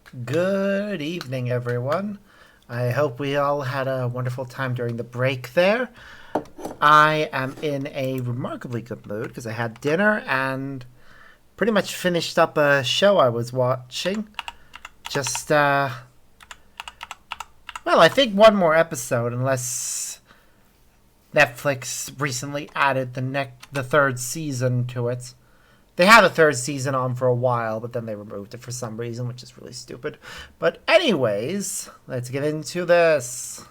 Good evening, everyone. I hope we all had a wonderful time during the break there. I am in a remarkably good mood because I had dinner and pretty much finished up a show I was watching. Just, well, I think one more episode, unless Netflix recently added the third season to it. They had a third season on for a while, but then they removed it for some reason, which is really stupid. But anyways, let's get into this.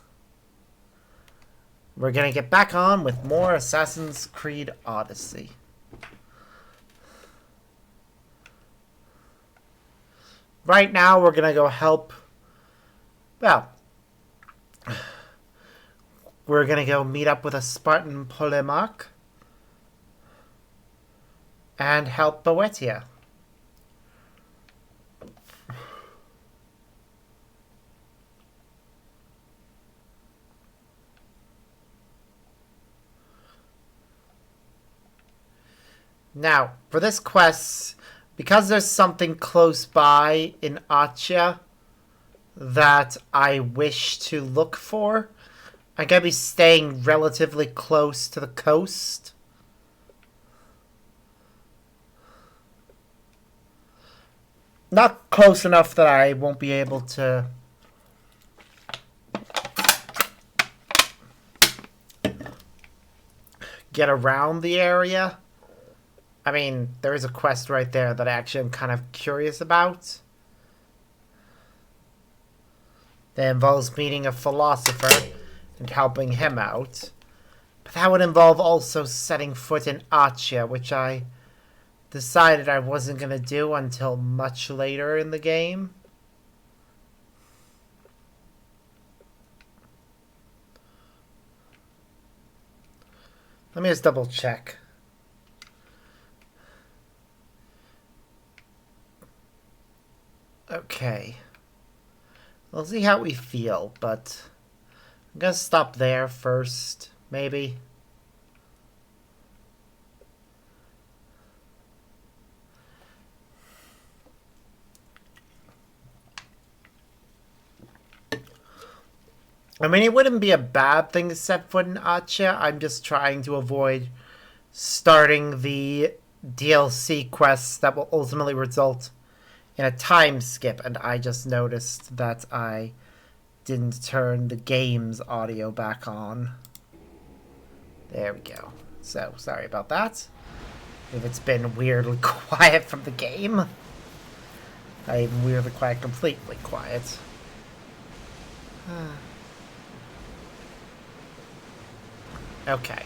We're going to get back on with more Assassin's Creed Odyssey. Right now, we're going to go help... Well, we're going to go meet up with a Spartan Polemarch and help Boeotia. Now, for this quest, because there's something close by in Accia that I wish to look for, I'm going to be staying relatively close to the coast. Not close enough that I won't be able to get around the area. I mean, there is a quest right there that actually I'm kind of curious about. That involves meeting a philosopher and helping him out. But that would involve also setting foot in Accia, which I decided I wasn't going to do until much later in the game. Let me just double check. Okay. We'll see how we feel, but I'm going to stop there first, maybe. I mean, it wouldn't be a bad thing to set foot in Accia. I'm just trying to avoid starting the DLC quests that will ultimately result in a time skip. And I just noticed that I didn't turn the game's audio back on. There we go. So, sorry about that. If it's been weirdly quiet from the game. Not even weirdly quiet, completely quiet. Okay.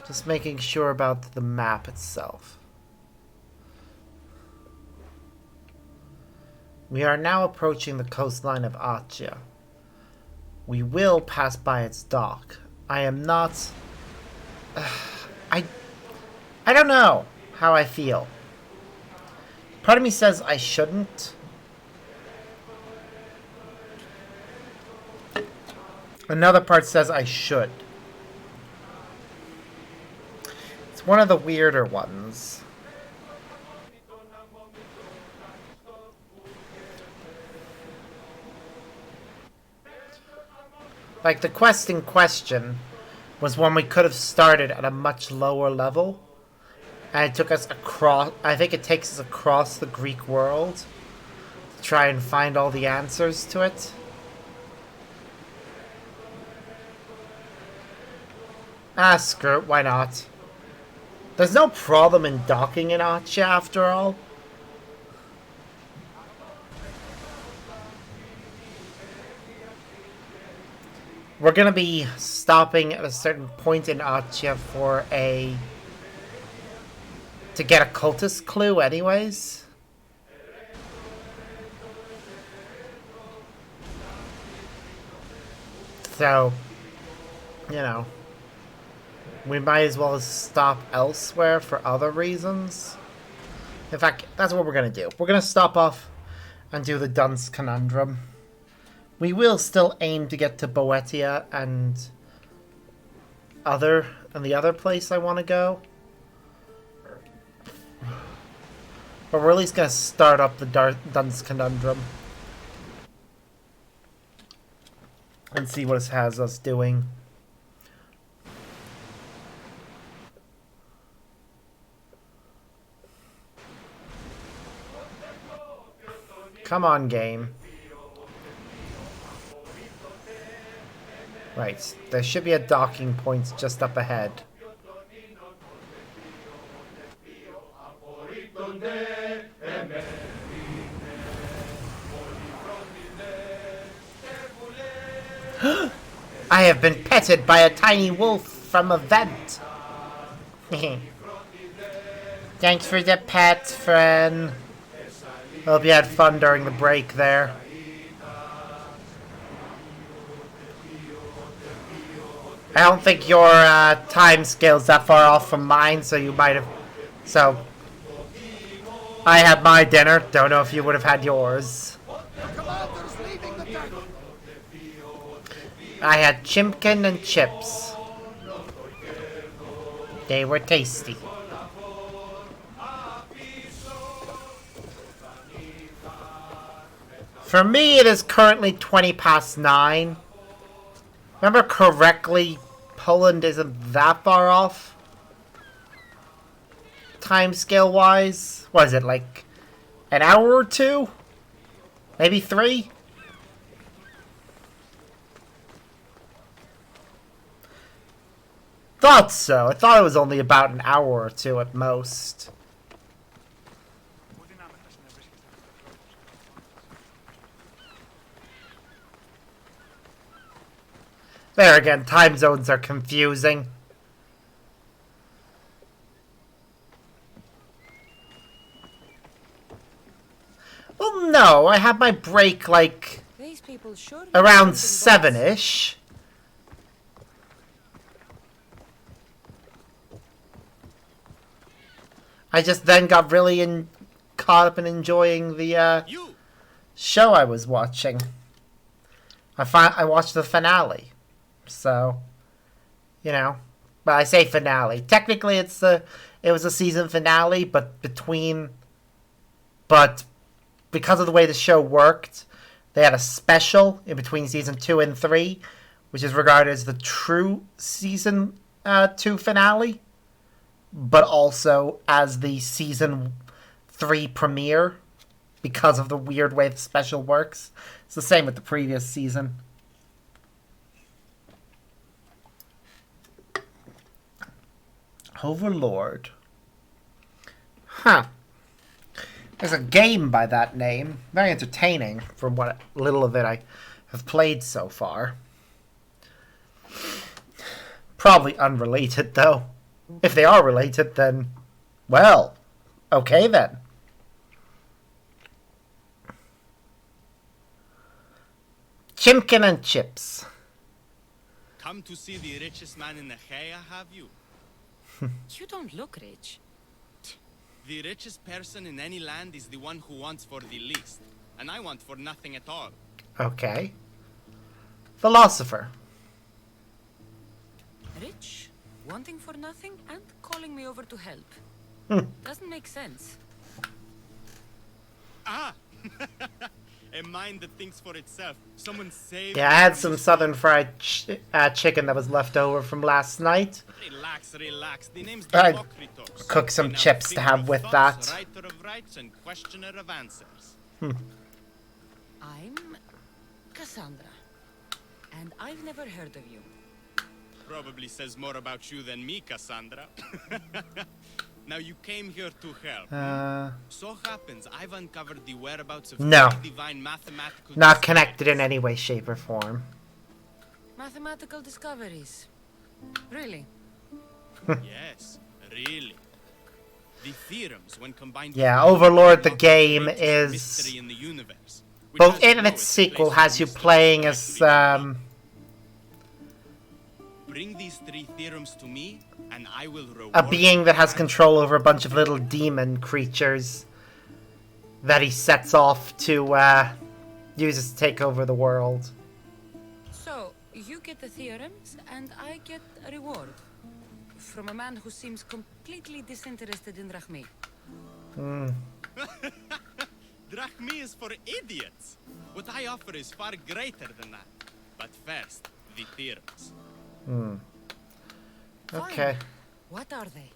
Just making sure about the map itself. We are now approaching the coastline of Accia. We will pass by its dock. I am not... I don't know how I feel. Part of me says I shouldn't. Another part says I should. It's one of the weirder ones. Like, the quest in question was one we could have started at a much lower level. And it took us across... I think it takes us across the Greek world to try and find all the answers to it. Ah, screw it, why not? There's no problem in docking in Accia, after all. We're gonna be stopping at a certain point in Accia for to get a cultist clue anyways. So, you know, we might as well stop elsewhere for other reasons. In fact, that's what we're going to do. We're going to stop off and do the Dunce Conundrum. We will still aim to get to Boeotia and the other place I want to go. But we're at least gonna start up the Dunce Conundrum. And see what it has us doing. Come on, game. Right, there should be a docking point just up ahead. I have been petted by a tiny wolf from a vent. Thanks for the pet, friend. Hope you had fun during the break there. I don't think your time scale's that far off from mine, so you might have... So, I had my dinner. Don't know if you would have had yours. I had chimkin and chips. They were tasty. For me, it is currently 20 past 9. Remember correctly, Poland isn't that far off. Timescale wise. What is it, like an hour or two? Maybe 3? Thought so. I thought it was only about an hour or 2 at most. There again, time zones are confusing. Well, no, I had my break like around 7-ish. I just then got really caught up in enjoying the show I was watching. I watched the finale. So, you know, but I say finale. Technically, it was a season finale, but because of the way the show worked, they had a special in between season 2 and 3, which is regarded as the true season 2 finale, but also as the season 3 premiere because of the weird way the special works. It's the same with the previous season. Overlord. Huh. There's a game by that name. Very entertaining from what little of it I have played so far. Probably unrelated, though. If they are related, then... well, okay then. Chimkin and chips. Come to see the richest man in Achaia, have you? You don't look rich. The richest person in any land is the one who wants for the least. And I want for nothing at all. Okay. Philosopher. Rich, wanting for nothing, and calling me over to help. Doesn't make sense. Ah! A mind that thinks for itself. Someone saved... Yeah, I had some southern fried chicken that was left over from last night. Relax, relax. The name's I Demokritos. cooked some chips to have with that. Writer of rights and questioner of answers. I'm Kassandra, and I've never heard of you. Probably says more about you than me, Kassandra. Now you came here to help. So happens I've uncovered the whereabouts of divine mathematical... not connected in any way, shape, or form. Mathematical discoveries. Really? Yes, really. The theorems, when combined... Yeah, Overlord the game is... in the universe, both in and its sequel has you playing as... Bring these 3 theorems to me, and I will reward a being that has control over a bunch of little demon creatures that he sets off to use to take over the world. So, you get the theorems, and I get a reward. From a man who seems completely disinterested in Rahmi. Drachmi is for idiots. What I offer is far greater than that. But first, the theorems. Okay. What are they?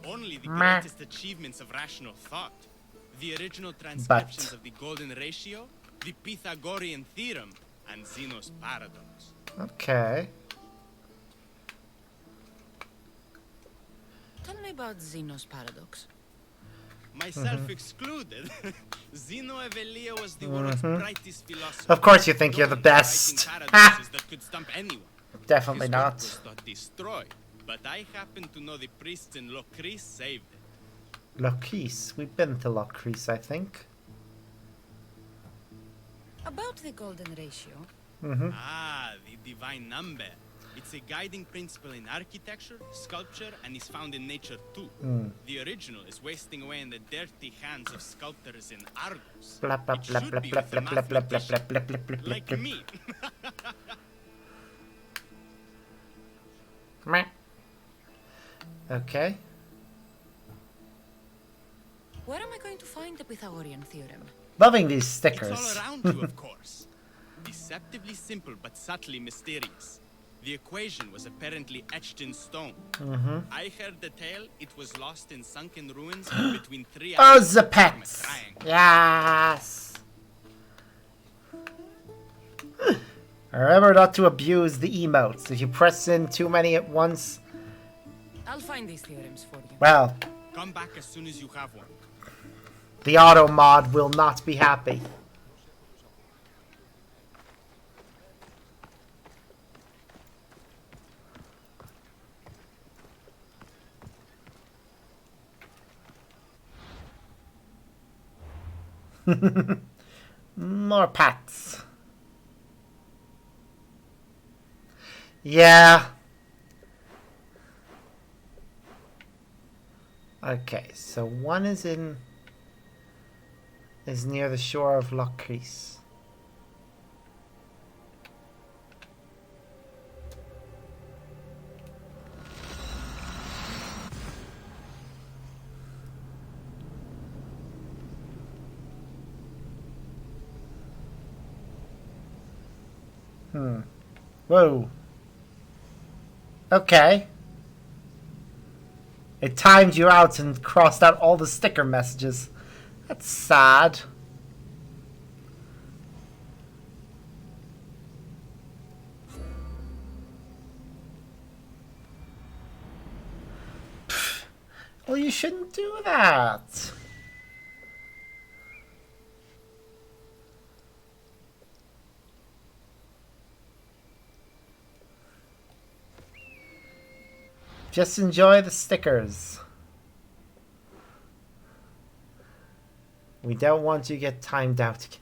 Only the greatest achievements of rational thought. The original transcriptions of the golden ratio, the Pythagorean theorem, and Zeno's paradox. Okay. Tell me about Zeno's paradox. Myself excluded. Zeno Evelia was the world's brightest philosopher. Of course you think you're the best. Paradoxes that could stump anyone. Definitely His not. work was thought destroyed, but I happen to know the priests in Locris saved it. Locris. We've been to Locris, I think. About the golden ratio. Ah, the divine number. It's a guiding principle in architecture, sculpture, and is found in nature too. The original is wasting away in the dirty hands of sculptors in Argos. Blah blah It blah should blah be blah with a blah blah blah blah mathematician blah blah blah blah like blah. me. Meh. Okay. Where am I going to find the Pythagorean theorem? Loving these It's stickers. all around you, of course. Deceptively simple but subtly mysterious. The equation was apparently etched in stone. I heard the tale it was lost in sunken ruins between three Oh, islands the to form a pets. triangle. Yes. Remember not to abuse the emotes. If you press in too many at once, I'll find these theorems for you. well, Come back as soon as you have one. the auto mod will not be happy. More pets. Yeah. Okay, so one is near the shore of Locris. Whoa. Okay. It timed you out and crossed out all the sticker messages. That's sad. Pfft. Well, you shouldn't do that. Just enjoy the stickers. We don't want you to get timed out again.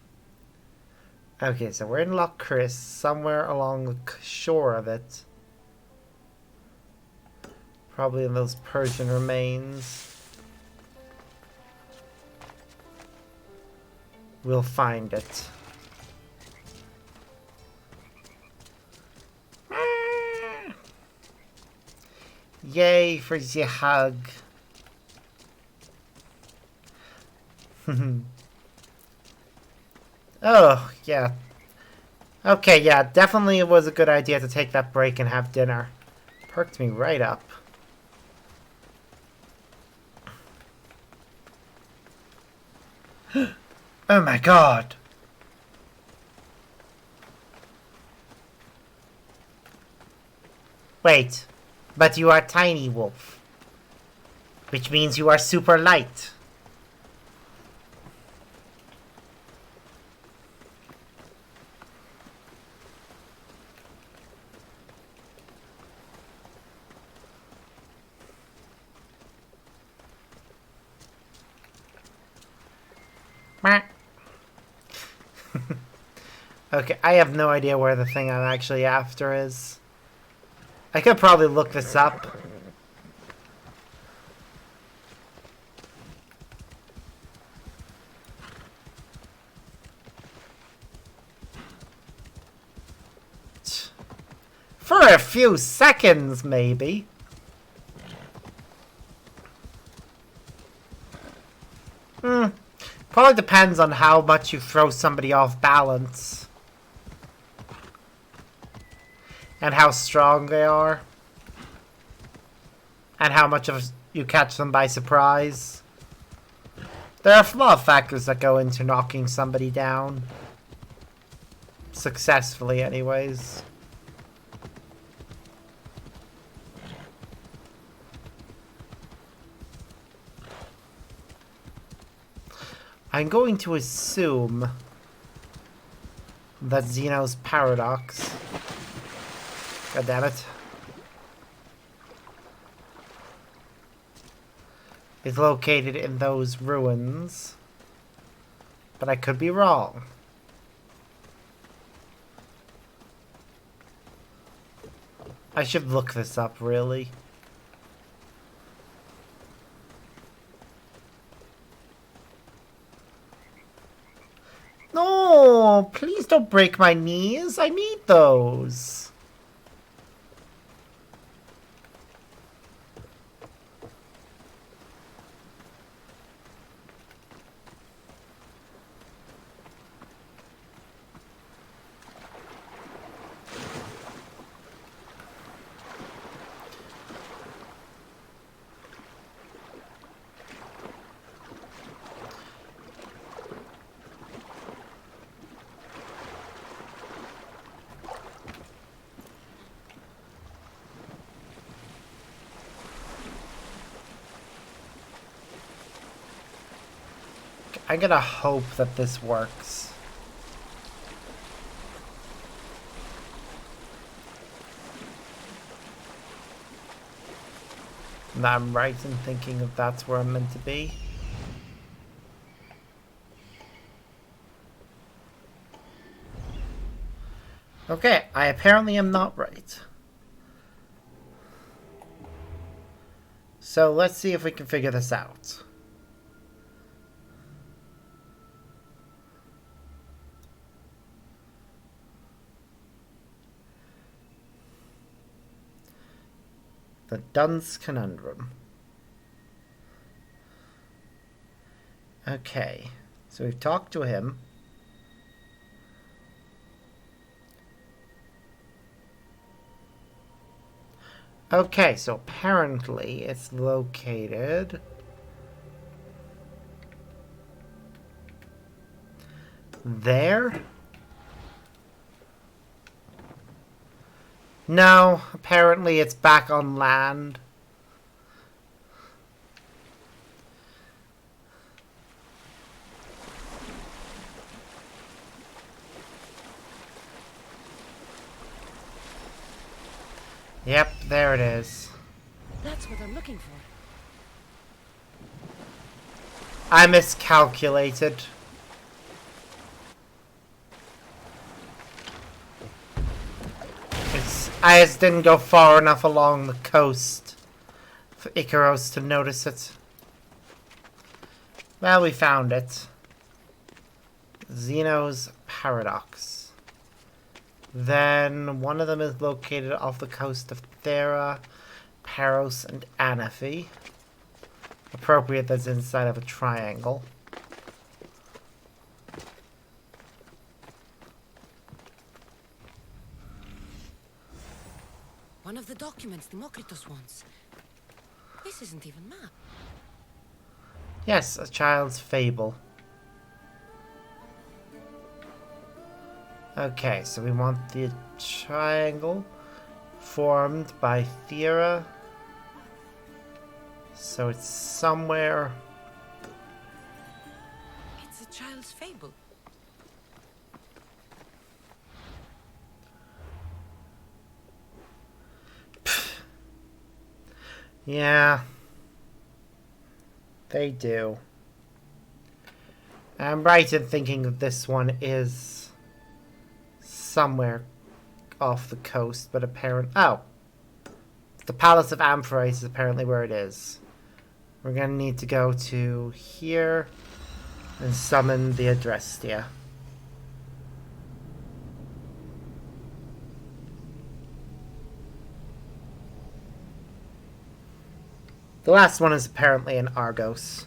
Okay, so we're in Loch Chris, somewhere along the shore of it. Probably in those Persian remains. We'll find it. Yay for the hug. Oh, yeah. Okay, yeah, definitely it was a good idea to take that break and have dinner. Perked me right up. Oh my god. Wait. But you are tiny, wolf. Which means you are super light. Okay, I have no idea where the thing I'm actually after is. I could probably look this up. For a few seconds, maybe. Probably depends on how much you throw somebody off balance. And how strong they are. And how much of you catch them by surprise. There are a lot of factors that go into knocking somebody down. Successfully, anyways. I'm going to assume that Zeno's paradox, god damn it, is located in those ruins, but I could be wrong. I should look this up, really. No, please don't break my knees. I need those. I'm gonna hope that this works. And I'm right in thinking that that's where I'm meant to be. Okay, I apparently am not right. So let's see if we can figure this out. The Dunce Conundrum. Okay, so we've talked to him. Okay, so apparently it's located there? No, apparently it's back on land. Yep, there it is. That's what I'm looking for. I miscalculated. I just didn't go far enough along the coast for Icaros to notice it. Well, we found it. Zeno's paradox. Then one of them is located off the coast of Thera, Paros, and Anaphe. Appropriate that's inside of a triangle. One of the documents Demokritos wants. This isn't even map. Yes, a child's fable. Okay, so we want the triangle formed by Thera. So it's somewhere. It's a child's fable. Yeah. They do. I'm right in thinking that this one is somewhere off the coast, but apparently... Oh! The Palace of Amphorace is apparently where it is. We're gonna need to go to here and summon the Adrestia. The last one is apparently in Argos.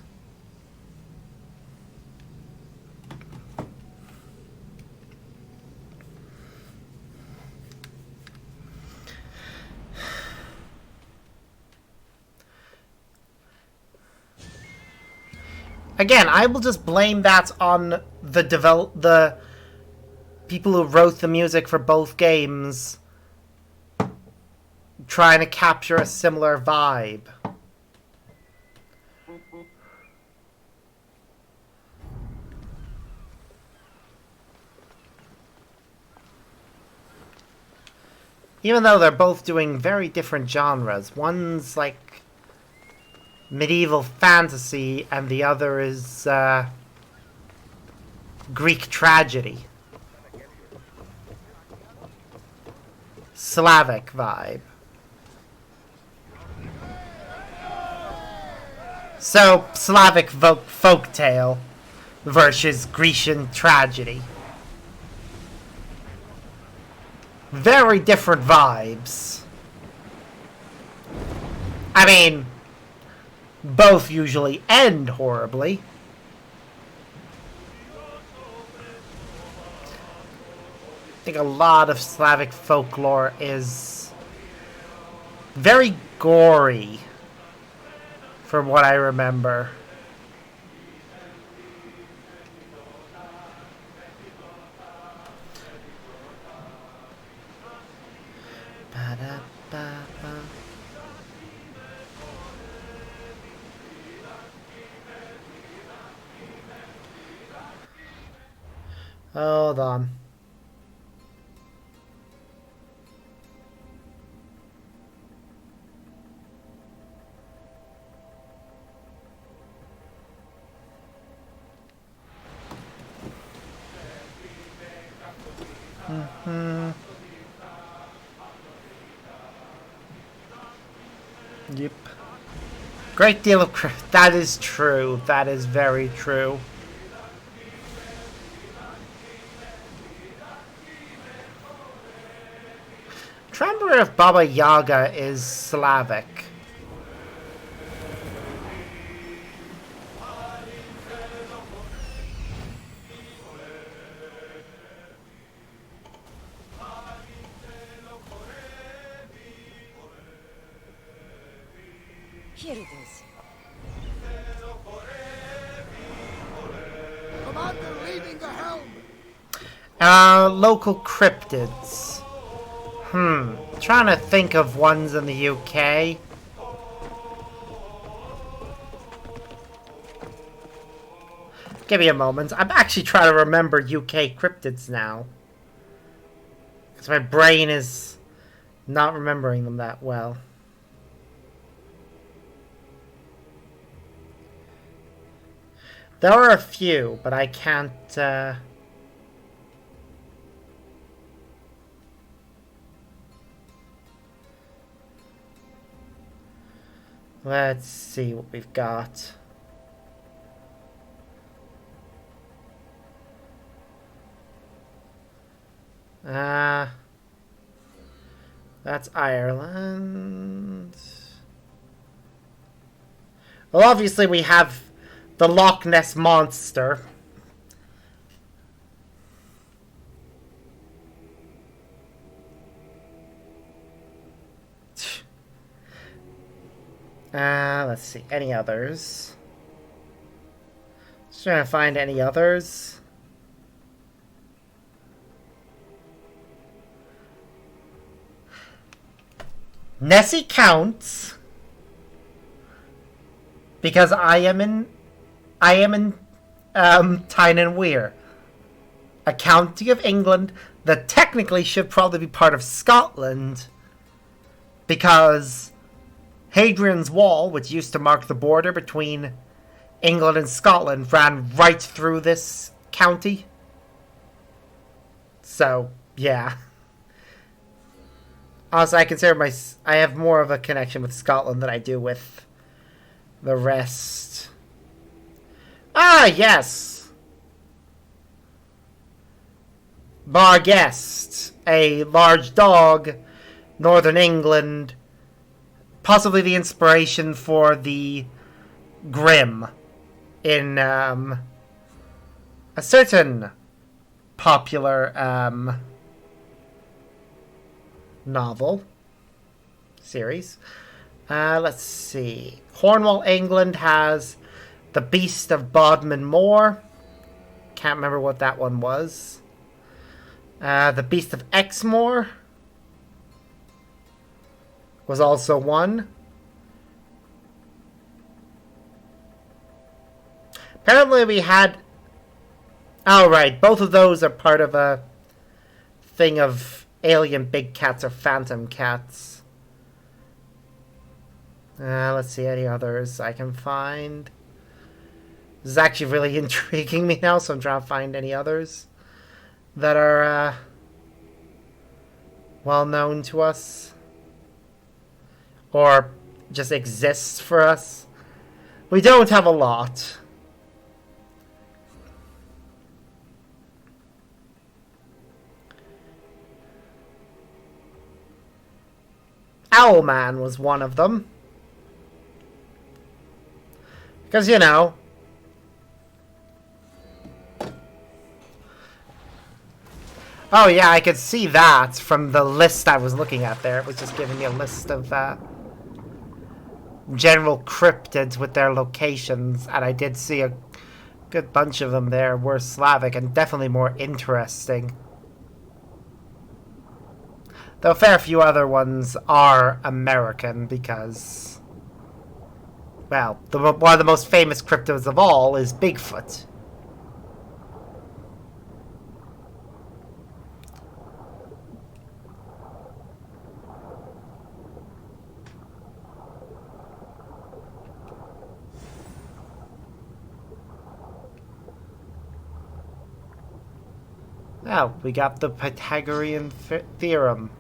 Again, I will just blame that on the people who wrote the music for both games trying to capture a similar vibe. Even though they're both doing very different genres. One's like medieval fantasy and the other is Greek tragedy. Slavic vibe. So, Slavic folktale versus Grecian tragedy. Very different vibes. I mean, both usually end horribly. I think a lot of Slavic folklore is very gory, from what I remember. Hold on. Yep. Great deal of that is true. That is very true. I'm trying to remember if Baba Yaga is Slavic. Here it is. Commander leading the helm. Local cryptids. Trying to think of ones in the UK. Give me a moment. I'm actually trying to remember UK cryptids now. Because my brain is not remembering them that well. There are a few, but I can't, Let's see what we've got. That's Ireland. Well, obviously we have the Loch Ness Monster. Let's see. Any others? Just trying to find any others. Nessie counts because I am in Tyne and Weir, a county of England that technically should probably be part of Scotland, because Hadrian's Wall, which used to mark the border between England and Scotland, ran right through this county. So, yeah. Also, I consider I have more of a connection with Scotland than I do with the rest. Ah, yes! Barghest, a large dog, Northern England, possibly the inspiration for the Grimm in a certain popular novel series. Let's see. Cornwall, England has The Beast of Bodmin Moor. Can't remember what that one was. The Beast of Exmoor was also one. Apparently we had... Oh, right. Both of those are part of a thing of alien big cats or phantom cats. Let's see any others I can find. This is actually really intriguing me now, so I'm trying to find any others that are well known to us. Or just exist for us. We don't have a lot. Owlman was one of them. Because, you know... Oh yeah, I could see that from the list I was looking at there. It was just giving me a list of general cryptids with their locations, and I did see a good bunch of them there were Slavic and definitely more interesting. Though a fair few other ones are American because, well, one of the most famous cryptids of all is Bigfoot. Now, we got the Pythagorean theorem.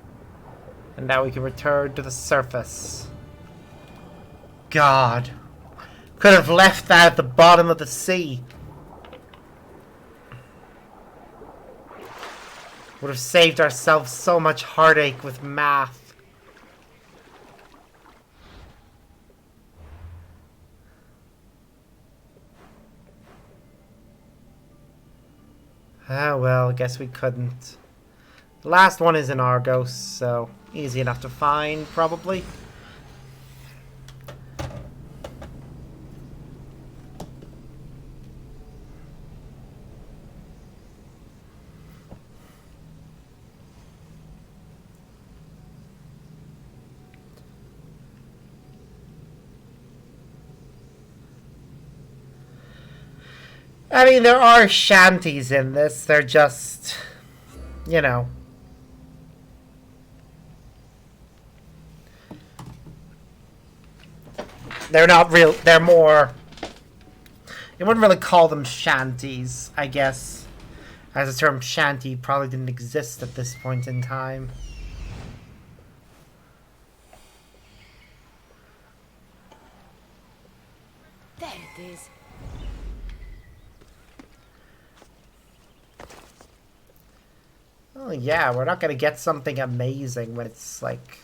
And now we can return to the surface. God. Could have left that at the bottom of the sea. Would have saved ourselves so much heartache with math. Ah, well, I guess we couldn't. The last one is in Argos, so easy enough to find, probably. I mean, there are shanties in this. They're just, you know. They're not real. They're more... You wouldn't really call them shanties, I guess. As the term shanty probably didn't exist at this point in time. There it is. Oh yeah, we're not gonna get something amazing when it's like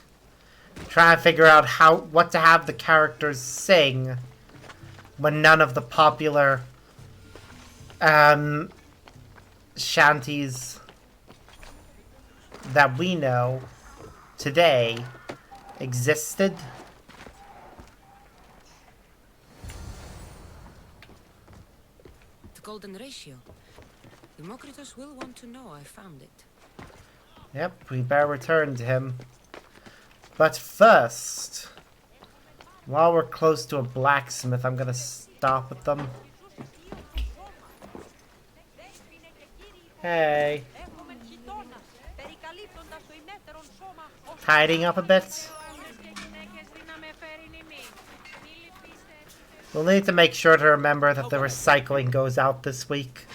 trying to figure out what to have the characters sing when none of the popular shanties that we know today existed. The golden ratio. Democritus will want to know I found it. Yep, we better return to him. But first, while we're close to a blacksmith, I'm gonna stop at them. Hey. Tidying up a bit? We'll need to make sure to remember that the recycling goes out this week.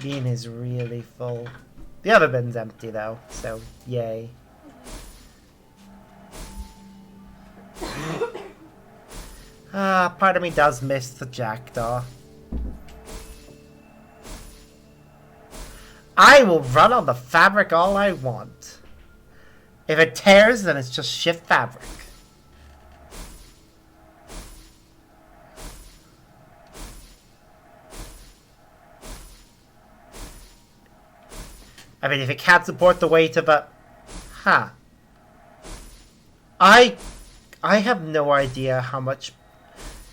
Bin is really full. The other bin's empty though, so yay. Part of me does miss the jackdaw. I will run on the fabric all I want. If it tears, then it's just shift fabric. I mean, if it can't support the weight of a... Huh. I have no idea how much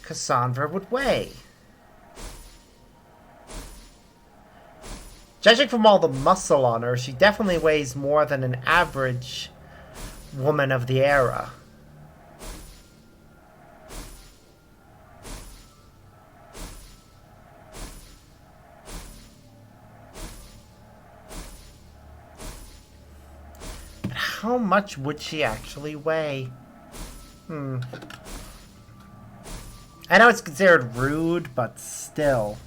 Kassandra would weigh. Judging from all the muscle on her, she definitely weighs more than an average woman of the era. But how much would she actually weigh? I know it's considered rude, but still.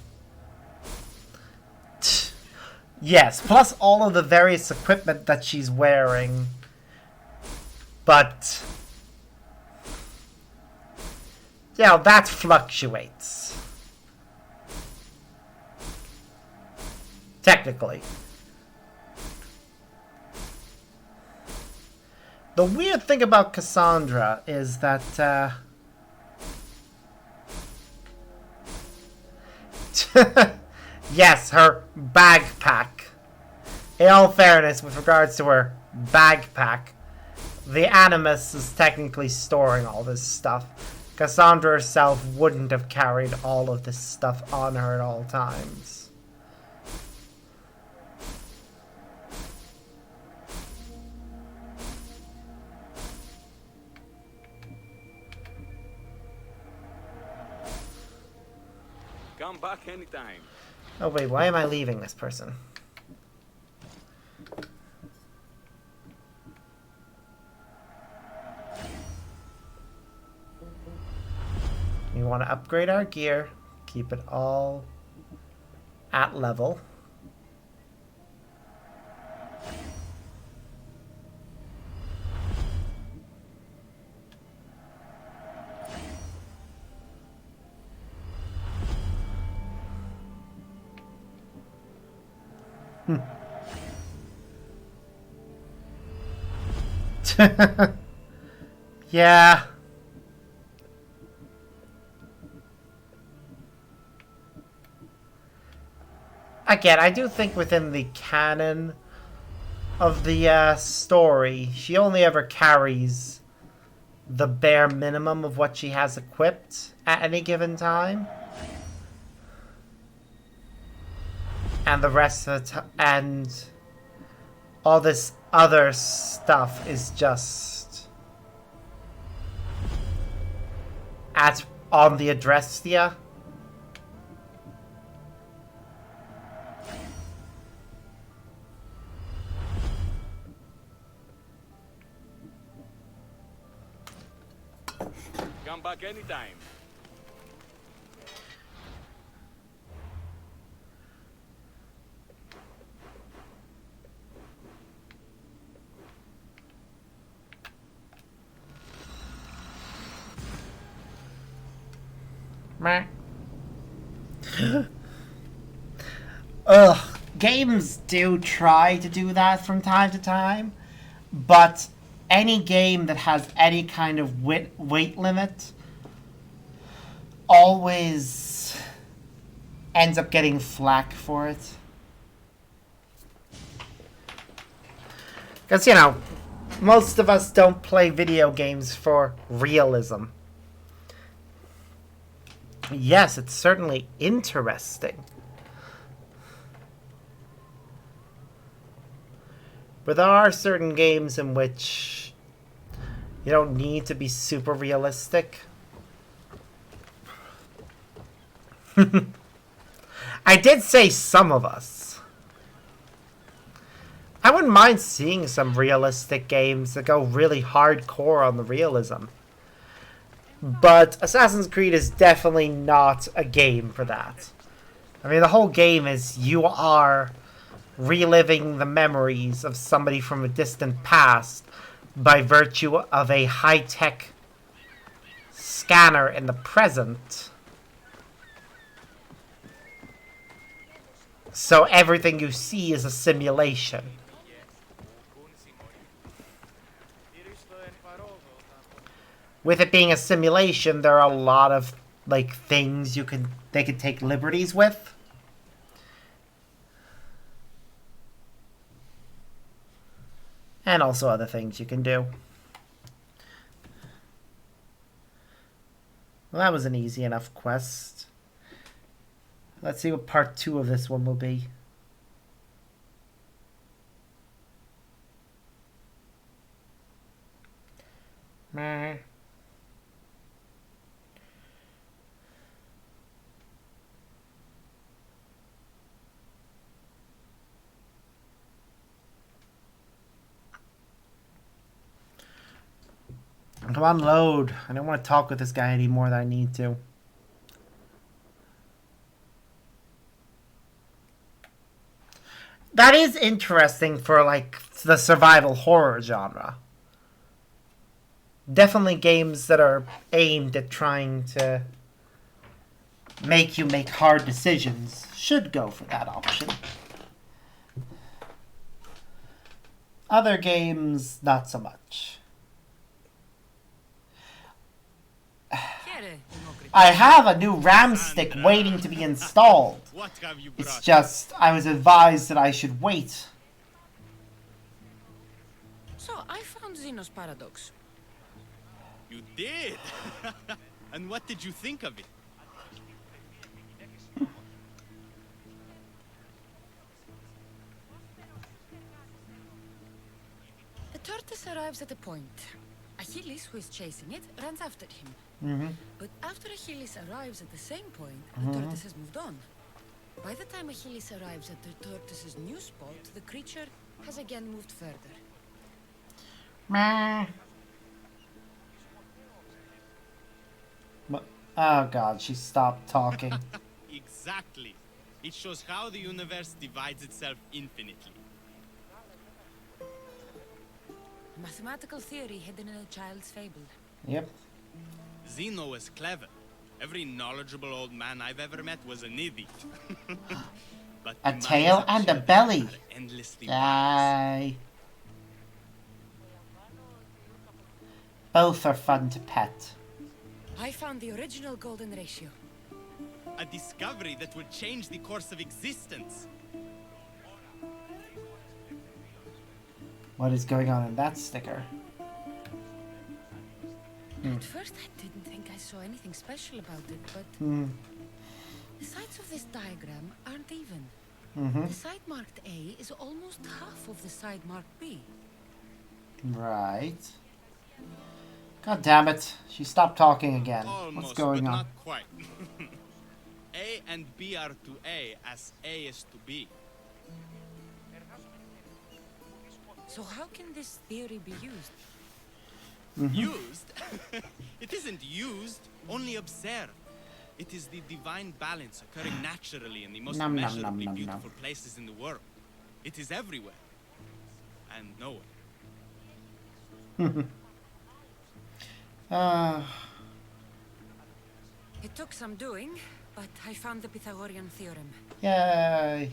Yes, plus all of the various equipment that she's wearing. But, yeah, that fluctuates. Technically. The weird thing about Kassandra is that, yes, her backpack. In all fairness, with regards to her backpack, the Animus is technically storing all this stuff. Kassandra herself wouldn't have carried all of this stuff on her at all times. Come back anytime. Oh wait, why am I leaving this person? We want to upgrade our gear, keep it all at level. Yeah. Again, I do think within the canon of the story, she only ever carries the bare minimum of what she has equipped at any given time. And the rest of the and all this other stuff is just on the Adrestia. Come back anytime. Meh. Ugh. Games do try to do that from time to time, but any game that has any kind of weight limit always ends up getting flack for it. Because, you know, most of us don't play video games for realism. Yes, it's certainly interesting. But there are certain games in which you don't need to be super realistic. I did say some of us. I wouldn't mind seeing some realistic games that go really hardcore on the realism. But Assassin's Creed is definitely not a game for that. I mean, the whole game is you are reliving the memories of somebody from a distant past by virtue of a high-tech scanner in the present. So everything you see is a simulation. With it being a simulation, there are a lot of like things they could take liberties with. And also other things you can do. Well, that was an easy enough quest. Let's see what part 2 of this one will be. Meh. Come on, load. I don't want to talk with this guy any more than I need to. That is interesting for, like, the survival horror genre. Definitely games that are aimed at trying to make you make hard decisions should go for that option. Other games, not so much. I have a new RAM stick waiting to be installed. What have you It's brought? just, I was advised that I should wait. So I found Zeno's paradox. You did? And what did you think of it? The tortoise arrives at a point. Achilles, who is chasing it, runs after him. But after Achilles arrives at the same point, the tortoise has moved on. By the time Achilles arrives at the tortoise's new spot, the creature has again moved further. Meh. Oh god, she stopped talking. Exactly. It shows how the universe divides itself infinitely. A mathematical theory hidden in a child's fable. Yep. Zeno was clever. Every knowledgeable old man I've ever met was an idiot. But A the tail minds of and a children belly. are endlessly wise. Yay. Both are fun to pet. I found the original golden ratio. A discovery that would change the course of existence. What is going on in that sticker? At first I didn't think I saw anything special about it, but the sides of this diagram aren't even. The side marked A is almost half of the side marked B. Right. God damn it. She stopped talking again. Almost, What's going but on? not quite. A and B are to A as A is to B. So how can this theory be used? Used? It isn't used, only observed. It is the divine balance occurring naturally in the most Nom, nom, immeasurably nom, nom, beautiful nom. places in the world. It is everywhere. And nowhere. It took some doing, but I found the Pythagorean theorem. Yay.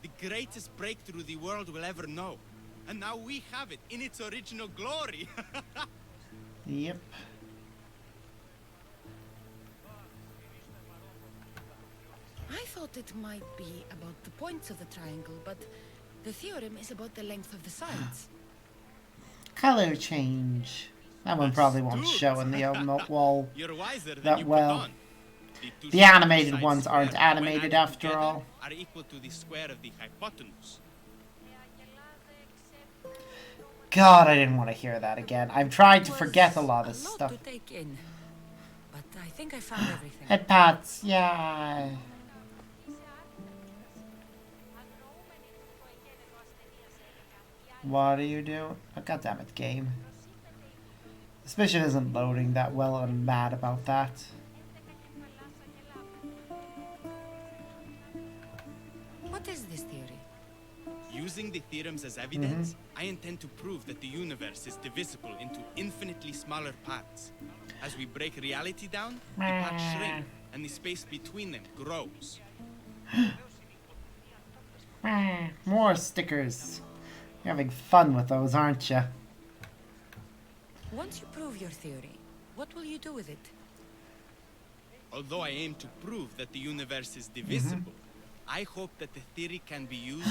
The greatest breakthrough the world will ever know. And now we have it in its original glory. Yep. I thought it might be about the points of the triangle, but the theorem is about the length of the sides. Color change. That one probably won't Astute. show in the wall. You're wiser than That you well. put on. Two The sides animated of the ones aren't square, when animated added after together, all. Are equal to the square of the hypotenuse. God, I didn't want to hear that again. I'm trying to forget a lot of A lot stuff. to take in, but I think I found everything. Head pats, yeah. What are you doing? Oh, God damn it, game. This mission isn't loading that well, and I'm mad about that. What is this theory? Using the theorems as evidence, I intend to prove that the universe is divisible into infinitely smaller parts. As we break reality down, the parts shrink, and the space between them grows. More stickers. You're having fun with those, aren't you? Once you prove your theory, what will you do with it? Although I aim to prove that the universe is divisible, I hope that the theory can be used.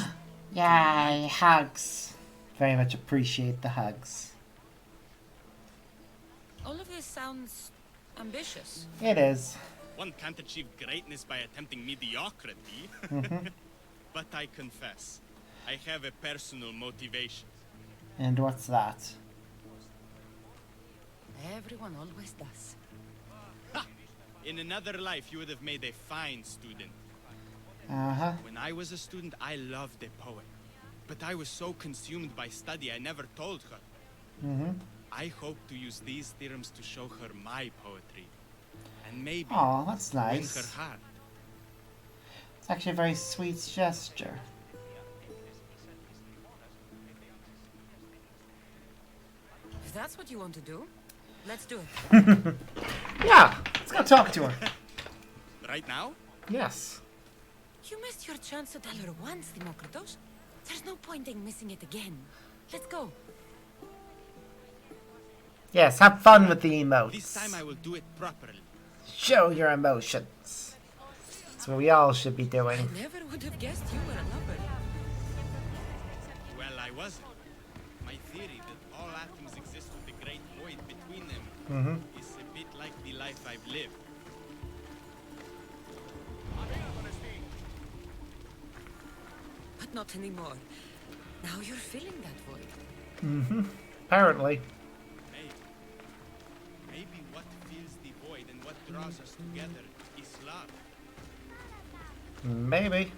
Yay, hugs. Very much appreciate the hugs. All of this sounds Ambitious. It is. One can't achieve greatness by attempting mediocrity. But I confess, I have a personal motivation. And what's that? Everyone always does. Ha! In another life, you would have made a fine student. Uh-huh. When I was a student, I loved a poet. But I was so consumed by study, I never told her. Mm-hmm. I hope to use these theorems to show her my poetry. And maybe Oh, that's win nice. her heart. It's actually a very sweet gesture. If that's what you want to do, let's do it. Yeah, let's go talk to her. Right now? Yes. You missed your chance to tell her once, Demokritos. There's no point in missing it again. Let's go. Yes, have fun with the emotes. This time I will do it properly. Show your emotions. That's what we all should be doing. I never would have guessed you were a lover. Well, I wasn't. My theory that all atoms exist with a great void between them Mm-hmm. is a bit like the life I've lived. But not anymore. Now you're filling that void. Mm-hmm. Apparently. Maybe what fills the void and what draws us together is love. Maybe.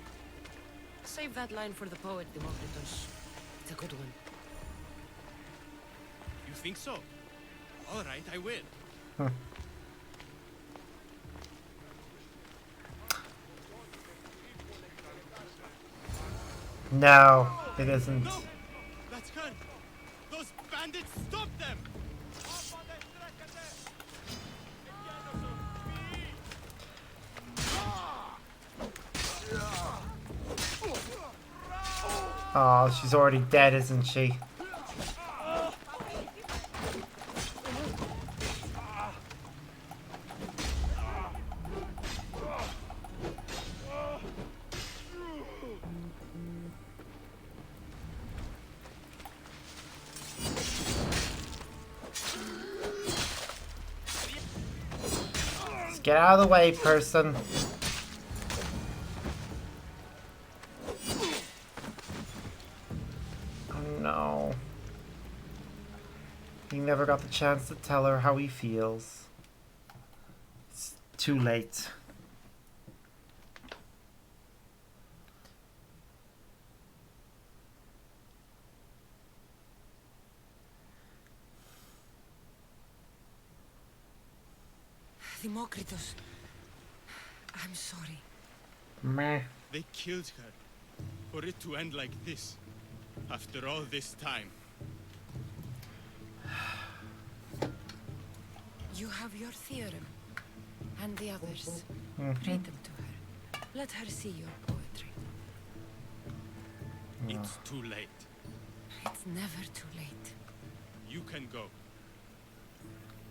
Save that line for the poet, Demokritos. It's a good one. You think so? All right, I will. Huh. No, it isn't. No! That's her! Those bandits, stop them! Oh, she's already dead, isn't she? Just get out of the way, person. No. He never got the chance to tell her how he feels. It's too late. Demokritos. I'm sorry. Meh. They killed her. For it to end like this. After all this time. You have your theorem. And the others. Mhm. Read them to her. Let her see your poetry. It's too late. It's never too late. You can go.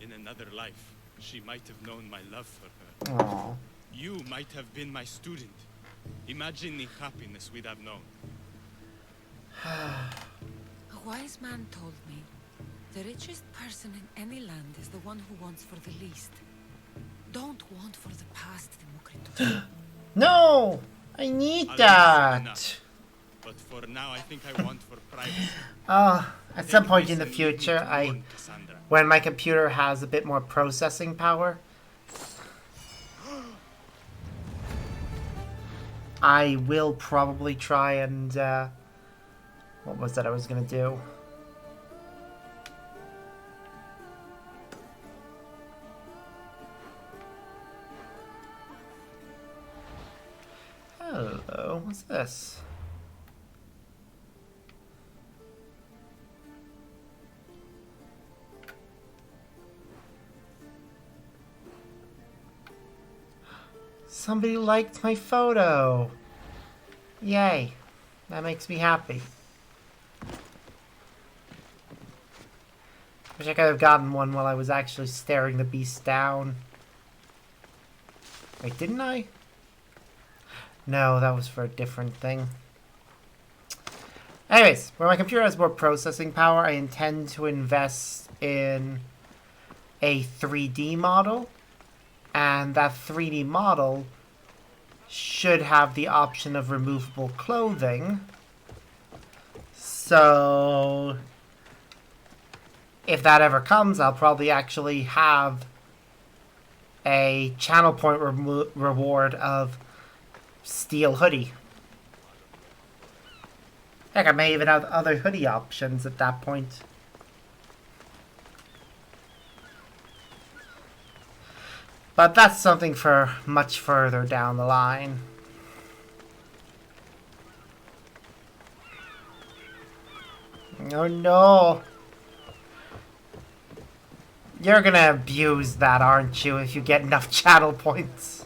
In another life, she might have known my love for her. Aw. You might have been my student. Imagine the happiness we'd have known. A wise man told me, the richest person in any land is the one who wants for the least. Don't want for the past, Demokritos. No! I need I'll that! enough. But for now, I think I want for privacy. At some Take point this in the and leave me future, to mourn, Kassandra. when my computer has a bit more processing power, I will probably try and, what was that I was gonna do? Hello, what's this? Somebody liked my photo. Yay. That makes me happy. Wish I could have gotten one while I was actually staring the beast down. Wait, didn't I? No, that was for a different thing. Anyways, when my computer has more processing power, I intend to invest in a 3D model And that 3D model should have the option of removable clothing. So if that ever comes, I'll probably actually have a channel point reward of steel hoodie. Heck, I may even have other hoodie options at that point. But that's something for much further down the line. Oh no! You're gonna abuse that, aren't you, if you get enough channel points?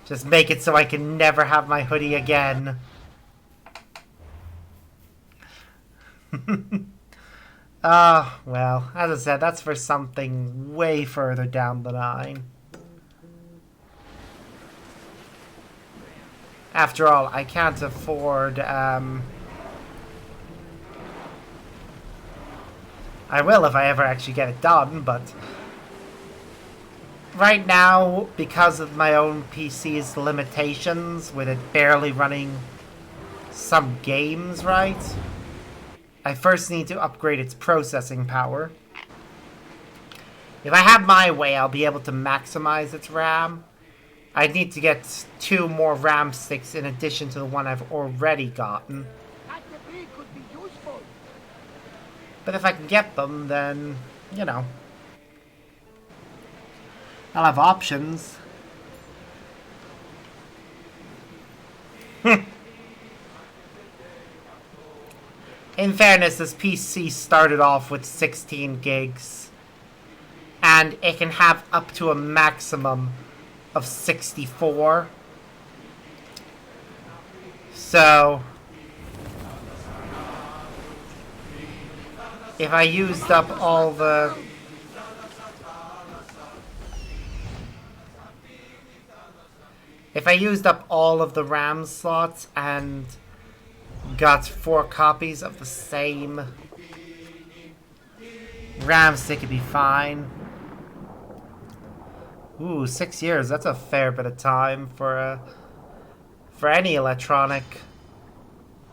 Just make it so I can never have my hoodie again. Well, as I said, that's for something way further down the line. After all, I can't afford, I will if I ever actually get it done, but right now, because of my own PC's limitations, with it barely running some games right, I first need to upgrade its processing power. If I have my way, I'll be able to maximize its RAM. I need to get 2 more RAM sticks in addition to the one I've already gotten. That debris could be useful. But if I can get them, then, you know, I'll have options. In fairness, this PC started off with 16 gigs. And it can have up to a maximum of 64. So if I used up all the... If I used up all of the RAM slots and got 4 copies of the same RAM stick, it'd be fine. Ooh, 6 years. That's a fair bit of time for any electronic.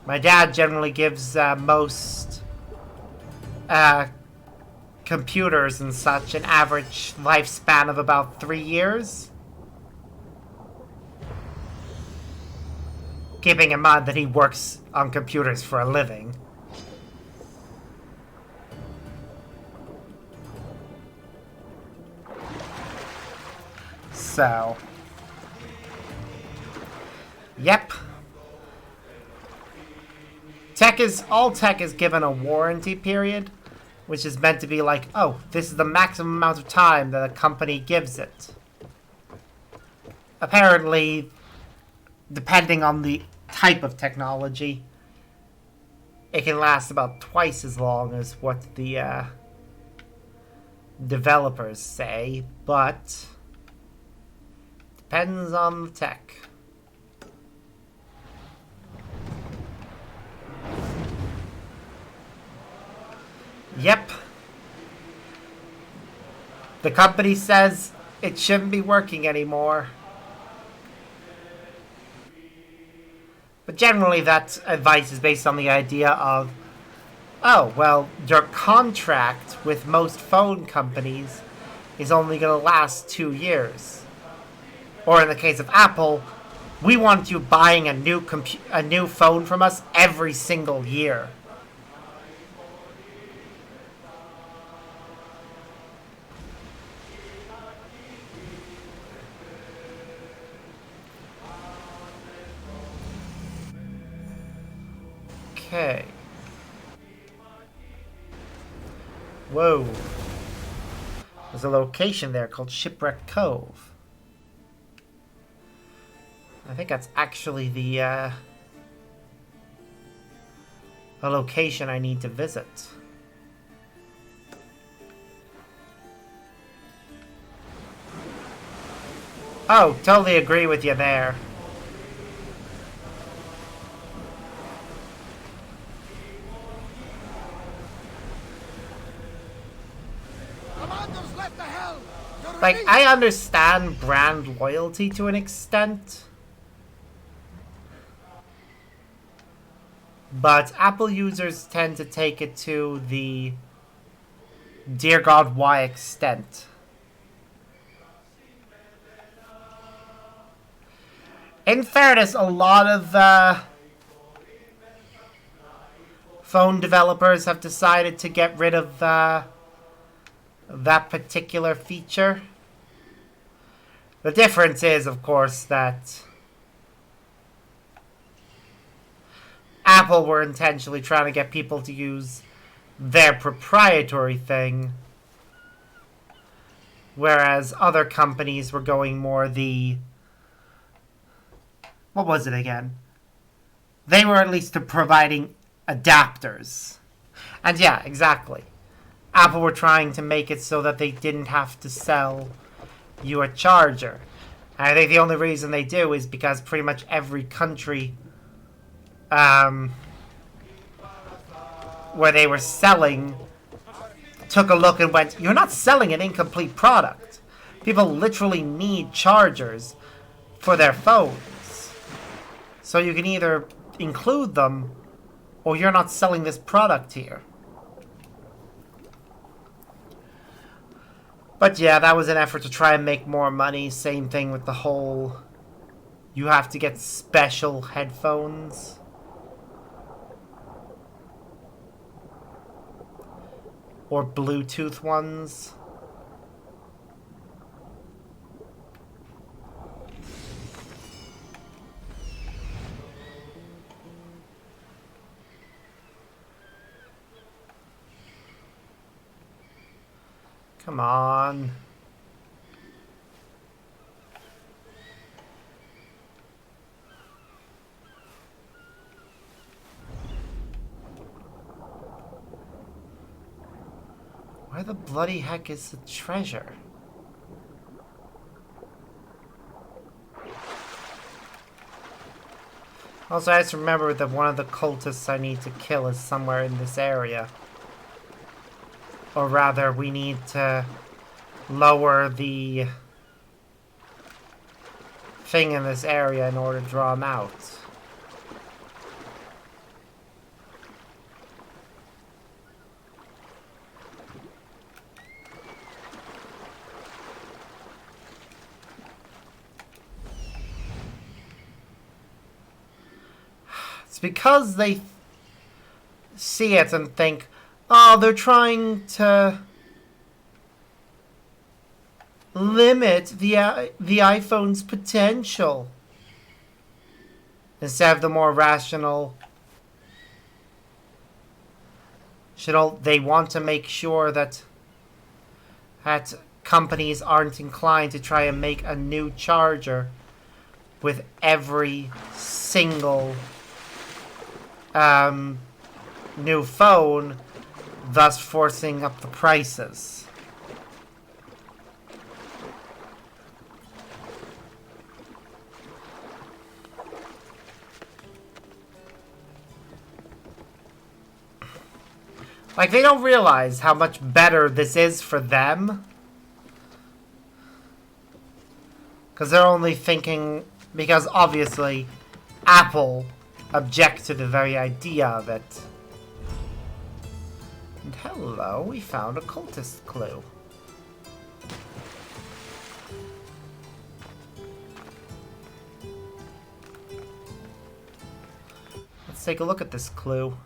My dad generally gives most computers and such an average lifespan of about 3 years. Keeping in mind that he works on computers for a living. So, yep. All tech is given a warranty period, which is meant to be like, oh, this is the maximum amount of time that a company gives it. Apparently, depending on the type of technology, it can last about twice as long as what the developers say, but depends on the tech. Yep. The company says it shouldn't be working anymore. But generally that advice is based on the idea of, oh, well, your contract with most phone companies is only going to last 2 years. Or in the case of Apple, we want you buying a new phone from us every single year. Okay. Whoa. There's a location there called Shipwreck Cove. I think that's actually the a location I need to visit. Oh, totally agree with you there. Commander's left the helm. Your Like, I understand brand loyalty to an extent. But Apple users tend to take it to the dear God, why extent? In fairness, a lot of phone developers have decided to get rid of that particular feature. The difference is, of course, that Apple were intentionally trying to get people to use their proprietary thing, whereas other companies were going more the... What was it again? They were at least providing adapters. And yeah, exactly. Apple were trying to make it so that they didn't have to sell you a charger. And I think the only reason they do is because pretty much every country where they were selling took a look and went, you're not selling an incomplete product. People literally need chargers for their phones. So you can either include them or you're not selling this product here. But yeah, that was an effort to try and make more money. Same thing with the whole, you have to get special headphones. Or Bluetooth ones. Come on. Where the bloody heck is the treasure? Also, I just remember that one of the cultists I need to kill is somewhere in this area. Or rather, we need to lower the thing in this area in order to draw him out. It's because they see it and think, oh, they're trying to limit the iPhone's potential. Instead of the more rational, they want to make sure that companies aren't inclined to try and make a new charger with every single new phone, thus forcing up the prices. Like, they don't realize how much better this is for them. Because they're only thinking, because obviously Apple object to the very idea of it. And hello, we found a cultist clue. Let's take a look at this clue.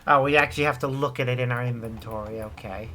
Oh, we actually have to look at it in our inventory, okay.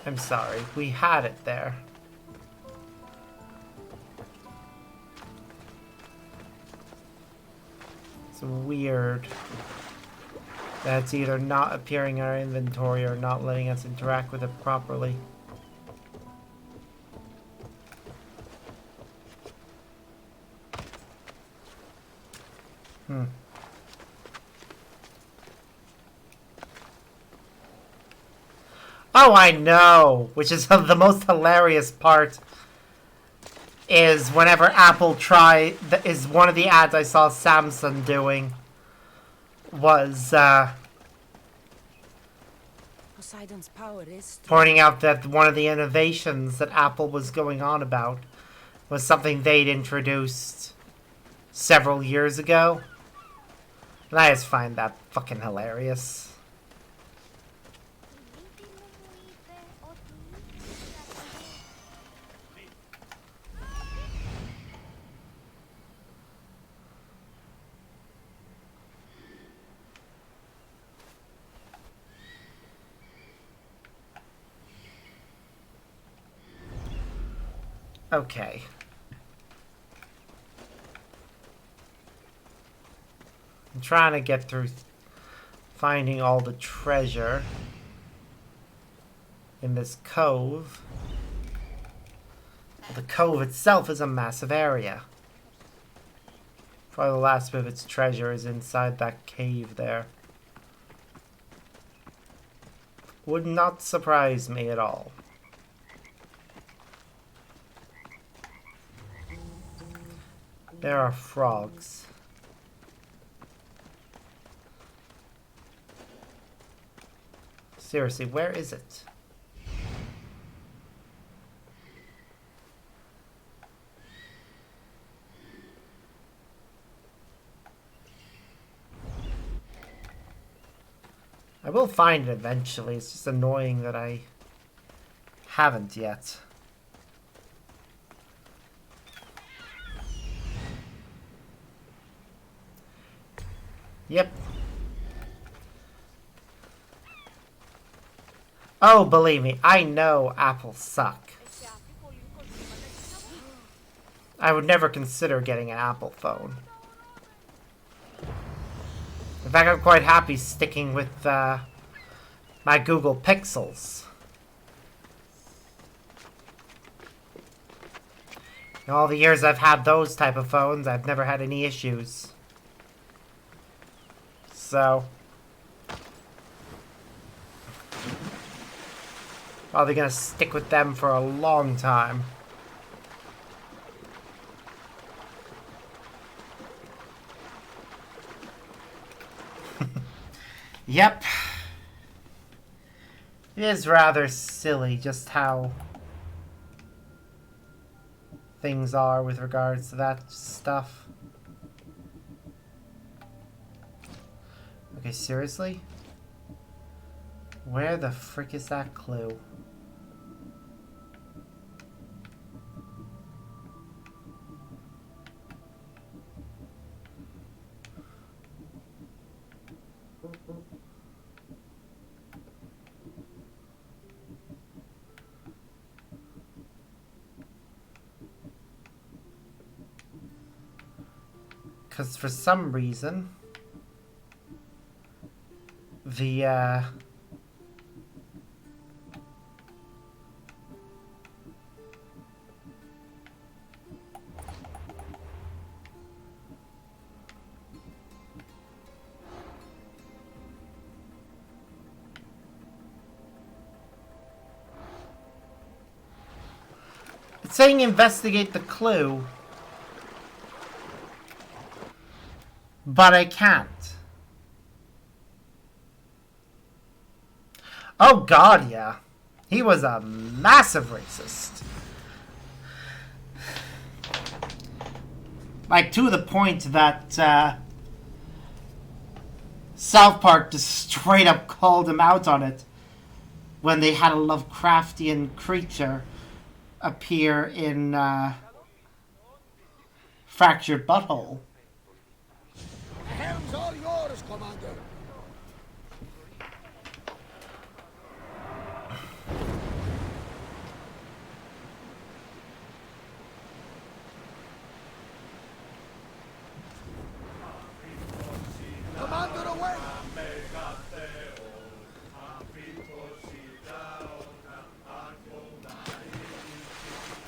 I'm sorry, we had it there. It's weird that it's either not appearing in our inventory or not letting us interact with it properly. Oh, I know! Which is the most hilarious part. Is whenever Apple is one of the ads I saw Samsung doing. Was, Poseidon's power is pointing out that one of the innovations that Apple was going on about was something they'd introduced several years ago. And I just find that fucking hilarious. Okay. I'm trying to get through finding all the treasure in this cove. The cove itself is a massive area. Probably the last bit of its treasure is inside that cave there. Would not surprise me at all. There are frogs. Seriously, where is it? I will find it eventually. It's just annoying that I haven't yet. Yep. Oh, believe me, I know apples suck. I would never consider getting an Apple phone. In fact, I'm quite happy sticking with my Google Pixels. In all the years I've had those type of phones, I've never had any issues. So, probably gonna stick with them for a long time. Yep. It is rather silly just how things are with regards to that stuff. Okay, seriously? Where the frick is that clue? Because for some reason, the, it's saying investigate the clue, but I can't. Oh god, yeah. He was a massive racist. Like, to the point that South Park just straight up called him out on it when they had a Lovecraftian creature appear in Fractured Butthole. Helm's all yours, Commander.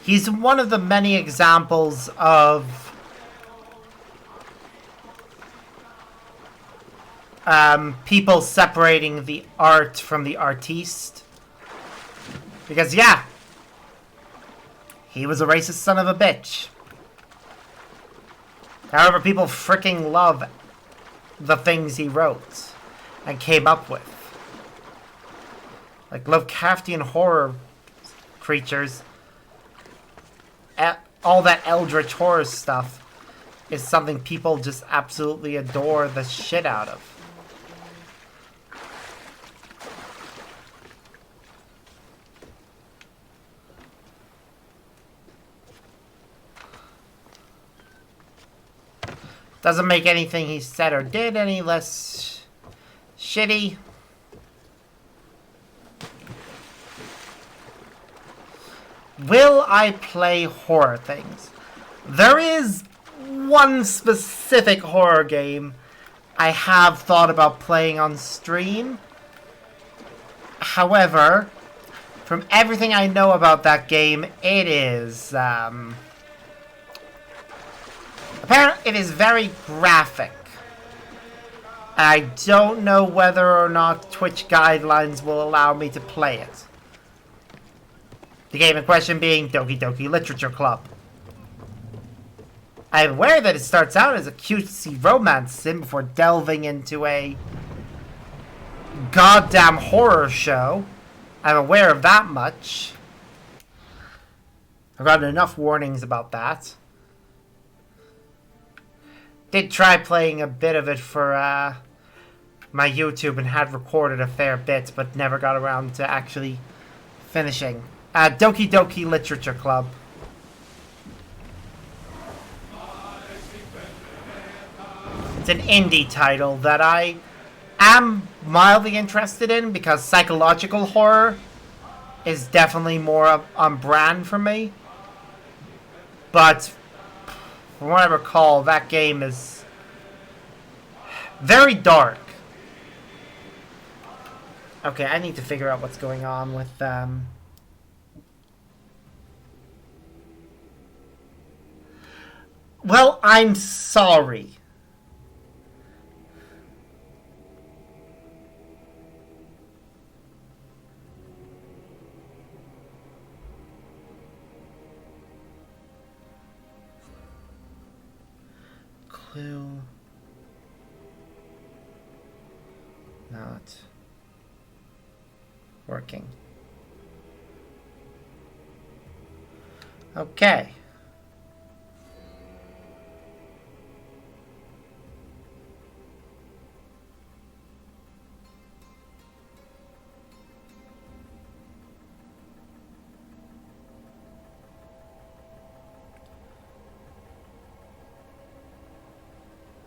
He's one of the many examples of people separating the art from the artiste. Because, yeah, he was a racist son of a bitch. However, people freaking love the things he wrote and came up with. Like Lovecraftian horror creatures. All that eldritch horror stuff is something people just absolutely adore the shit out of. Doesn't make anything he said or did any less shitty. Will I play horror things? There is one specific horror game I have thought about playing on stream. However, from everything I know about that game, it is apparently it is very graphic. I don't know whether or not Twitch guidelines will allow me to play it. The game in question being Doki Doki Literature Club. I'm aware that it starts out as a cutesy romance sim before delving into a goddamn horror show. I'm aware of that much. I've gotten enough warnings about that. Did try playing a bit of it for my YouTube and had recorded a fair bit, but never got around to actually finishing. Doki Doki Literature Club. It's an indie title that I am mildly interested in because psychological horror is definitely more on brand for me. But from what I recall, that game is very dark. Okay, I need to figure out what's going on with Well, I'm sorry. Clue. Not working. Okay.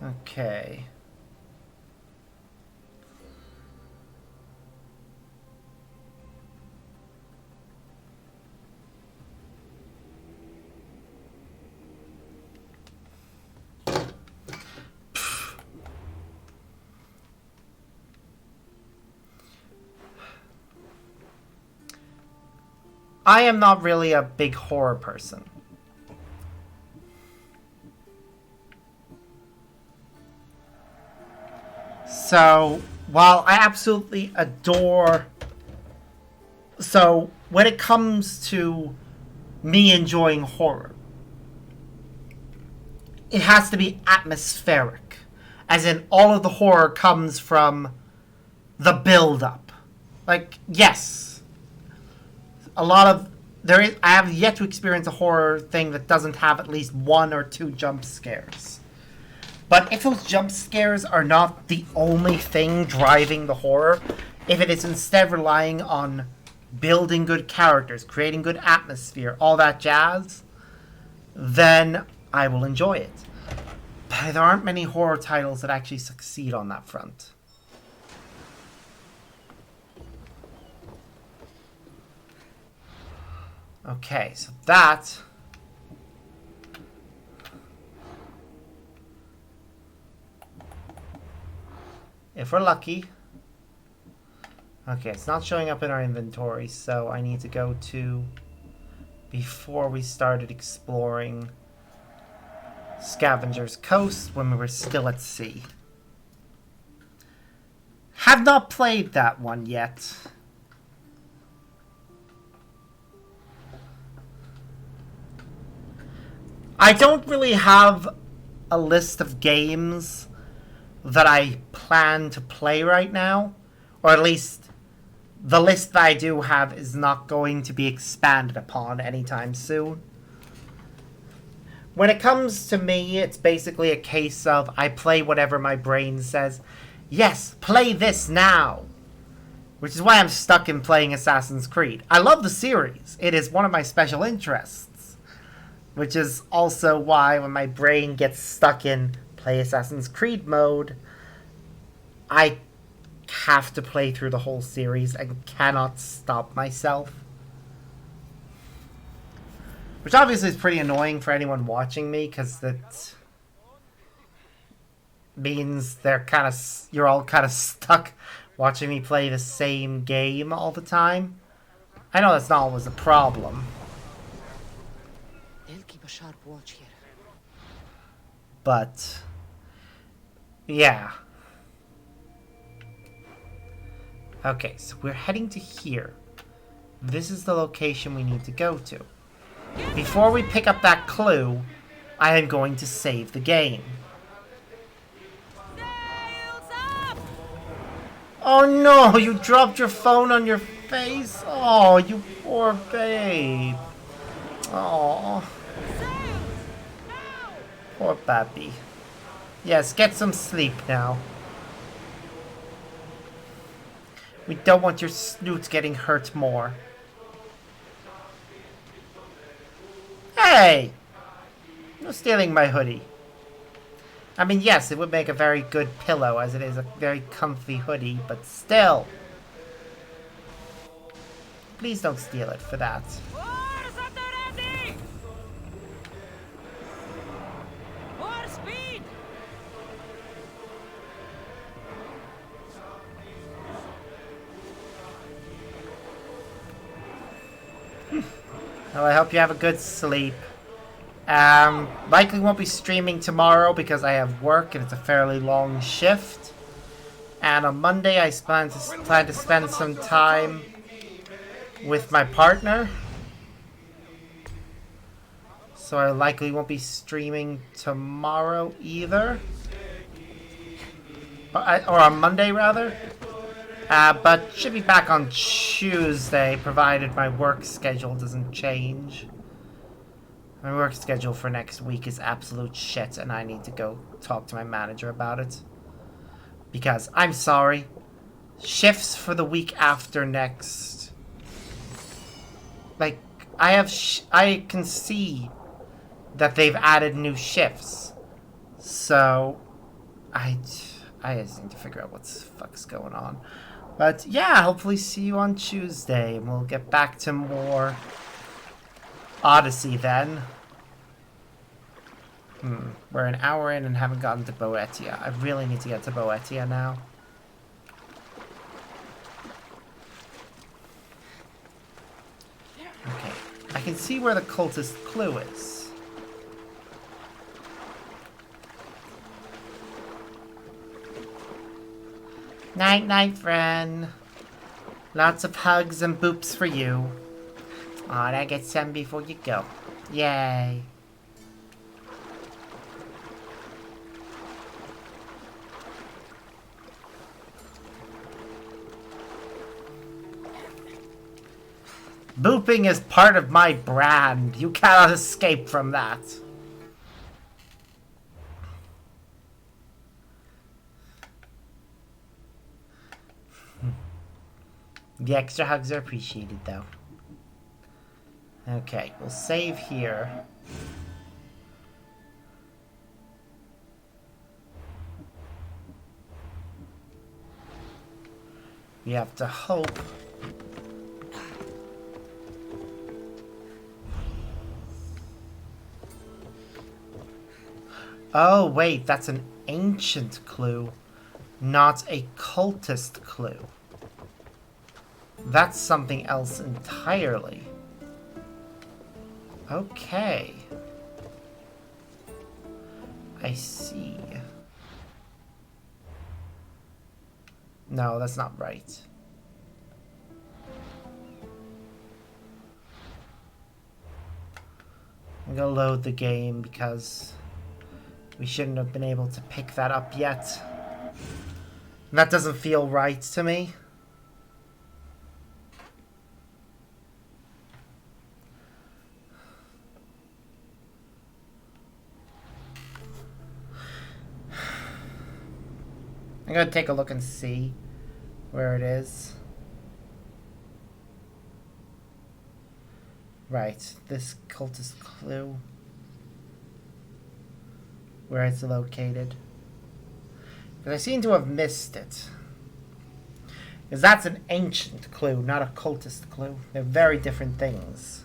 Okay. I am not really a big horror person. So, while I absolutely adore... So, when it comes to me enjoying horror, it has to be atmospheric. As in, all of the horror comes from the build-up. Like, yes. A lot of... I have yet to experience a horror thing that doesn't have at least 1 or 2 jump scares. But if those jump scares are not the only thing driving the horror, if it is instead relying on building good characters, creating good atmosphere, all that jazz, then I will enjoy it. But there aren't many horror titles that actually succeed on that front. Okay, so that... If we're lucky... Okay, it's not showing up in our inventory, so I need to go to before we started exploring Scavenger's Coast when we were still at sea. Have not played that one yet. I don't really have a list of games that I plan to play right now, or at least the list that I do have is not going to be expanded upon anytime soon. When it comes to me, it's basically a case of I play whatever my brain says. Yes, play this now! Which is why I'm stuck in playing Assassin's Creed. I love the series. It is one of my special interests. Which is also why when my brain gets stuck in play Assassin's Creed mode, I have to play through the whole series and cannot stop myself. Which obviously is pretty annoying for anyone watching me, because that means you're all kind of stuck watching me play the same game all the time. I know that's not always a problem. They'll keep a sharp watch here. But yeah. Okay, so we're heading to here. This is the location we need to go to. Before we pick up that clue, I am going to save the game. Oh no, you dropped your phone on your face? Oh, you poor babe. Oh. Poor baby. Yes, get some sleep now. We don't want your snoots getting hurt more. Hey! No stealing my hoodie. I mean, yes, it would make a very good pillow, as it is a very comfy hoodie, but still. Please don't steal it for that. More speed! Well, I hope you have a good sleep. Likely won't be streaming tomorrow because I have work and it's a fairly long shift. And on Monday I plan to spend some time with my partner. So I likely won't be streaming tomorrow either. Or on Monday rather. But should be back on Tuesday, provided my work schedule doesn't change. My work schedule for next week is absolute shit, and I need to go talk to my manager about it. Because, I'm sorry, shifts for the week after next... Like, I can see that they've added new shifts. So, I just need to figure out what the fuck's going on. But yeah, hopefully see you on Tuesday, and we'll get back to more Odyssey then. We're an hour in and haven't gotten to Boetia. I really need to get to Boetia now. Okay, I can see where the cultist clue is. Night, night, friend. Lots of hugs and boops for you. Aw, that gets some before you go. Yay. Booping is part of my brand. You cannot escape from that. The extra hugs are appreciated, though. Okay, we'll save here. We have to hope. Oh, wait, that's an ancient clue, not a cultist clue. That's something else entirely. Okay. I see. No, that's not right. I'm gonna load the game because we shouldn't have been able to pick that up yet. And that doesn't feel right to me. I'm gonna take a look and see where it is. Right, this cultist clue. Where it's located. But I seem to have missed it. Because that's an ancient clue, not a cultist clue. They're very different things.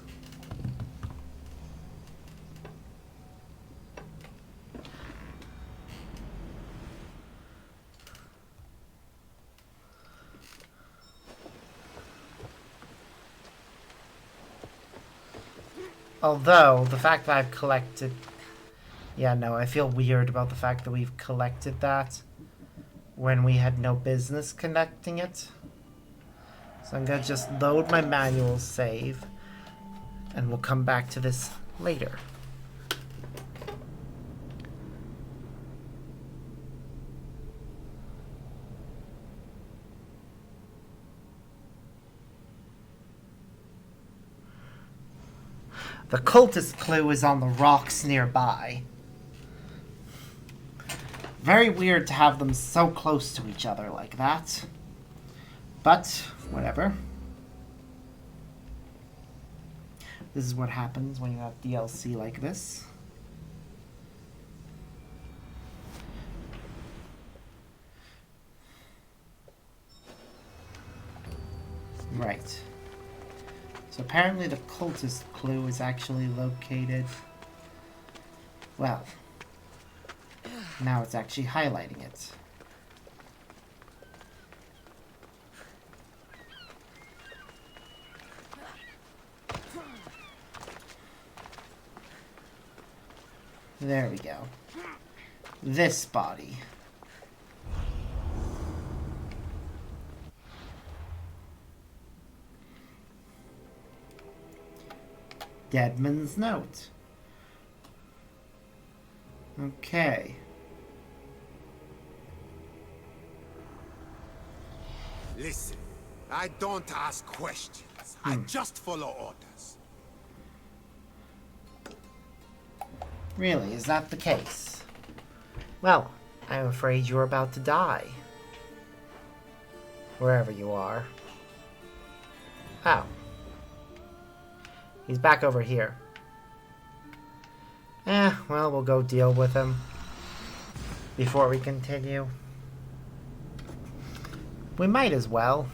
Although, the fact that I've collected... Yeah, no, I feel weird about the fact that we've collected that when we had no business connecting it. So I'm gonna just load my manual save, and we'll come back to this later. The cultist clue is on the rocks nearby. Very weird to have them so close to each other like that. But, whatever. This is what happens when you have DLC like this. Right. So apparently the cultist clue is actually located... Well, now it's actually highlighting it. There we go. This body. Deadman's note. Okay. Listen, I don't ask questions. I just follow orders. Really, is that the case? Well, I'm afraid you're about to die. Wherever you are. Oh. He's back over here. Well, we'll go deal with him before we continue. We might as well.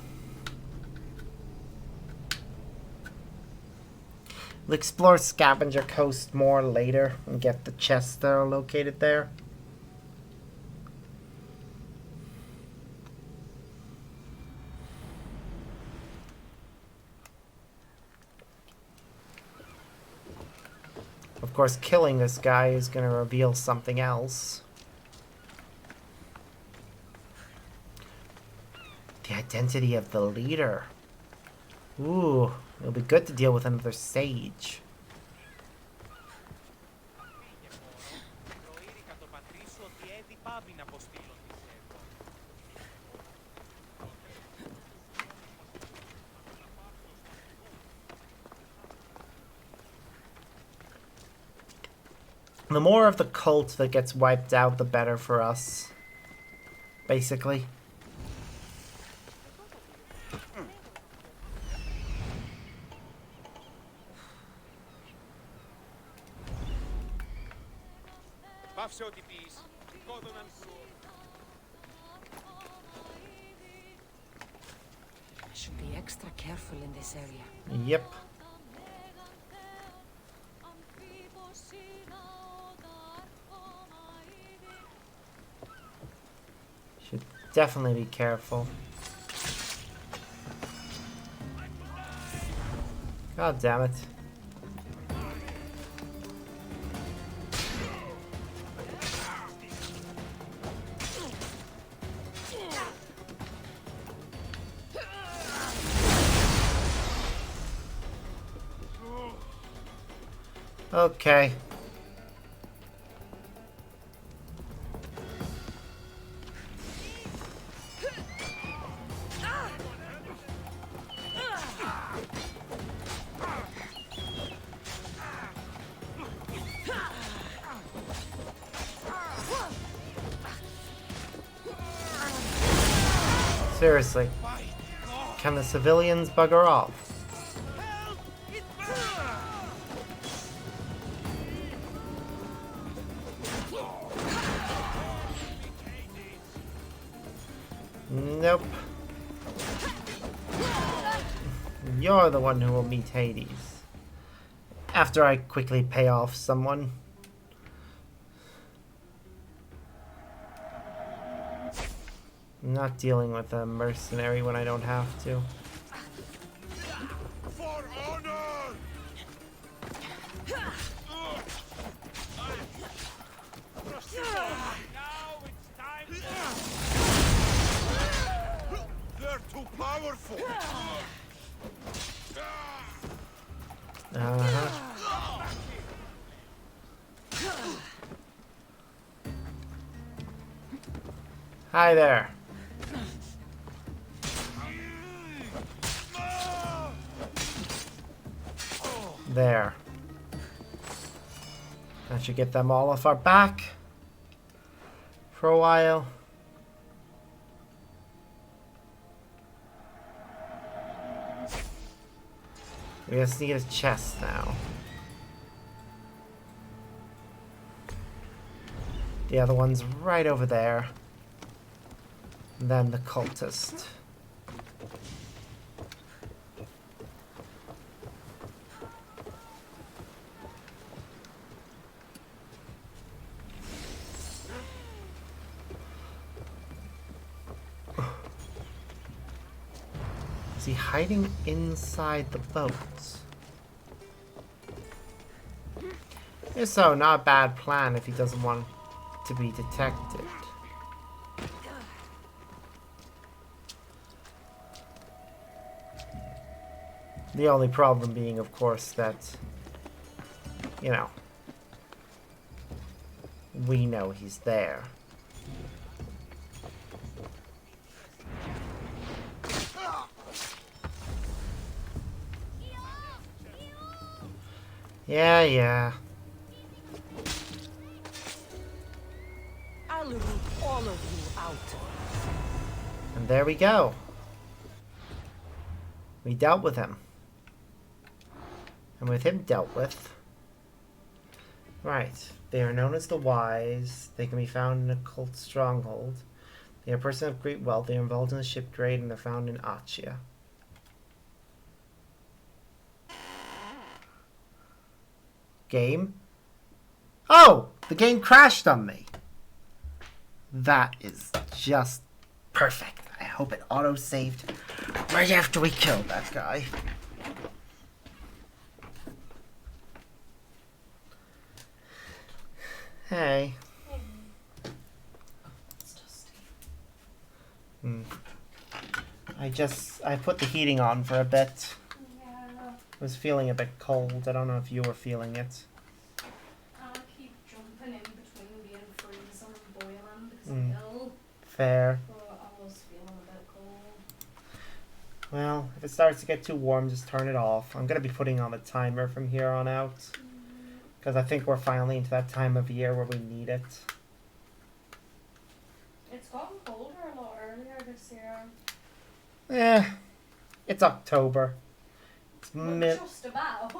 We'll explore Scavenger Coast more later and get the chests that are located there. Of course, killing this guy is going to reveal something else. The identity of the leader. Ooh, it'll be good to deal with another sage. The more of the cult that gets wiped out, the better for us. Basically. I should be extra careful in this area. Yep. Should definitely be careful. God damn it. Okay. Seriously. Can the civilians bugger off? Nope. You're the one who will meet Hades. After I quickly pay off someone. I'm not dealing with a mercenary when I don't have to. For honor! Now it's time. They're too powerful! Uh-huh. Hi there. There. That should get them all off our back for a while. We just need a chest now. The other one's right over there. And then the cultist. Is he hiding inside the boat? If so, not a bad plan if he doesn't want to be detected. The only problem being, of course, that, you know, we know he's there. Yeah. I'll root all of you out. And there we go. We dealt with him. And with him dealt with. Right. They are known as the Wise. They can be found in a cult stronghold. They are a person of great wealth. They are involved in the ship trade and they're found in Achia. Game? Oh! The game crashed on me. That is just perfect. I hope it auto-saved right after we killed that guy. Hey. I put the heating on for a bit. Yeah. I was feeling a bit cold. I don't know if you were feeling it. I keep jumping in between being freezing and boiling because I'm ill. Fair. But I was feeling a bit cold. Well, if it starts to get too warm, just turn it off. I'm going to be putting on a timer from here on out. Because I think we're finally into that time of year where we need it. It's gotten colder a lot earlier this year. It's October. It's Just about.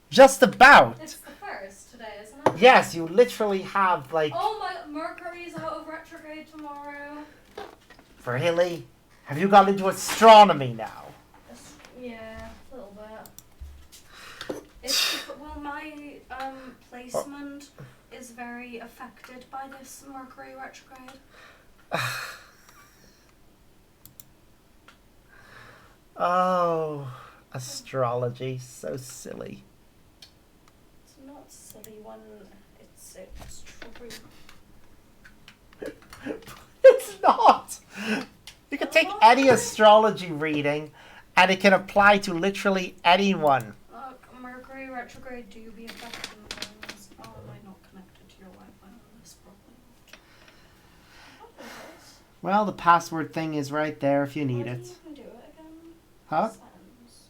Just about? It's the first today, isn't it? Yes, you literally have like... Oh my, Mercury's out of retrograde tomorrow. Really? Have you got into astronomy now? Yeah, a little bit. Well, my placement is very affected by this Mercury retrograde. Oh, astrology, so silly. It's not silly when it's true. It's not! You can take any astrology reading and it can apply to literally anyone. Look, Mercury retrograde, do you be affected in things? Oh, am I not connected to your Wi-Fi on this problem? Well, the password thing is right there if you need it. You can do it again. Huh? Settings.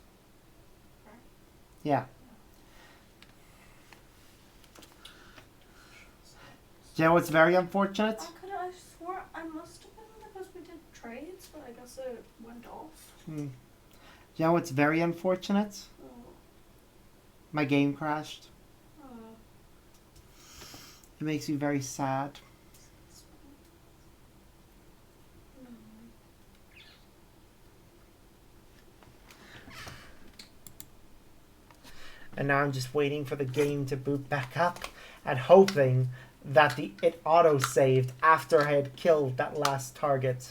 Right. Yeah. You know what's very unfortunate? I swore I must have been because we did trades, but I guess it went off. You know what's very unfortunate? Oh. My game crashed. Oh. It makes me very sad. And now I'm just waiting for the game to boot back up and hoping that it auto-saved after I had killed that last target.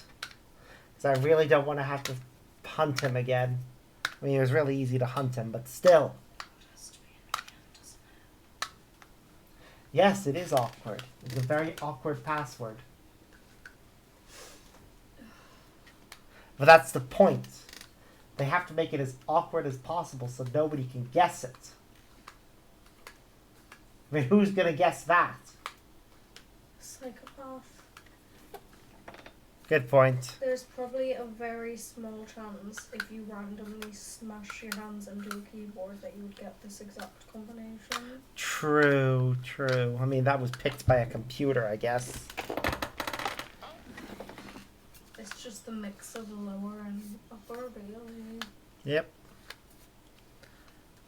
Because I really don't want to have to hunt him again. I mean, it was really easy to hunt him, but still. Yes, it is awkward. It's a very awkward password. But that's the point. They have to make it as awkward as possible so nobody can guess it. I mean, who's going to guess that? Psychopath. Good point. There's probably a very small chance if you randomly smash your hands into a keyboard that you would get this exact combination. True, true. I mean, that was picked by a computer, I guess. It's just the mix of lower and upper, really. Yep.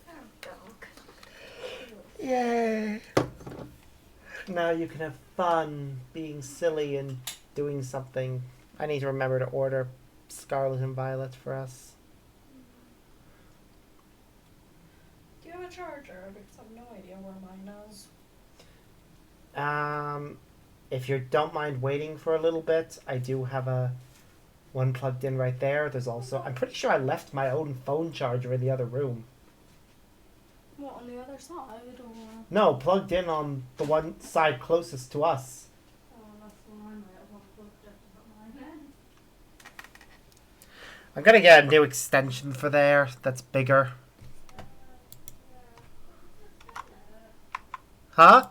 Oh, dog. Yay. Now you can have fun being silly and doing something. I need to remember to order Scarlet and Violet for us. Do you have a charger? Because I have no idea where mine is. If you don't mind waiting for a little bit, I do have one plugged in right there. There's also, I'm pretty sure I left my own phone charger in the other room. What, on the other side? Or? No, plugged in on the one side closest to us. Oh, that's the one I might have unplugged it to put mine in. I'm gonna get a new extension for there that's bigger. Huh?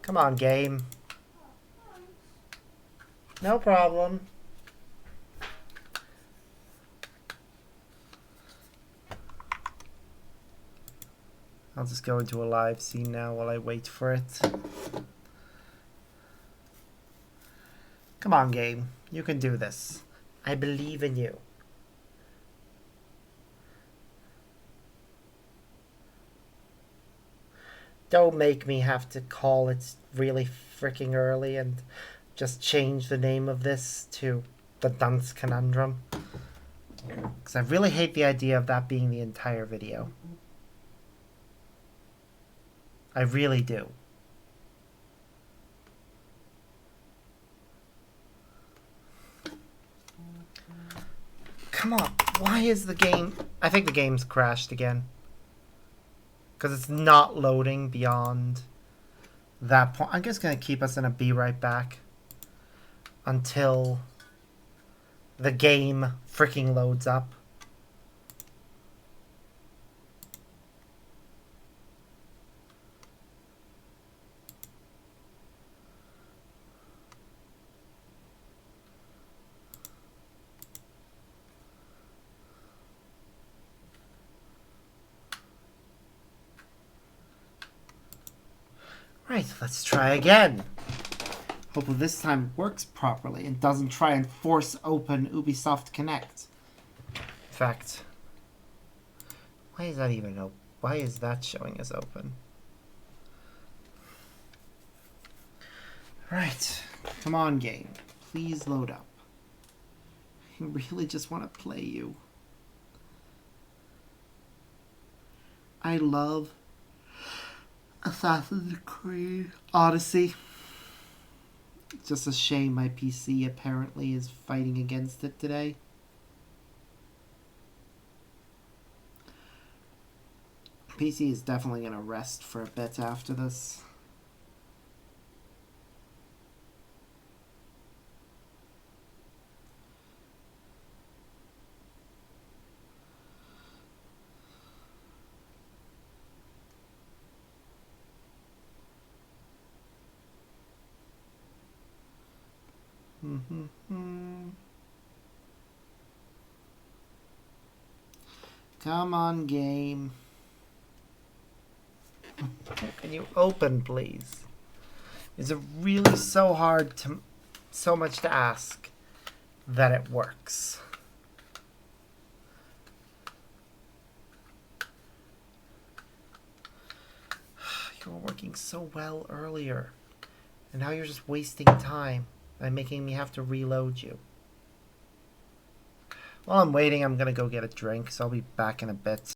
Come on, game. No problem. I'll just go into a live scene now while I wait for it. Come on, game. You can do this. I believe in you. Don't make me have to call it really freaking early and just change the name of this to the Dunce Conundrum. Because I really hate the idea of that being the entire video. I really do. Come on, why is the game... I think the game's crashed again. Because it's not loading beyond that point. I'm just going to keep us in a be right back until the game freaking loads up. Right, let's try again. Hopefully this time it works properly and doesn't try and force open Ubisoft Connect. In fact, why is that even open? Why is that showing as open? Right, come on game. Please load up. I really just want to play you. I love Assassin's Creed Odyssey. It's just a shame my PC apparently is fighting against it today. PC is definitely going to rest for a bit after this. Come on, game. Can you open, please? Is it really so hard to... so much to ask that it works? You were working so well earlier. And now you're just wasting time by making me have to reload you. While I'm waiting, I'm gonna go get a drink, so I'll be back in a bit.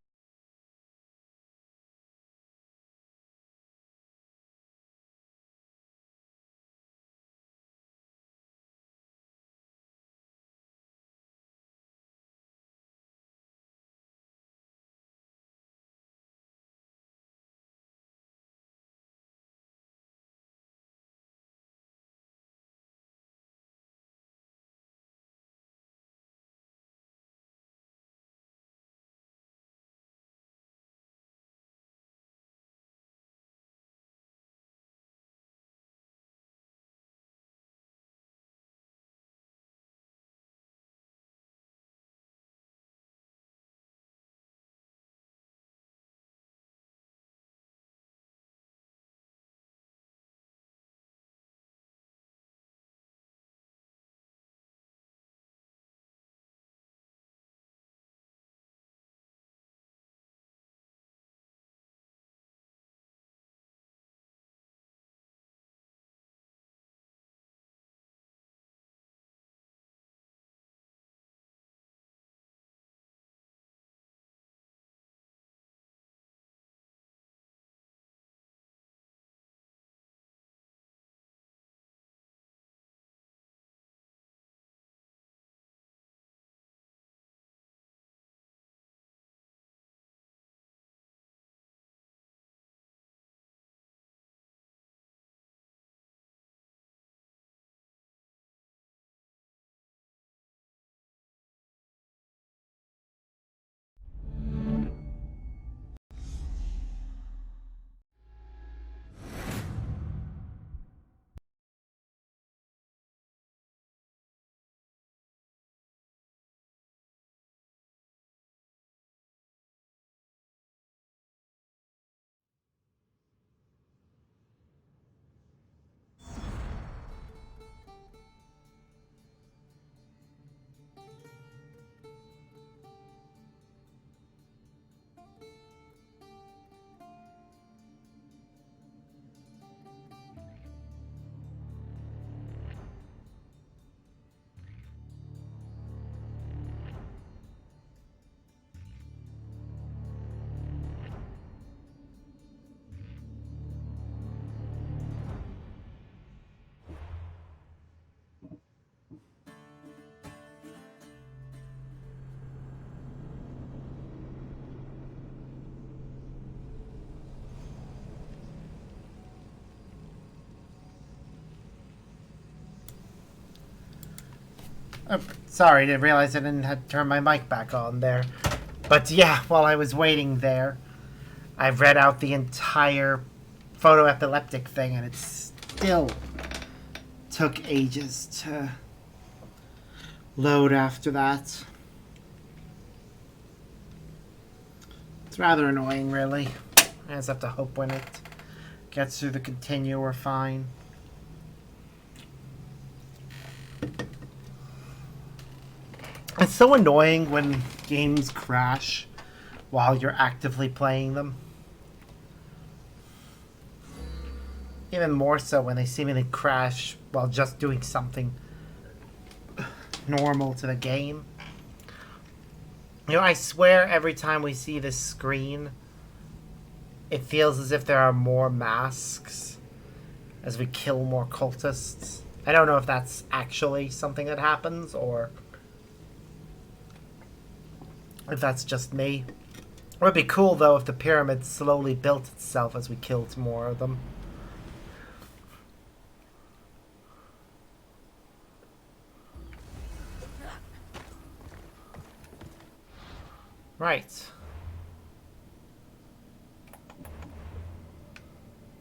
Oh, sorry, I didn't realize I didn't have to turn my mic back on there. But yeah, while I was waiting there, I've read out the entire photoepileptic thing, and it still took ages to load after that. It's rather annoying, really. I just have to hope when it gets through the continue, we're fine. It's so annoying when games crash while you're actively playing them. Even more so when they seemingly crash while just doing something normal to the game. You know, I swear every time we see this screen, it feels as if there are more masks as we kill more cultists. I don't know if that's actually something that happens or if that's just me. It would be cool, though, if the pyramid slowly built itself as we killed more of them. Right.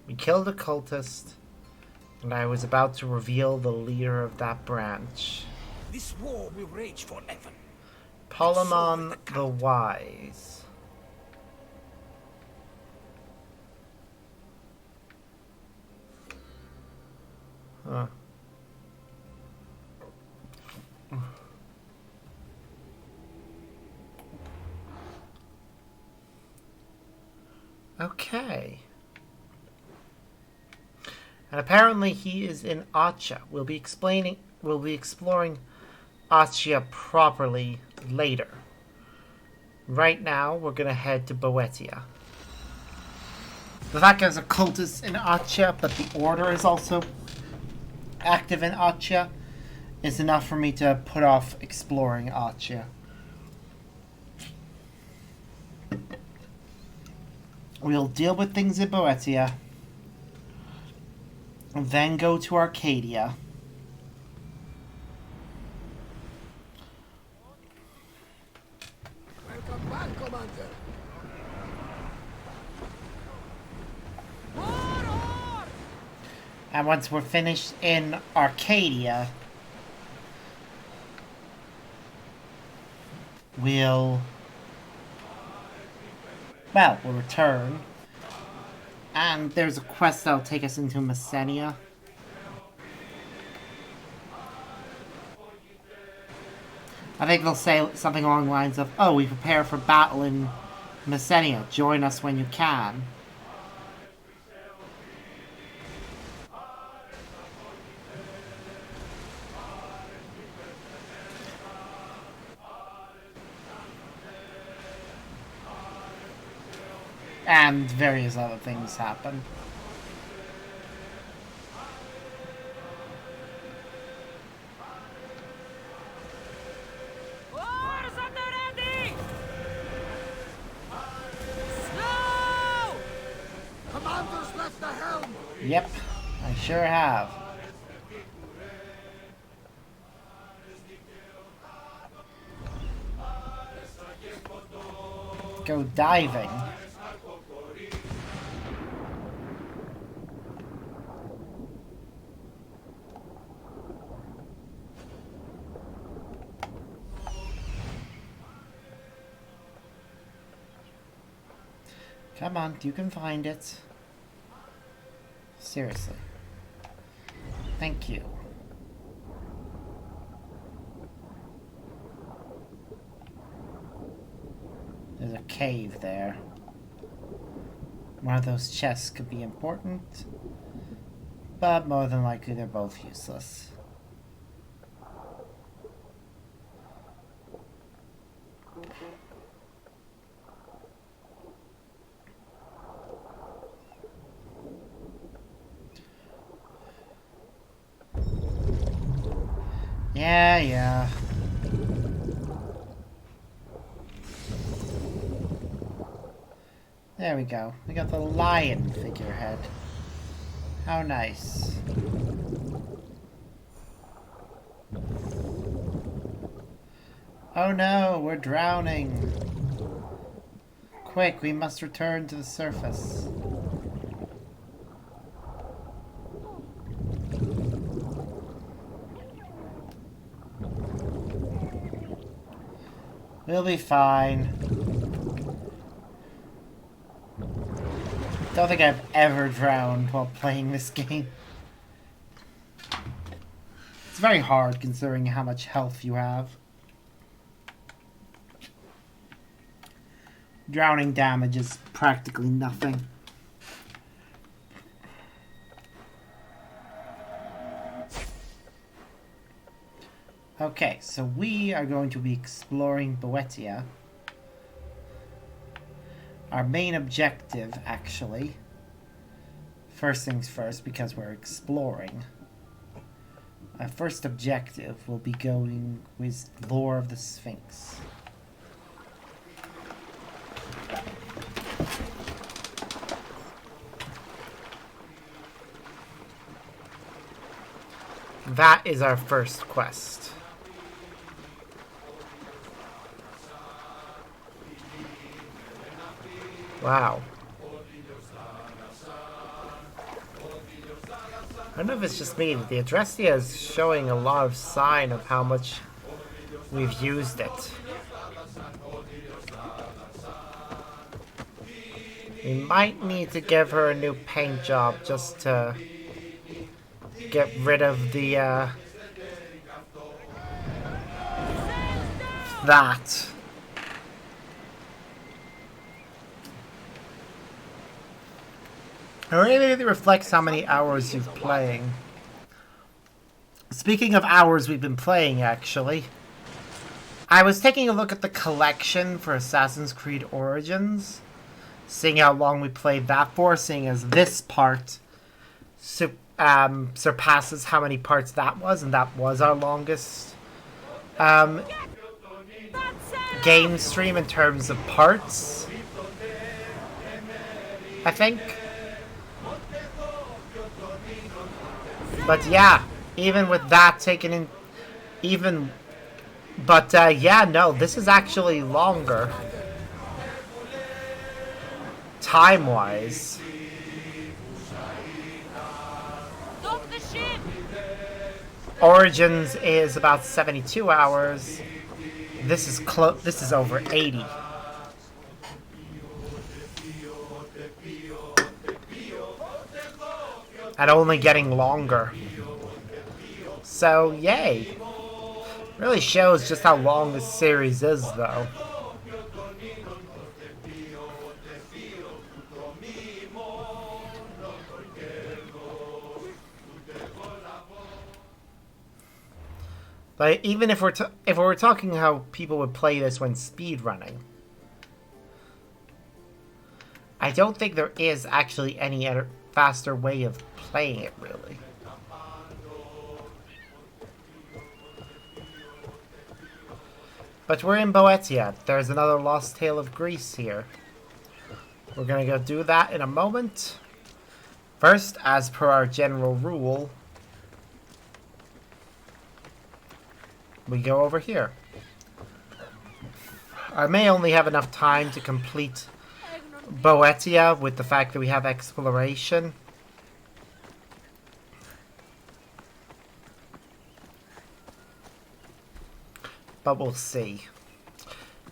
We killed a cultist. And I was about to reveal the leader of that branch. This war will rage forever. Polemon the Wise. Huh. Okay. And apparently he is in Accia. We'll be exploring Accia properly later. Right now, we're gonna head to Boetia. The fact there's a cultist in Accia, but the Order is also active in Accia, is enough for me to put off exploring Accia. We'll deal with things in Boetia, then go to Arcadia. Welcome back, Commander. And once we're finished in Arcadia, we'll return. And there's a quest that'll take us into Messenia. I think they'll say something along the lines of, "Oh, we prepare for battle in Messenia. Join us when you can." And various other things happen. Commander's left the helm. Yep, I sure have. Go diving. Come on, you can find it. Seriously. Thank you. There's a cave there. One of those chests could be important, but more than likely they're both useless. Yeah. There we go. We got the lion figurehead. How nice. Oh no, we're drowning. Quick, we must return to the surface. We'll be fine. Don't think I've ever drowned while playing this game. It's very hard considering how much health you have. Drowning damage is practically nothing. Okay, so we are going to be exploring Boetia. Our main objective, actually, first things first, because we're exploring, our first objective will be going with Lore of the Sphinx. That is our first quest. Wow. don't know if it's just me, but the Adrestia is showing a lot of sign of how much we've used it. We might need to give her a new paint job just to get rid of the, that. It really reflects how many hours you've playing. Speaking of hours we've been playing, actually, I was taking a look at the collection for Assassin's Creed Origins, seeing how long we played that for, seeing as this part surpasses how many parts that was, and that was our longest game stream in terms of parts, I think. But yeah, even with that taken in, yeah, no, this is actually longer. Time-wise. Origins is about 72 hours. This is over 80. And only getting longer. So, yay. Really shows just how long this series is, though. But even if we're talking how people would play this when speedrunning, I don't think there is actually any faster way of playing it, really. But we're in Boetia. There's another Lost Tale of Greece here. We're gonna go do that in a moment. First, as per our general rule, we go over here. I may only have enough time to complete Boetia with the fact that we have exploration. But we'll see.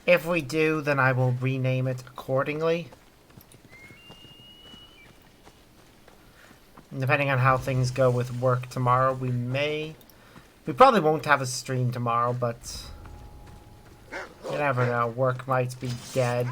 If we do, then I will rename it accordingly. Depending on how things go with work tomorrow, we probably won't have a stream tomorrow, but you never know. Work might be dead.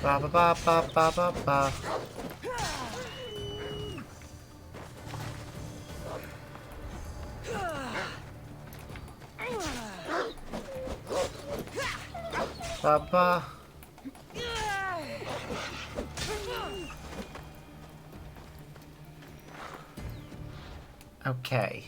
Ba ba ba ba ba ba ba. Ba ba. Okay.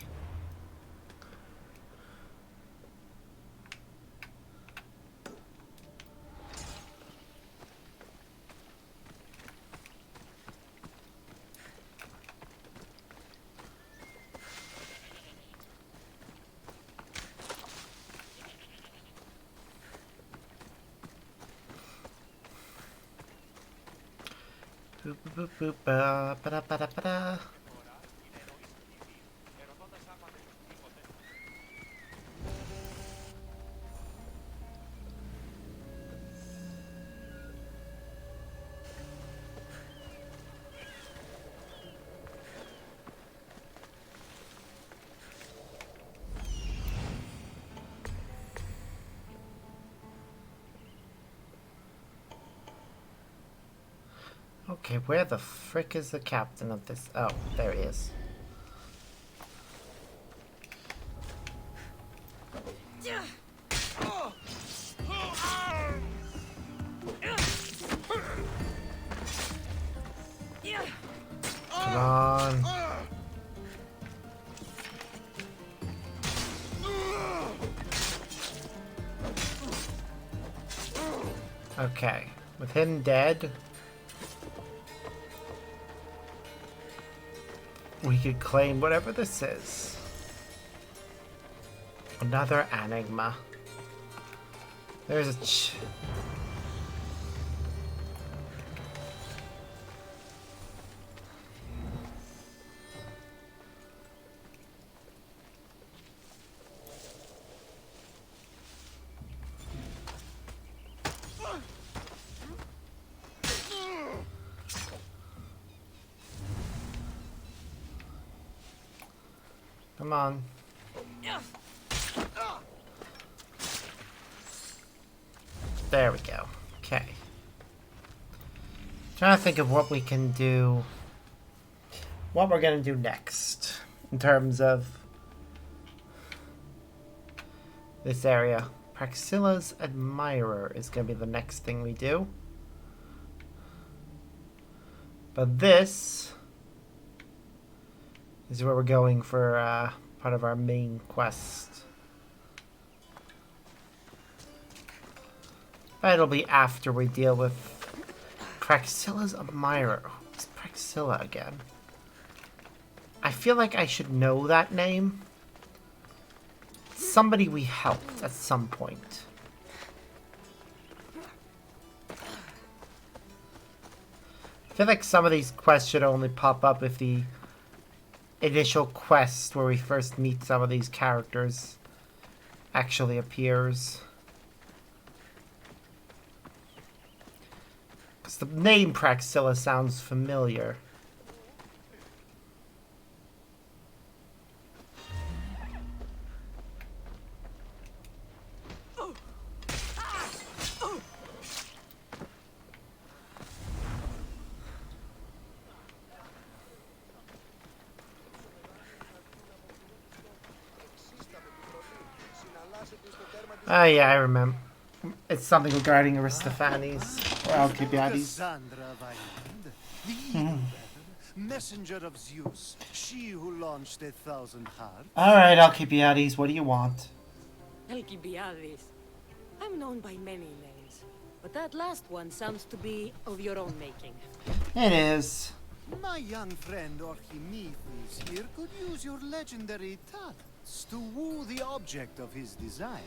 Boop boop boop ba ba da ba da ba da. Okay, where the frick is the captain of this? Oh, there he is. Come on. Okay. With him dead, we could claim whatever this is. Another enigma. There's a Come on. There we go. Okay. Trying to think of what we can do. What we're gonna do next in terms of this area. Praxilla's Admirer is gonna be the next thing we do. But this is where we're going for part of our main quest. But it'll be after we deal with Praxilla's Admirer. Who's Praxilla again? I feel like I should know that name. Somebody we helped at some point. I feel like some of these quests should only pop up if the initial quest where we first meet some of these characters actually appears. Because the name Praxilla sounds familiar. Oh yeah, I remember. It's something regarding Aristophanes or Alcibiades. Kassandra, the evil messenger of Zeus, she who launched 1,000 hearts. Alright, Alcibiades, what do you want? Alcibiades. I'm known by many names, but that last one sounds to be of your own making. It is. My young friend Archimedes here could use your legendary talents to woo the object of his desire.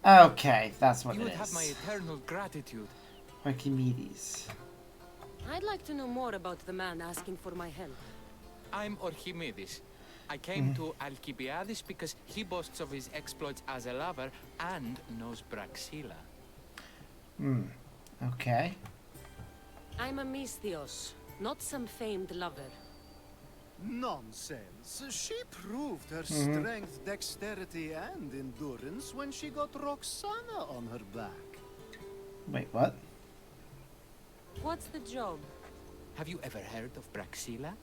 Okay, that's what You it would have my is. eternal gratitude. Archimedes. I'd like to know more about the man asking for my help. I'm Archimedes. I came to Alcibiades because he boasts of his exploits as a lover and knows Praxilla. Okay. I'm a Misthios, not some famed lover. Nonsense. She proved her strength, dexterity, and endurance when she got Roxana on her back. Wait, what? What's the job? Have you ever heard of Praxilla?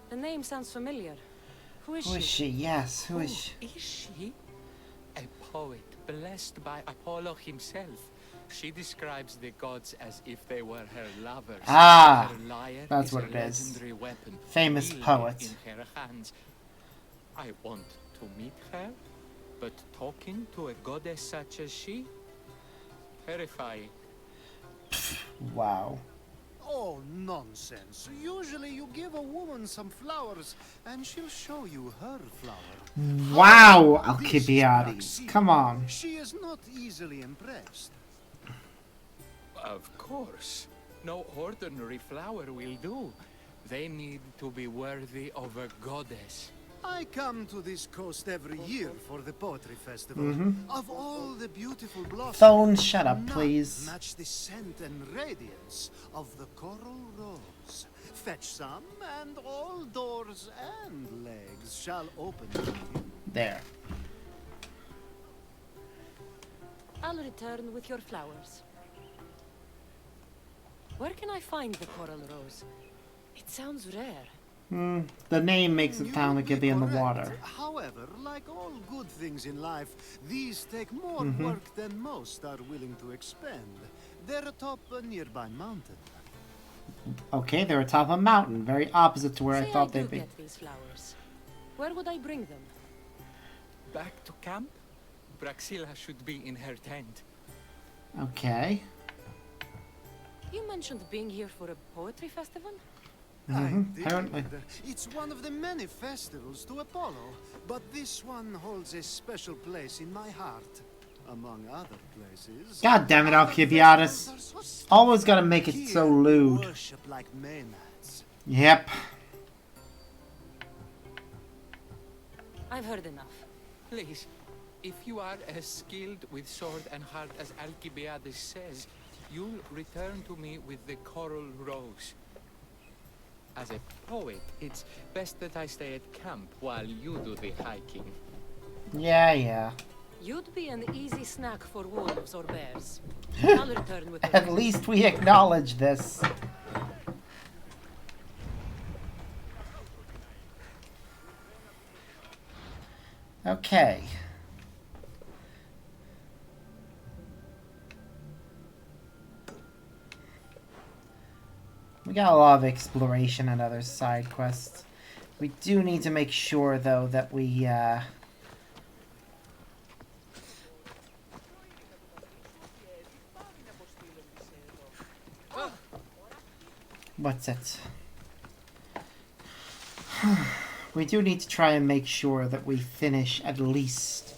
The name sounds familiar. Who is Who is she? she? Yes, who is she? Is she? A poet blessed by Apollo himself. She describes the gods as if they were her lovers. Ah, her lyre that's is what a it is. legendary weapon. Famous wielded poet. in her hands. I want to meet her, but talking to a goddess such as she? Terrifying. Wow. Oh, nonsense. Usually you give a woman some flowers, and she'll show you her flower. Wow, This Alcibiades. Praxilla, Come on. She is not easily impressed. Of course. No ordinary flower will do. They need to be worthy of a goddess. I come to this coast every year for the poetry festival. Of all the beautiful blossoms, Phone, shut up, none please. match the scent and radiance of the coral rose. Fetch some, and all doors and legs shall open to you. There. I'll return with your flowers. Where can I find the coral rose? It sounds rare. The name makes it sound like it'd be in the Correct. water. However, like all good things in life, these take more work than most are willing to expend. They're atop a nearby mountain. Okay, they're atop a mountain, very opposite to where I Say thought do they'd be. get these flowers. Where would I bring them? Back to camp? Praxilla should be in her tent. Okay. You mentioned being here for a poetry festival? Apparently. It's one of the many festivals to Apollo, but this one holds a special place in my heart. Among other places. God damn it, Alcibiades. Always gotta make it so lewd. Worship like Maenads. Yep. I've heard enough. Please, if you are as skilled with sword and heart as Alcibiades says, you'll return to me with the coral rose. As a poet, it's best that I stay at camp while you do the hiking. Yeah. You'd be an easy snack for wolves or bears. I'll return with At least we acknowledge this. Okay. We got a lot of exploration and other side quests. We do need to make sure, though, that we, what's it? We do need to try and make sure that we finish at least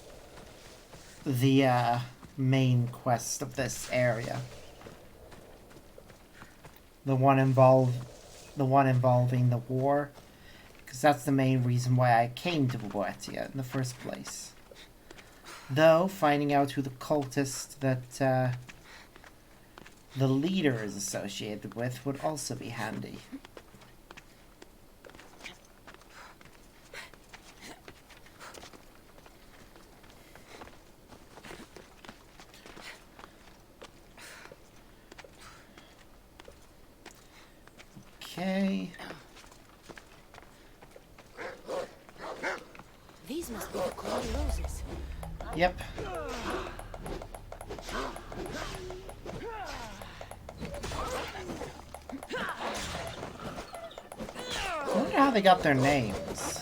the main quest of this area. The one involving the war, because that's the main reason why I came to Boetia in the first place. Though finding out who the cultist that the leader is associated with would also be handy. Okay. These must be the coral roses. Yep. I wonder how they got their names.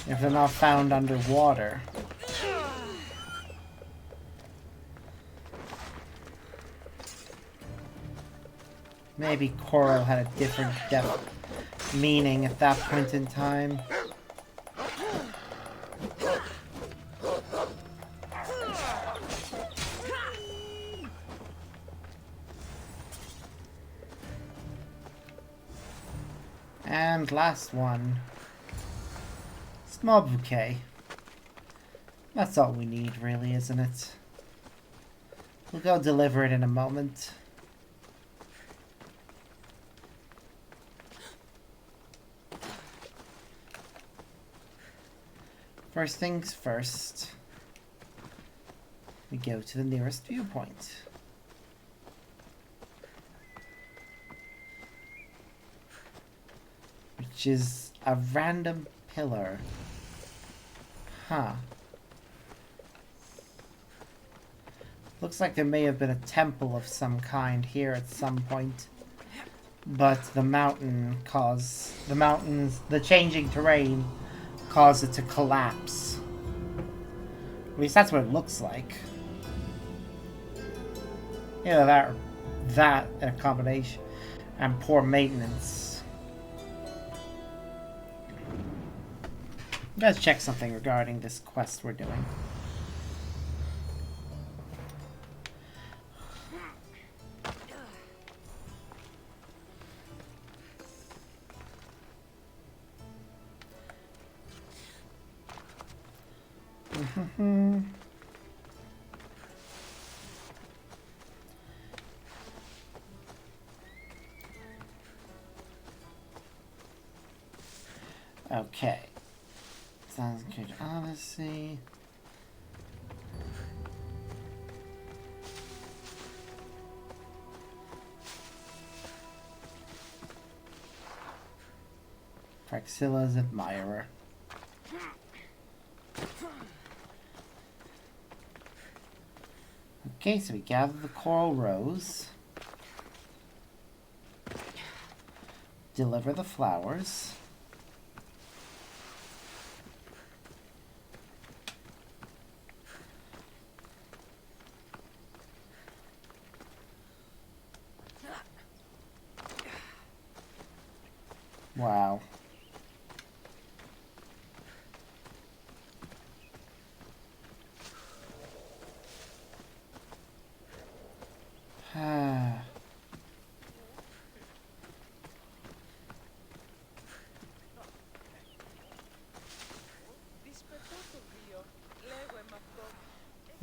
If they're not found underwater. Maybe coral had a different depth meaning at that point in time. And last one. Small bouquet. That's all we need, really, isn't it? We'll go deliver it in a moment. First things first, we go to the nearest viewpoint. Which is a random pillar. Huh. Looks like there may have been a temple of some kind here at some point. But the changing terrain caused it to collapse. At least that's what it looks like. Yeah, that and a combination, and poor maintenance. Let's check something regarding this quest we're doing. Okay. Sounds good. Odyssey. Praxilla's admirer. Okay, so we gather the coral rose. Deliver the flowers. Wow.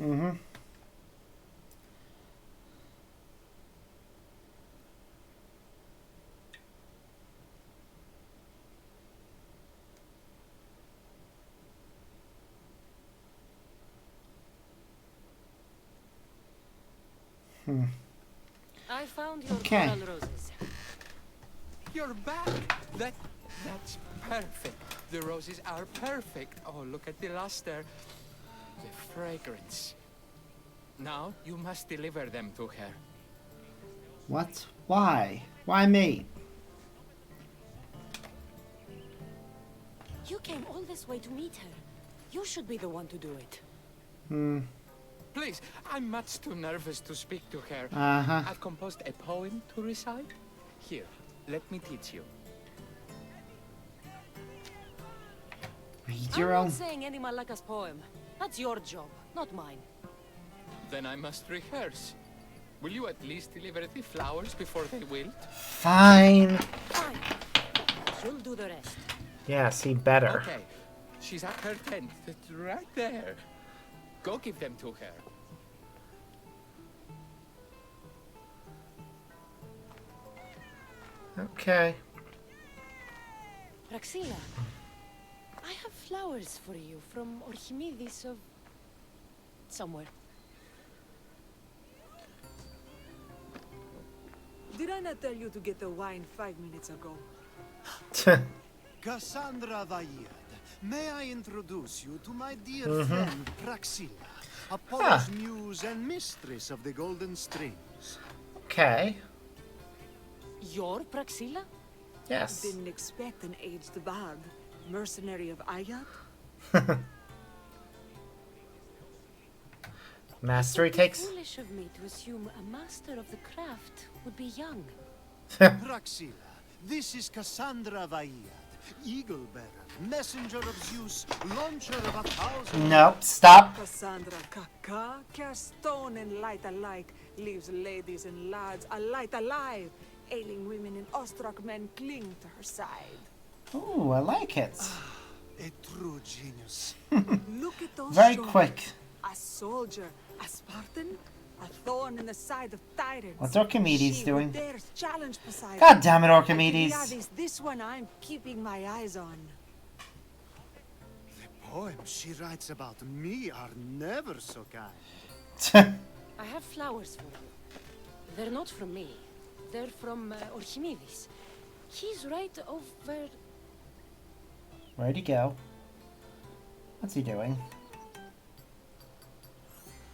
Mm-hmm. I found your Okay. coral roses. You're back! That's perfect. The roses are perfect. Oh, look at the luster. The fragrance. Now you must deliver them to her. What? Why? Why me? You came all this way to meet her. You should be the one to do it. Please, I'm much too nervous to speak to her. Uh-huh. I've composed a poem to recite. Here, let me teach you. Read I'm your not own. saying any Malaka's poem. That's your job, not mine. Then I must rehearse. Will you at least deliver the flowers before they wilt? Fine. Fine. You'll do the rest. Yeah, see, better. Okay. She's at her tent. It's right there. Go give them to her. Okay. Praxila, I have flowers for you from Archimedes of... somewhere. Did I not tell you to get the wine 5 minutes ago? Kassandra Vayyad, may I introduce you to my dear friend Praxila, Apollo's muse and mistress of the Golden Strings. Okay. You're Praxila? Yes. Didn't expect an aged bard. Mercenary of Ayat? Mastery takes. Foolish of me to assume a master of the craft would be young. Praxila, this is Kassandra Vayyad, Eagle Bearer, Messenger of Zeus, Launcher of 1,000... Nope, stop. Cassandra Kaka, care stone and light alike, leaves ladies and lads alight alive. Ailing women and awestruck men cling to her side. Ooh, I like it. A true genius. Look at those Very shoulders. quick. A soldier, a Spartan, a thorn in the side of tyrants. What's Archimedes She doing? who dares challenge Poseidon. God damn it, Archimedes. Alcibiades, this one I'm keeping my eyes on. The poems she writes about me are never so kind. I have flowers for you. They're not from me. They're from Archimedes. He's right over... Where'd he go? What's he doing?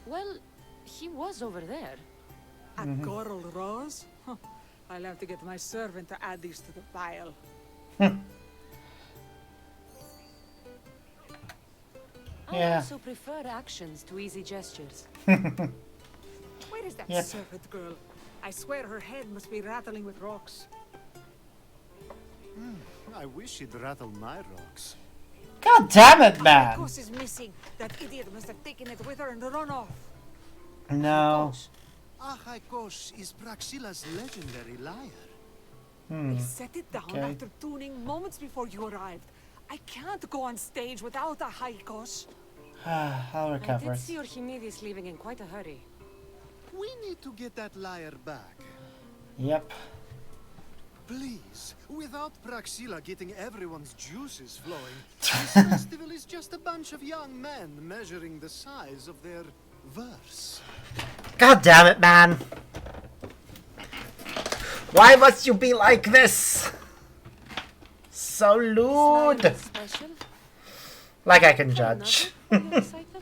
Well, he was over there. A coral rose? Huh. I'll have to get my servant to add these to the pile. I Yeah. also prefer actions to easy gestures. Where is that Yep. servant girl? I swear her head must be rattling with rocks. I wish she'd rattle my rocks. God damn it, man. Akos is missing. That idiot must have taken it with her and run off. No. Achaikos is Praxila's legendary lyre. They set it down Okay. after tuning moments before you arrived. I can't go on stage without a Haikos. I'll I recover did it. see Archimedes leaving in quite a hurry. We need to get that lyre back. Yep. Please, without Praxila getting everyone's juices flowing, this festival is just a bunch of young men measuring the size of their verse. God damn it, man. Why must you be like this? So lewd. Special? Like I can Another judge. for your recital?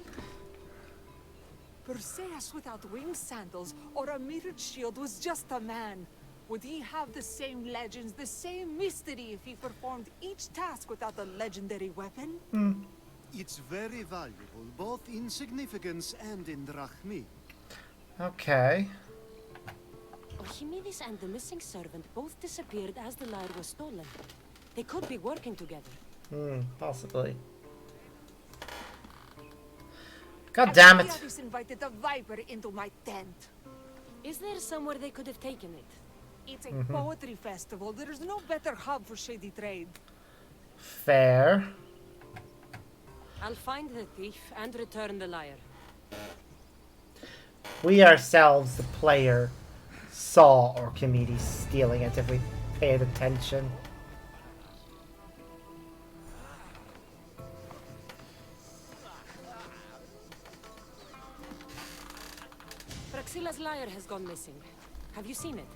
Perseus without winged sandals or a mirrored shield was just a man. Would he have the same legends, the same mystery if he performed each task without a legendary weapon? It's very valuable, both in significance and in drachmi. Okay. Archimedes and the missing servant both disappeared as the lyre was stolen. They could be working together. Possibly. God damn it. Alcibiades invited a viper into my tent. Is there somewhere they could have taken it? It's a poetry festival. There is no better hub for shady trade. Fair. I'll find the thief and return the lyre. We ourselves, the player, saw Archimedes stealing it if we paid attention. Praxilla's lyre has gone missing. Have you seen it?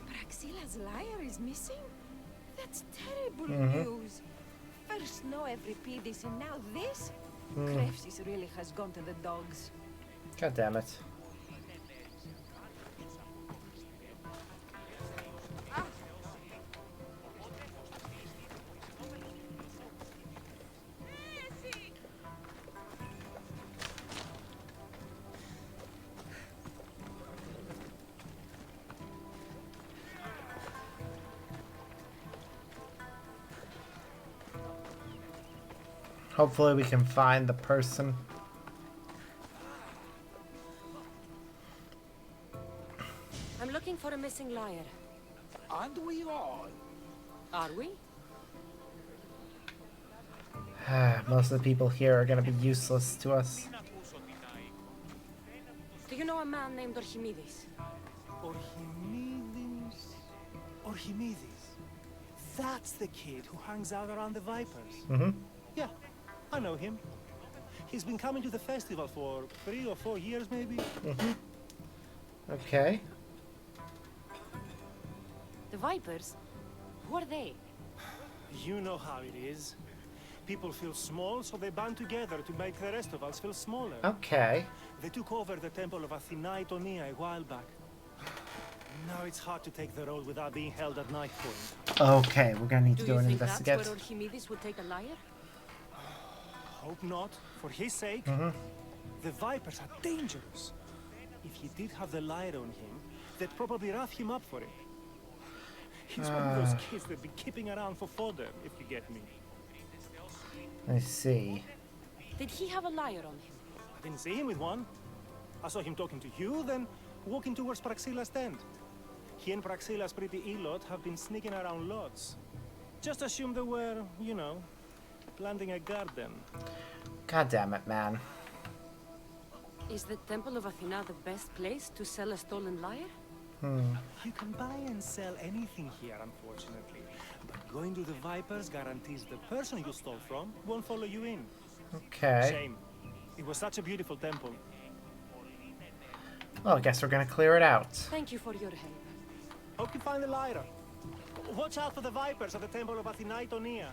Praxilla's lyre is missing? That's terrible news. First no Euripides and now this? Crepsis really has gone to the dogs. God damn it. Hopefully we can find the person. I'm looking for a missing lyre. And we all. Are we? Most of the people here are gonna be useless to us. Do you know a man named Archimedes? Archimedes? Archimedes. That's the kid who hangs out around the Vipers. Yeah, I know him. He's been coming to the festival for 3 or 4 years, maybe. Okay. The Vipers? Who are they? You know how it is. People feel small, so they band together to make the rest of us feel smaller. Okay. They took over the temple of Athena Itonia a while back. Now it's hard to take the road without being held at knife point. Okay, we're gonna need to Do go you and think investigate. that's where Archimedes would take a lyre? Hope not. For his sake. The Vipers are dangerous. If he did have the lyre on him, they'd probably rough him up for it. He's one of those kids that'd be keeping around for fodder, if you get me. I see. Did he have a lyre on him? I didn't see him with one. I saw him talking to you, then walking towards Praxilla's tent. He and Praxilla's pretty Elot have been sneaking around lots. Just assume they were, you know, planting a garden. God damn it, man. Is the Temple of Athena the best place to sell a stolen lyre? You can buy and sell anything here, unfortunately. But going to the Vipers guarantees the person you stole from won't follow you in. Okay. Shame. It was such a beautiful temple. Well, I guess we're gonna clear it out. Thank you for your help. Hope you find the lyre. Watch out for the Vipers at the Temple of Athena Itonia.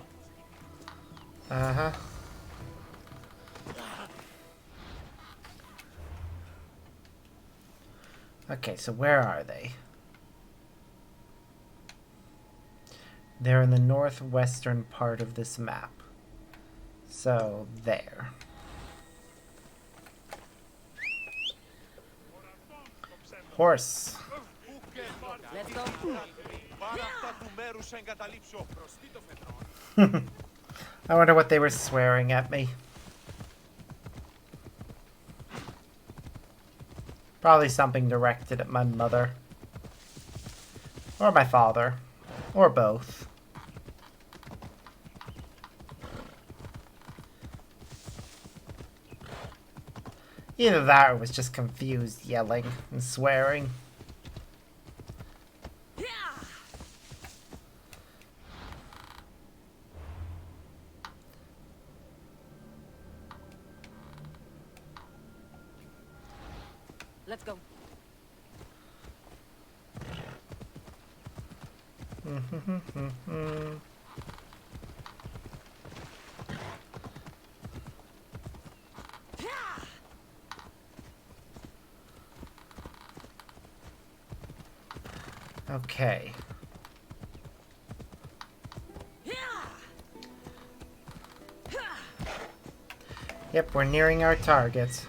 Okay, so where are they? They're in the northwestern part of this map. So, there. Horse. Let's go. I wonder what they were swearing at me. Probably something directed at my mother. Or my father. Or both. Either that or was just confused, yelling and swearing. Let's go. Okay. Yep, we're nearing our target.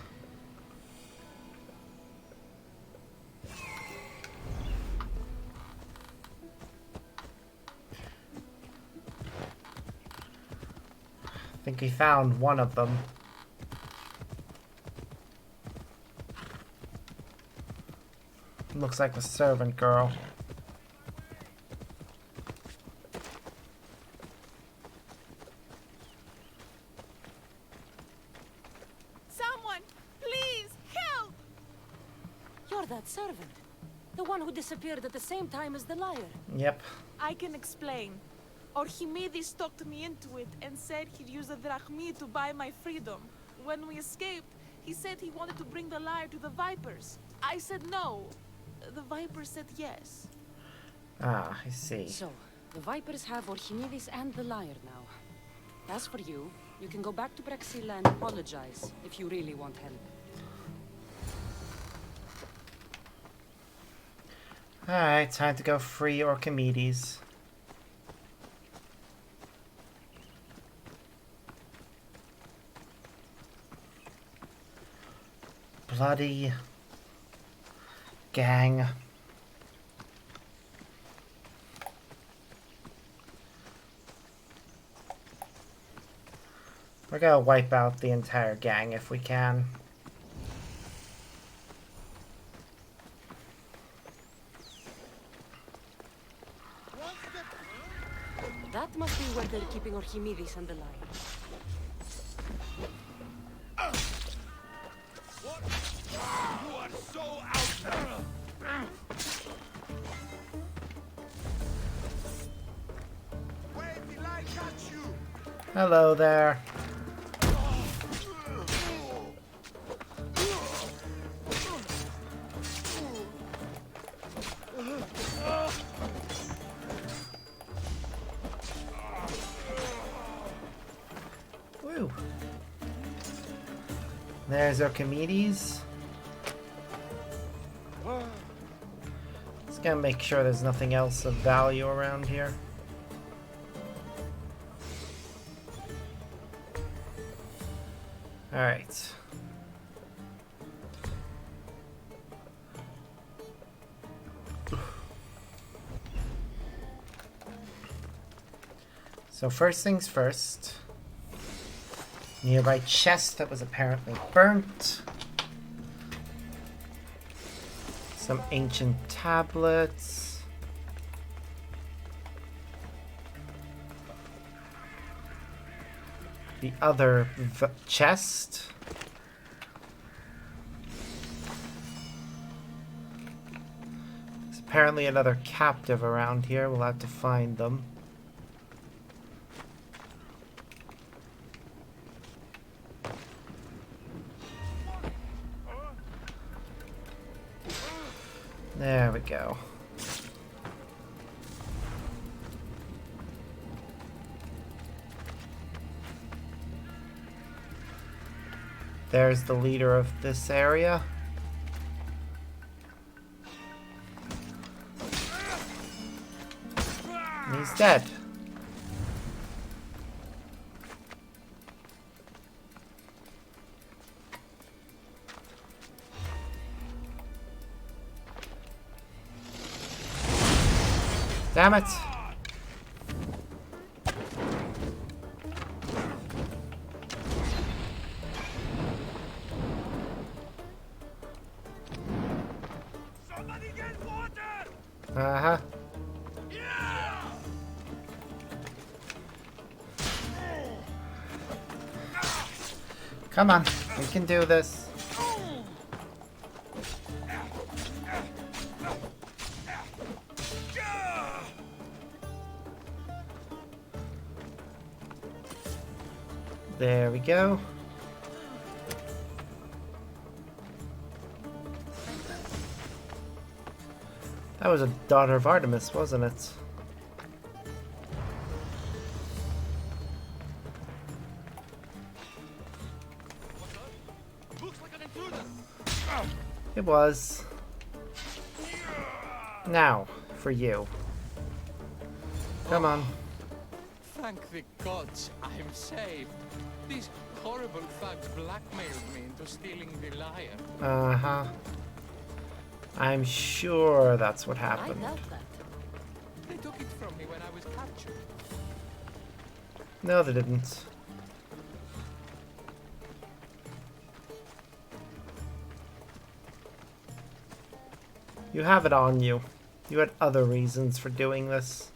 think we found one of them. Looks like the servant girl. Someone, please help! You're that servant. The one who disappeared at the same time as the liar. Yep. I can explain. Archimedes talked me into it and said he'd use a drachmi to buy my freedom. When we escaped, he said he wanted to bring the liar to the Vipers. I said no. The Vipers said yes. Ah, I see. So, the Vipers have Archimedes and the liar now. As for you, you can go back to Brexila and apologize if you really want help. Alright, time to go free Archimedes. Bloody gang. We're gonna wipe out the entire gang if we can. That must be where they're keeping Archimedes and the liar. You are so out there! Wait till I catch you! Hello there. Woo. There's Archimedes. Just gotta make sure there's nothing else of value around here. Alright. So first things first. Nearby chest that was apparently burnt. Some ancient tablets. The other chest. There's apparently another captive around here. We'll have to find them. There we go. There's the leader of this area. And he's dead. Damn it! Somebody get water! Uh-huh. Come on, we can do this. There we go. That was a daughter of Artemis, wasn't it? Looks like an intruder! It was. Now, for you. Come on. Thank the gods I'm saved. These horrible thugs blackmailed me into stealing the liar. Uh-huh. I'm sure that's what happened. I doubt that. They took it from me when I was captured. No, they didn't. You have it on you. You had other reasons for doing this.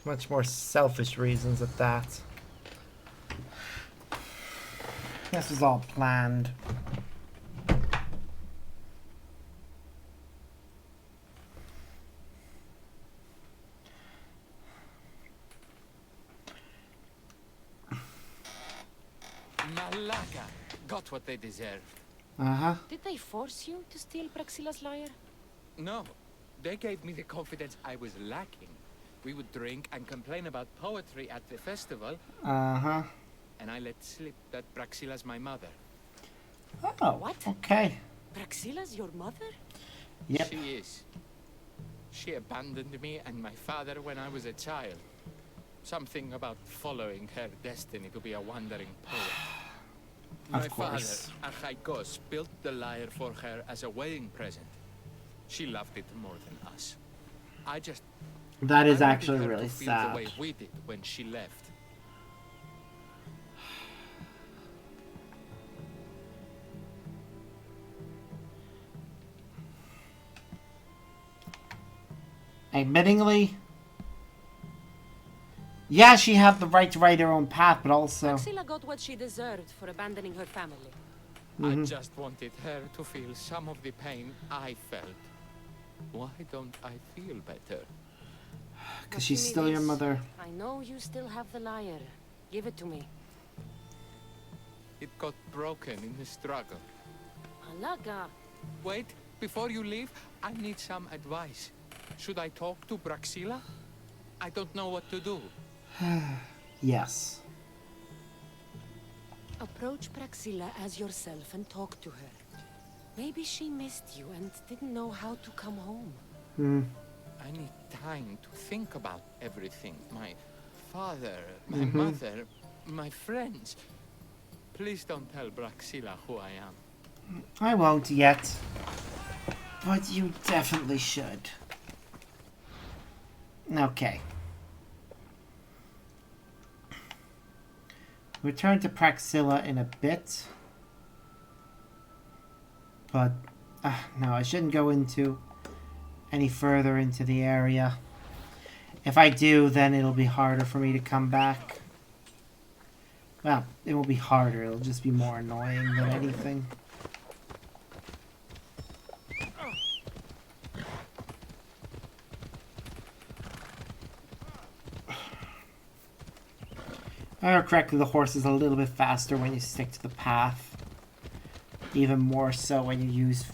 Much more selfish reasons at that. This was all planned. Malaka got what they deserved. Did they force you to steal Praxila's lyre? No, they gave me the confidence I was lacking. We would drink and complain about poetry at the festival. And I let slip that Praxila's my mother. Oh, what? Okay. Praxila's your mother? Yep. She is. She abandoned me and my father when I was a child. Something about following her destiny to be a wandering poet. My father, Achaikos, built the lyre for her as a wedding present. She loved it more than us. That is I wanted actually her really to feel sad. the way we did when she left. Admittingly, yeah, she had the right to write her own path, but also... Praxila got what she deserved for abandoning her family. I just wanted her to feel some of the pain I felt. Why don't I feel better? Because she's still your mother. I know you still have the lyre. Give it to me. It got broken in the struggle. Alaga. Wait, before you leave, I need some advice. Should I talk to Praxila? I don't know what to do. Yes. Approach Praxila as yourself and talk to her. Maybe she missed you and didn't know how to come home. I need time to think about everything. My father, my mother, my friends. Please don't tell Praxila who I am. I won't yet. But you definitely should. Okay. Return to Praxila in a bit. But, no, I shouldn't go into any further into the area. If I do, then it'll be harder for me to come back. Well, it won't be harder, it'll just be more annoying than anything. If I remember correctly, the horse is a little bit faster when you stick to the path. Even more so when you use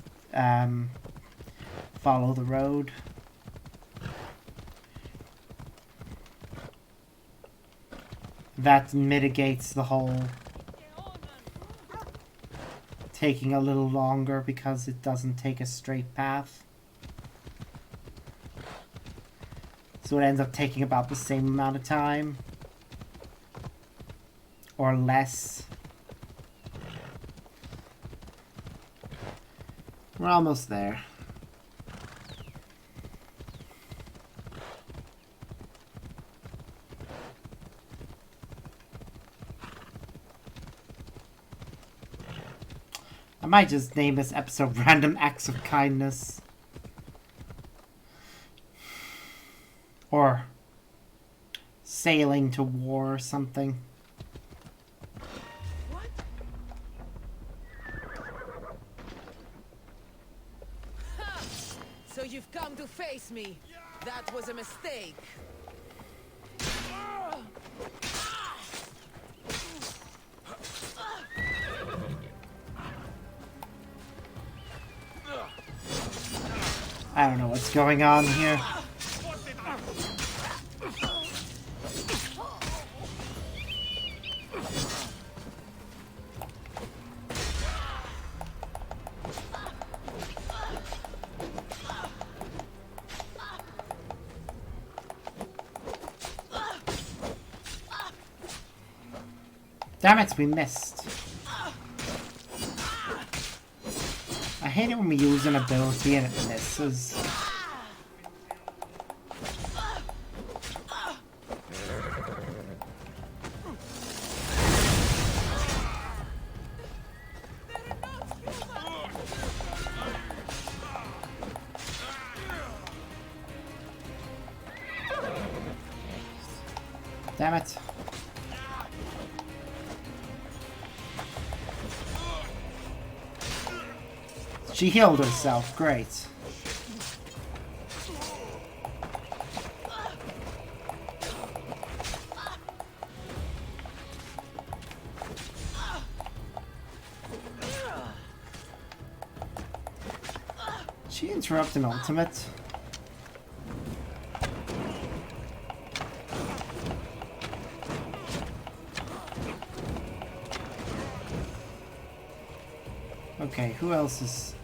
follow the road. That mitigates the whole taking a little longer because it doesn't take a straight path. So it ends up taking about the same amount of time. Or less. We're almost there. I might just name this episode Random Acts of Kindness. Or Sailing to War or something. So you've come to face me. That was a mistake. I don't know what's going on here. Damn it, we missed. I hate it when we use an ability and it misses. Damn it. She healed herself. Great. She interrupt an ultimate. Okay, who else is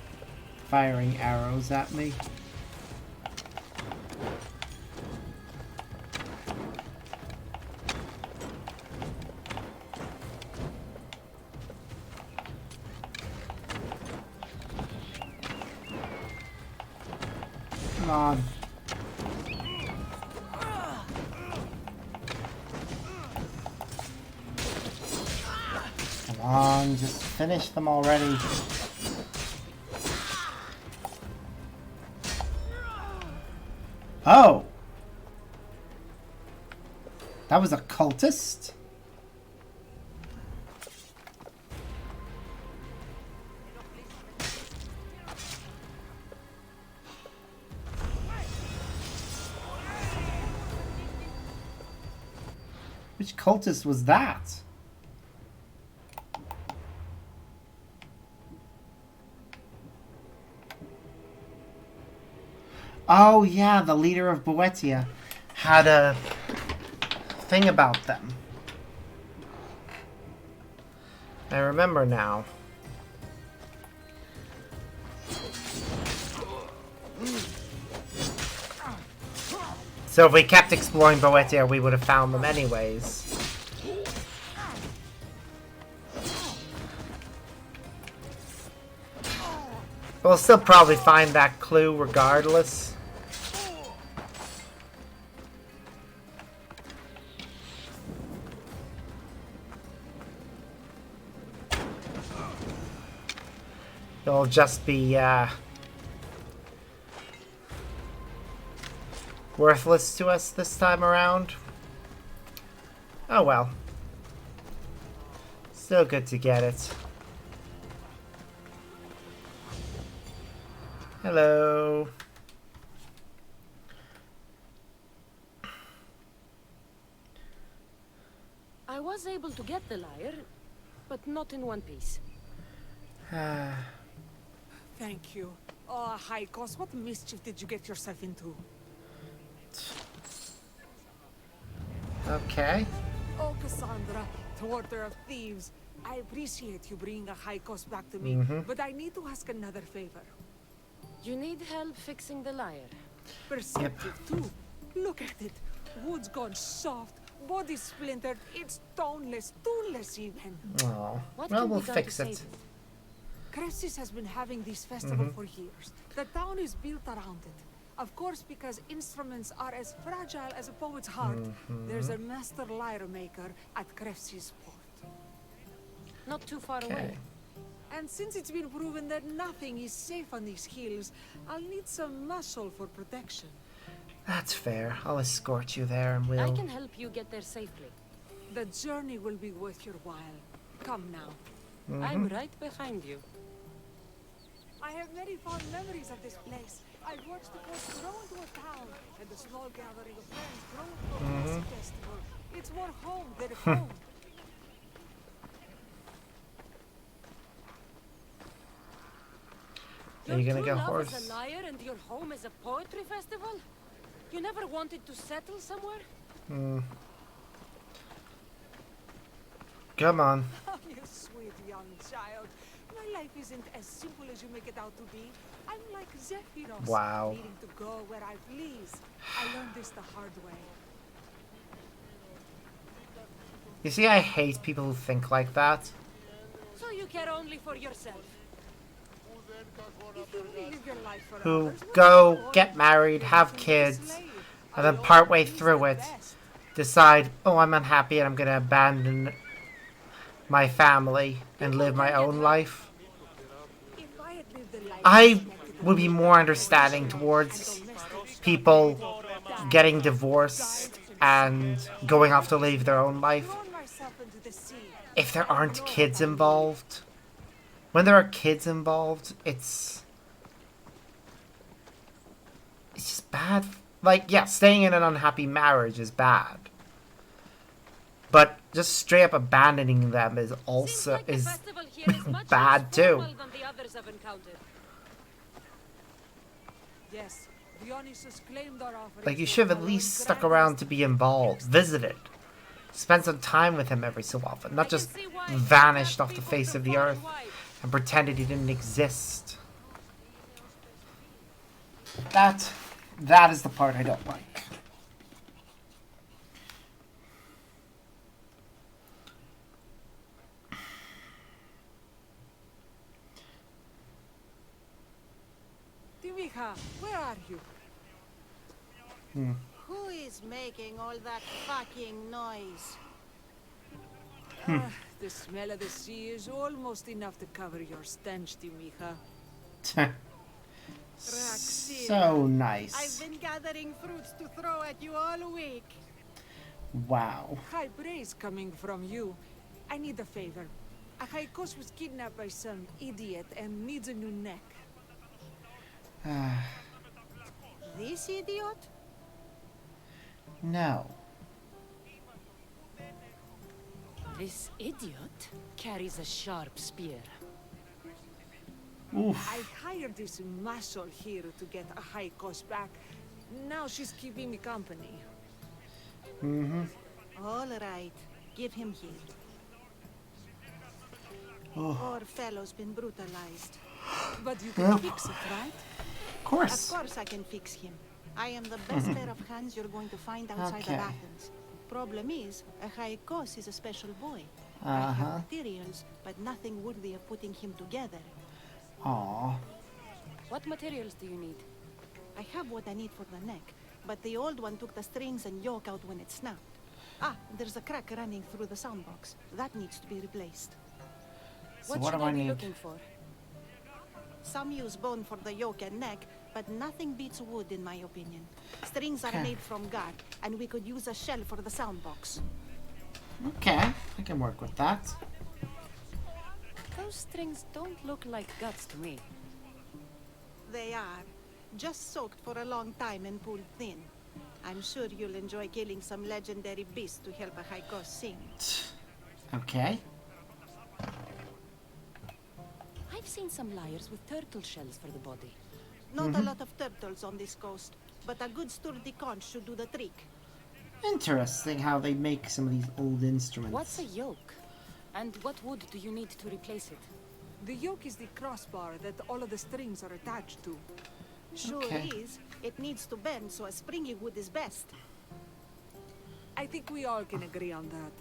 firing arrows at me? Come on. Come on, just finish them already. Oh! That was a cultist? Which cultist was that? Oh yeah, the leader of Boetia had a thing about them. I remember now. So if we kept exploring Boetia, we would have found them anyways. We'll still probably find that clue regardless. It'll just be worthless to us this time around. Oh well. Still good to get it. Hello. I was able to get the lyre, but not in one piece. Thank you. Oh, Haikos, what mischief did you get yourself into? Okay. Oh, Kassandra, thwarter of thieves. I appreciate you bringing a Haikos back to me, but I need to ask another favor. You need help fixing the lyre. Perceptive, too. Look at it. Wood's gone soft, body splintered, it's toneless, tooless even. Oh, well, we'll fix it. Krefsis has been having this festival for years. The town is built around it. Of course, because instruments are as fragile as a poet's heart, there's a master lyre maker at Krefsis port. Not too far away. And since it's been proven that nothing is safe on these hills, I'll need some muscle for protection. That's fair. I'll escort you there and we'll... I can help you get there safely. The journey will be worth your while. Come now. I'm right behind you. I have very fond memories of this place. I've watched the coast grow into a town, and the small gathering of friends grow into a massive festival. It's more home than home. Are you gonna go love horse? is a liar and your home is a poetry festival? You never wanted to settle somewhere? Come on. Oh, you sweet young child. My life isn't as simple as you make it out to be. I'm like Zephyros, Wow. needing to go where I please. I learned this the hard way. You see, I hate people who think like that. So you care only for yourself? If you really live your life for Who others, go, get married, have kids, and then partway through it, decide, oh, I'm unhappy and I'm gonna abandon my family and live my own life. I would be more understanding towards people getting divorced and going off to live their own life. If there aren't kids involved, when there are kids involved, it's just bad. Like, yeah, staying in an unhappy marriage is bad, but just straight up abandoning them is also bad too. Yes, Dionysus claimed our offering. Like, you should have at least stuck around to be involved, visited, spent some time with him every so often, not just vanished off the face of the earth and pretended he didn't exist. That is the part I don't like. Timiha, where are you? Who is making all that fucking noise? The smell of the sea is almost enough to cover your stench, Timiha. So nice. I've been gathering fruits to throw at you all week. Wow. High praise coming from you. I need a favor. A Haikos was kidnapped by some idiot and needs a new neck. This idiot? No. This idiot carries a sharp spear. Oof. I hired this muscle here to get a Haikos back. Now she's keeping me company. All right, give him here. Poor fellow's been brutalized. But you can fix it, right? Of course. Of course I can fix him. I am the best pair of hands you're going to find outside of Athens. Problem is, a Haikos is a special boy. I have materials, but nothing worthy of putting him together. Aww. What materials do you need? I have what I need for the neck, but the old one took the strings and yoke out when it snapped. Ah, there's a crack running through the soundbox. That needs to be replaced. So what what should do I I be need? looking for? Some use bone for the yoke and neck, but nothing beats wood in my opinion. Strings are made from guard, and we could use a shell for the soundbox. Okay, I can work with that. Those strings don't look like guts to me. They are. Just soaked for a long time and pulled thin. I'm sure you'll enjoy killing some legendary beast to help a Haikos sing. Okay. I've seen some lyres with turtle shells for the body. Not a lot of turtles on this coast, but a good sturdy conch should do the trick. Interesting how they make some of these old instruments. What's a yoke? And what wood do you need to replace it? The yoke is the crossbar that all of the strings are attached to. Sure is. It needs to bend, so a springy wood is best. I think we all can agree on that.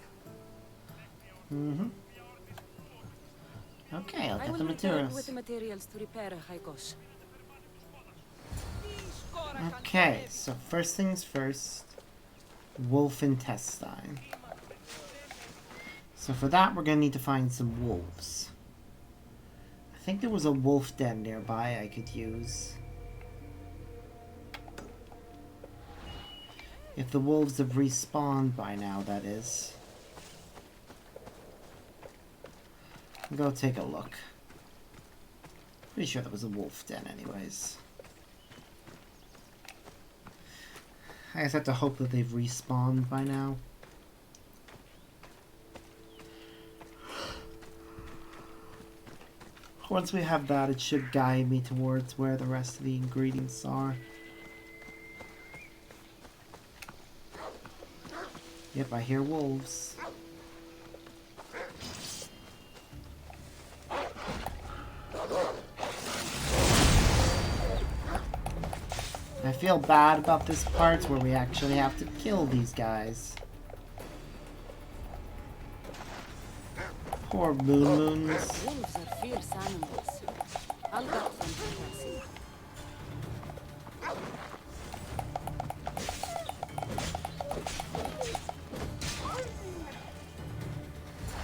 Okay, I'll I get will the return materials. with the materials to repair a Haikos. Okay, so first things first. Wolf intestine. So for that, we're going to need to find some wolves. I think there was a wolf den nearby I could use. If the wolves have respawned by now, that is. I'll go take a look. Pretty sure there was a wolf den anyways. I just have to hope that they've respawned by now. Once we have that, it should guide me towards where the rest of the ingredients are. Yep, I hear wolves. I feel bad about this part where we actually have to kill these guys. Poor moons. Wolves are fierce animals. I'll get them to Cassie.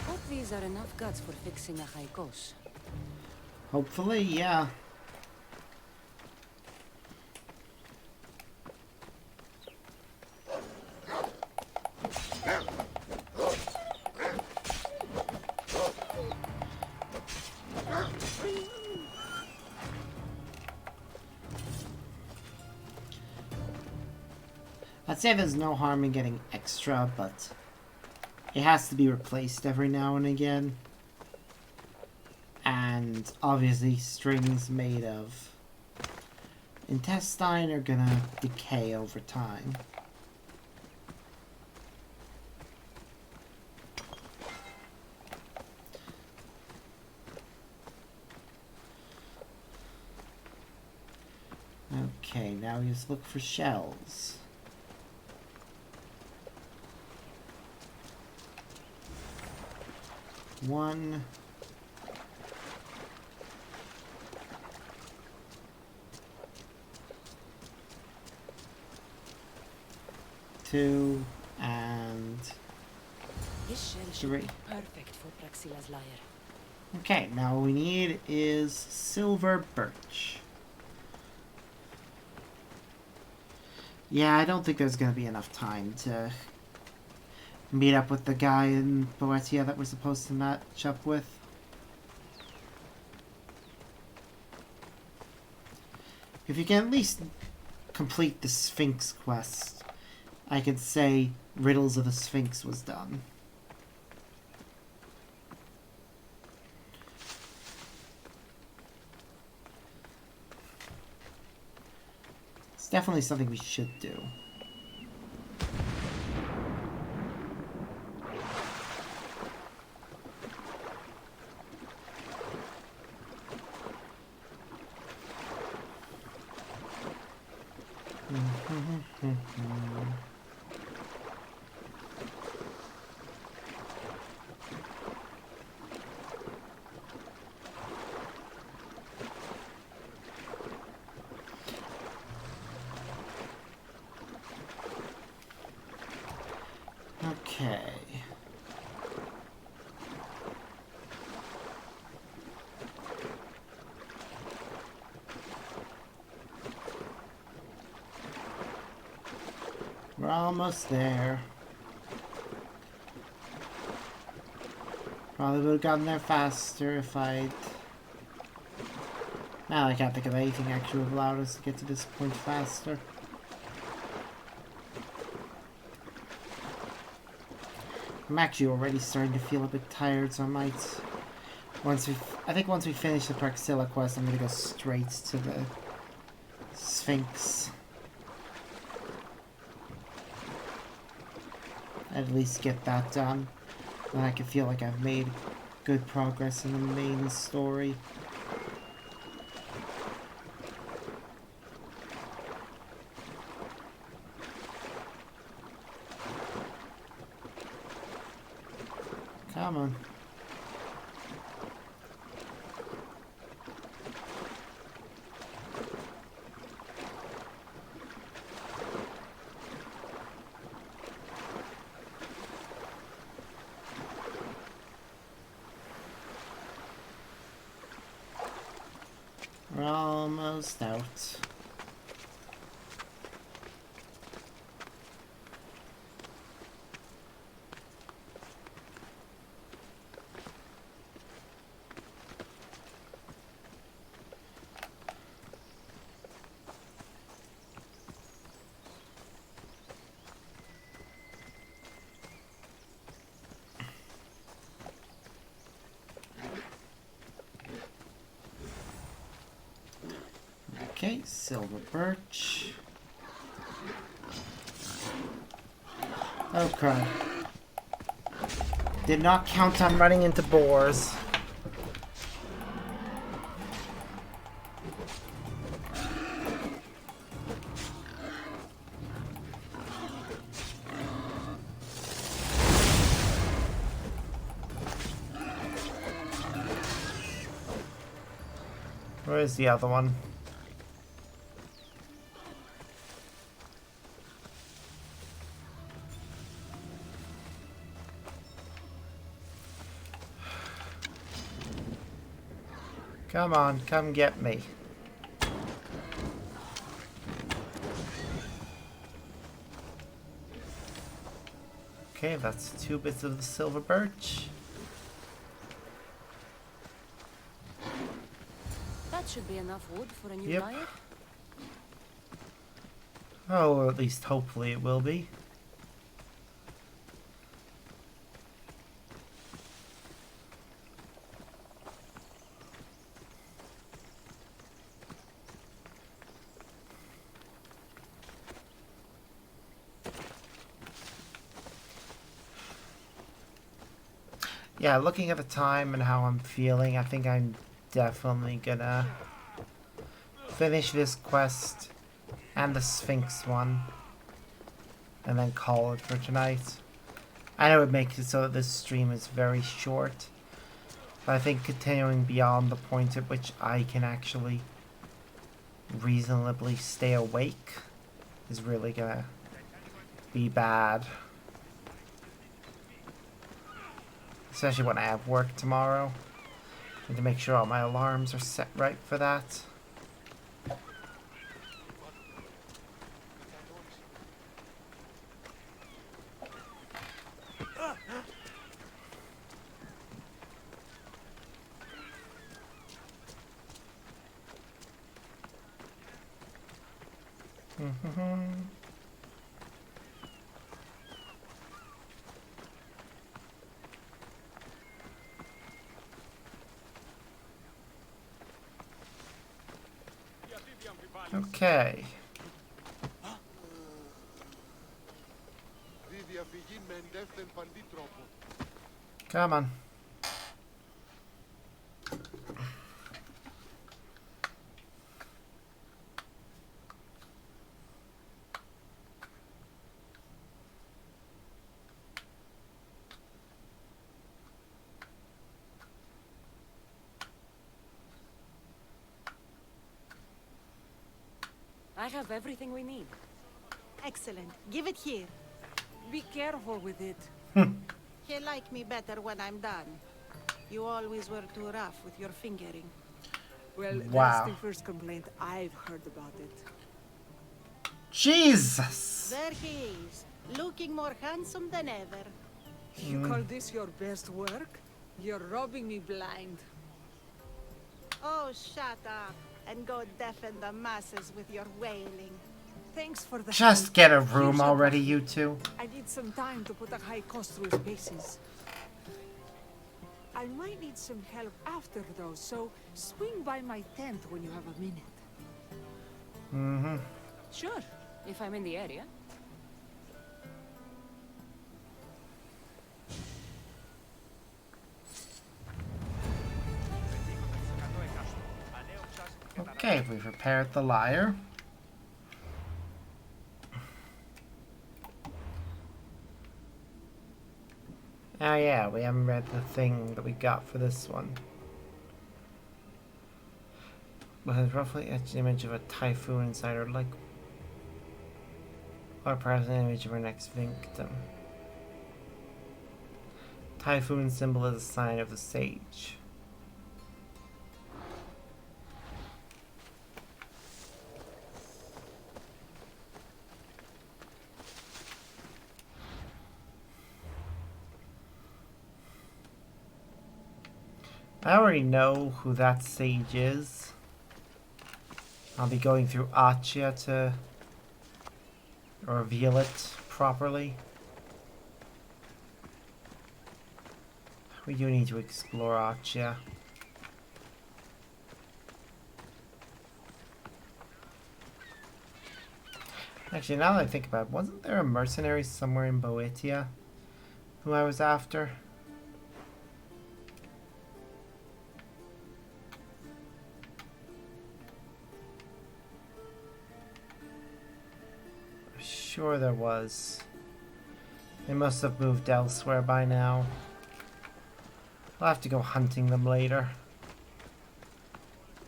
Hope these are enough guts for fixing a Haikos. Hopefully, yeah. I'd say there's no harm in getting extra, but it has to be replaced every now and again. And obviously strings made of intestine are gonna decay over time. Okay, now we just look for shells. One. Two. And This shell should three. be perfect for Praxila's lyre. Okay, now what we need is silver birch. Yeah, I don't think there's gonna be enough time to meet up with the guy in Boetia that we're supposed to match up with. If you can at least complete the Sphinx quest, I could say Riddles of the Sphinx was done. It's definitely something we should do. Okay. We're almost there. Probably would have gotten there faster if I'd... Now I can't think of anything actually would have allowed us to get to this point faster. I'm actually already starting to feel a bit tired, so I might... I think once we finish the Praxilla quest, I'm gonna go straight to the Sphinx. At least get that done. Then I can feel like I've made good progress in the main story. Come on. We're almost out. Okay, silver birch. Oh crap. Did not count on running into boars. Where is the other one? Come on, come get me. Okay, that's 2 bits of the silver birch. That should be enough wood for a new lyre. Oh, or at least hopefully it will be. Yeah, looking at the time and how I'm feeling, I think I'm definitely gonna finish this quest and the Sphinx one and then call it for tonight. I know it makes it so that this stream is very short, but I think continuing beyond the point at which I can actually reasonably stay awake is really gonna be bad. Especially when I have work tomorrow. I need to make sure all my alarms are set right for that. Okay. Come on. I have everything we need. Excellent. Give it here. Be careful with it. He'll like me better when I'm done. You always were too rough with your fingering. Well, Wow. that's the first complaint I've heard about it. Jesus! There he is, looking more handsome than ever. You call this your best work? You're robbing me blind. Oh, shut up and go deafen the masses with your wailing. Thanks for the Just help. get a room Here's the already, pack. you two. I need some time to put a high cost through his paces. I might need some help after though, so swing by my tent when you have a minute. Mm-hmm. Sure, if I'm in the area. Okay, we've repaired the lyre. Oh yeah, we haven't read the thing that we got for this one. But has roughly etched an image of a typhoon inside her, like, or perhaps an image of her next victim. Typhoon symbol is a sign of the sage. I already know who that sage is. I'll be going through Accia to reveal it properly. We do need to explore Accia. Actually, now that I think about it, wasn't there a mercenary somewhere in Boeotia who I was after? Sure there was. They must have moved elsewhere by now. I'll have to go hunting them later.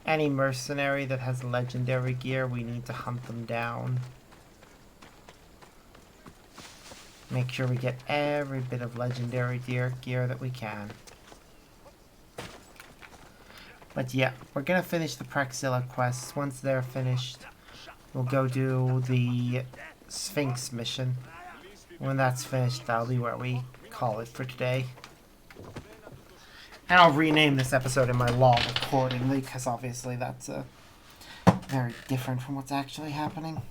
Any mercenary that has legendary gear, we need to hunt them down. Make sure we get every bit of legendary gear that we can. But yeah, we're gonna finish the Praxilla quests. Once they're finished, we'll go do the Sphinx mission. When that's finished, that'll be where we call it for today. And I'll rename this episode in my log accordingly, because obviously that's very different from what's actually happening.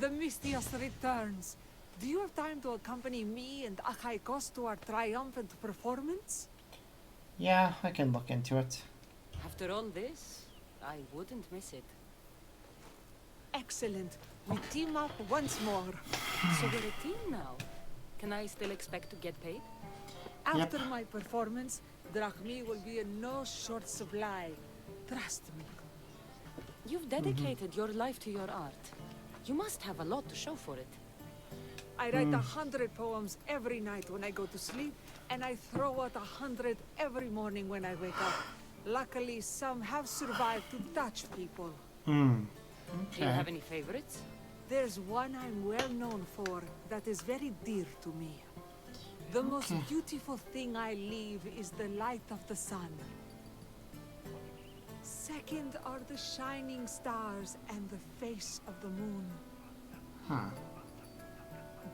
The Mistios returns. Do you have time to accompany me and Achaikos to our triumphant performance? Yeah, I can look into it. After all this, I wouldn't miss it. Excellent. We team up once more. So we're a team now. Can I still expect to get paid? After my performance, drachmi will be in no short supply. Trust me. You've dedicated your life to your art. You must have a lot to show for it. I write 100 poems every night when I go to sleep, and I throw out 100 every morning when I wake up. Luckily, some have survived to touch people. Do you have any favorites? There's one I'm well known for that is very dear to me. The most beautiful thing I leave is the light of the sun. Second are the shining stars and the face of the moon.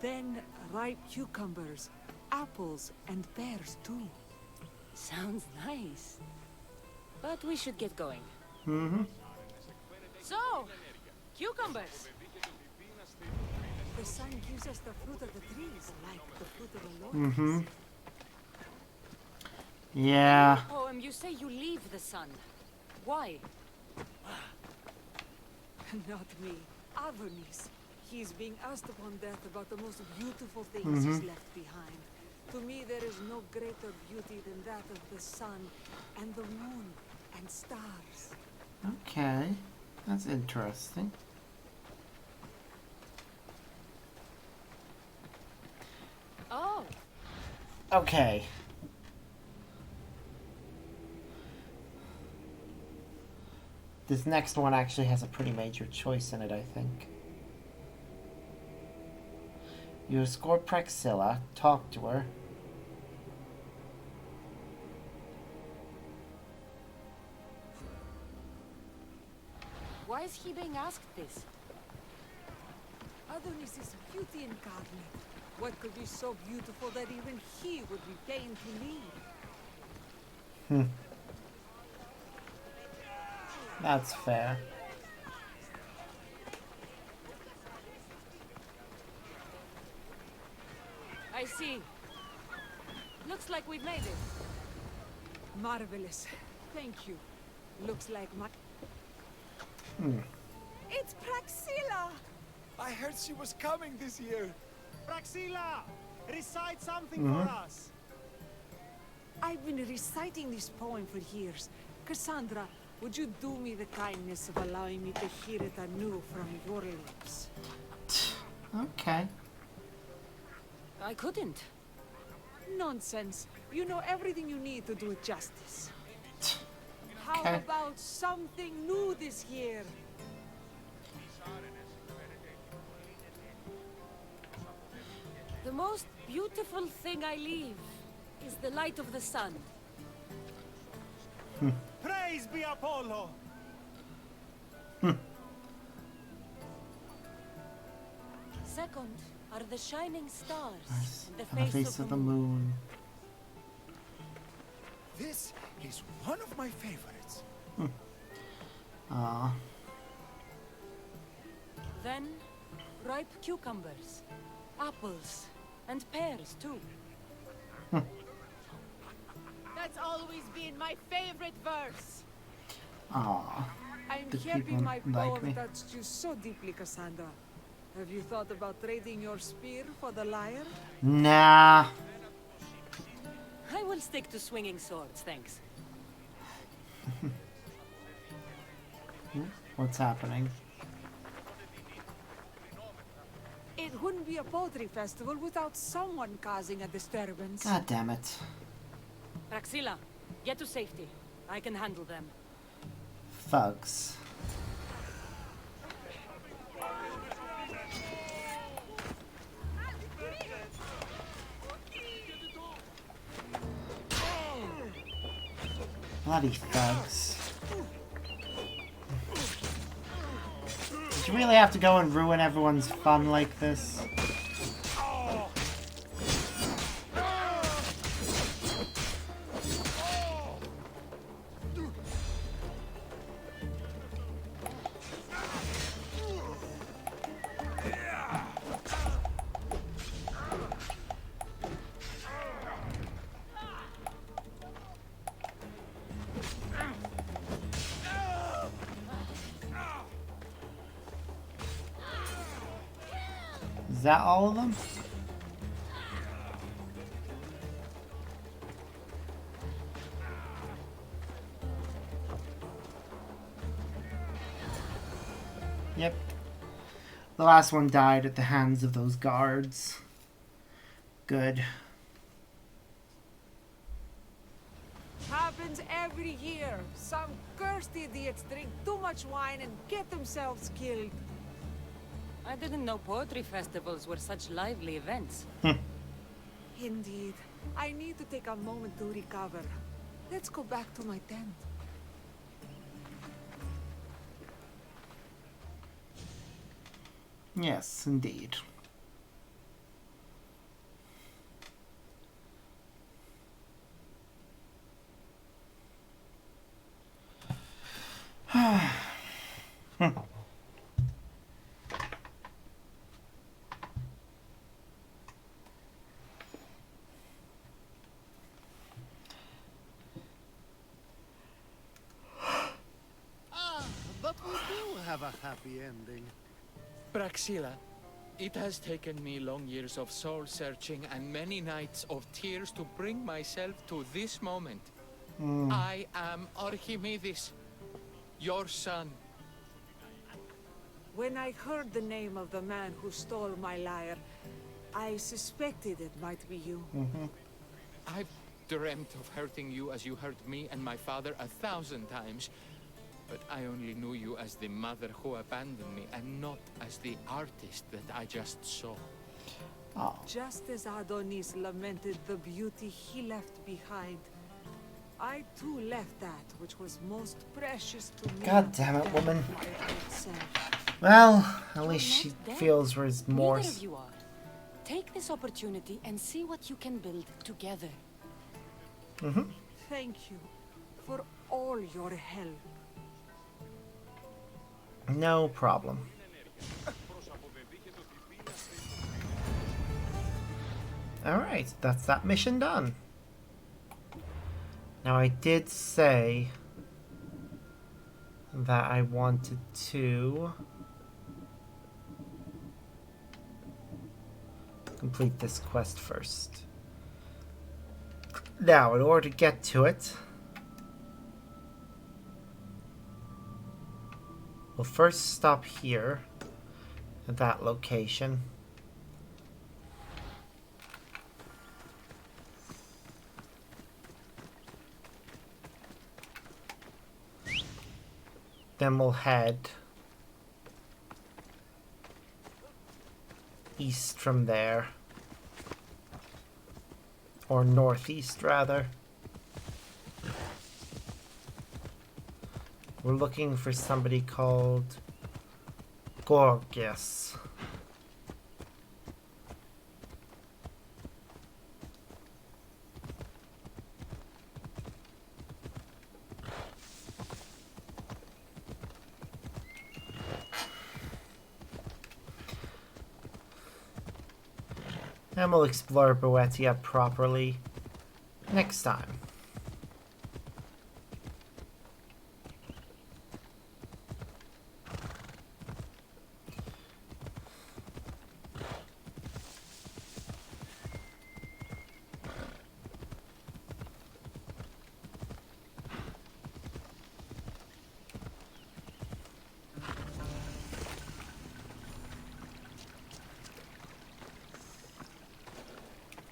Then ripe cucumbers, apples, and pears too. Sounds nice. But we should get going. So, cucumbers. The sun gives us the fruit of the trees, like the fruit of the Lord. Yeah. In your poem, you say you leave the sun. Why? Not me. Adonis. He's being asked upon death about the most beautiful things he's left behind. To me, there is no greater beauty than that of the sun and the moon and stars. Okay, that's interesting. Oh. Okay. This next one actually has a pretty major choice in it, I think. You escort Praxilla, talk to her. Why is he being asked this? Adonis is beauty incarnate. What could be so beautiful that even he would be pained to leave? That's fair. I see. Looks like we've made it. Marvelous. Thank you. Looks like my... It's Praxilla! I heard she was coming this year. Praxilla! Recite something for us! I've been reciting this poem for years. Kassandra, would you do me the kindness of allowing me to hear it anew from your lips? Okay. I couldn't. Nonsense. You know everything you need to do it justice. How Okay. about something new this year? The most beautiful thing I leave is the light of the sun. Praise be Apollo! Second are the shining stars and the On the face of the moon. moon. This is one of my favorites. Aw. Then, ripe cucumbers, apples, and pears too. That's always been my favorite verse. Aw. I'm Do happy people my like poem me? touched you so deeply, Kassandra. Have you thought about trading your spear for the lyre? Nah. I will stick to swinging swords, thanks. What's happening? It wouldn't be a poetry festival without someone causing a disturbance. God damn it. Praxilla, get to safety. I can handle them. Thugs. Bloody thugs. Did you really have to go and ruin everyone's fun like this? that all of them? Yep. The last one died at the hands of those guards. Good. Happens every year. Some cursed idiots drink too much wine and get themselves killed. I didn't know poetry festivals were such lively events. Indeed. I need to take a moment to recover. Let's go back to my tent. Yes, indeed. But we do have a happy ending. Praxila, it has taken me long years of soul-searching and many nights of tears to bring myself to this moment. I am Archimedes, your son. When I heard the name of the man who stole my lyre, I suspected it might be you. I've dreamt of hurting you as you hurt me and my father 1,000 times. But I only knew you as the mother who abandoned me, and not as the artist that I just saw. Oh. Just as Adonis lamented the beauty he left behind, I too left that which was most precious to me. God damn it, woman. Well, at least she feels remorse. Neither of you are. Take this opportunity and see what you can build together. Thank you for all your help. No problem. Alright, that's that mission done. Now I did say that I wanted to complete this quest first. Now, in order to get to it, we'll first stop here at that location. Then we'll head east from there. Or northeast, rather. We're looking for somebody called Gorgias. And we'll explore Boetia properly next time.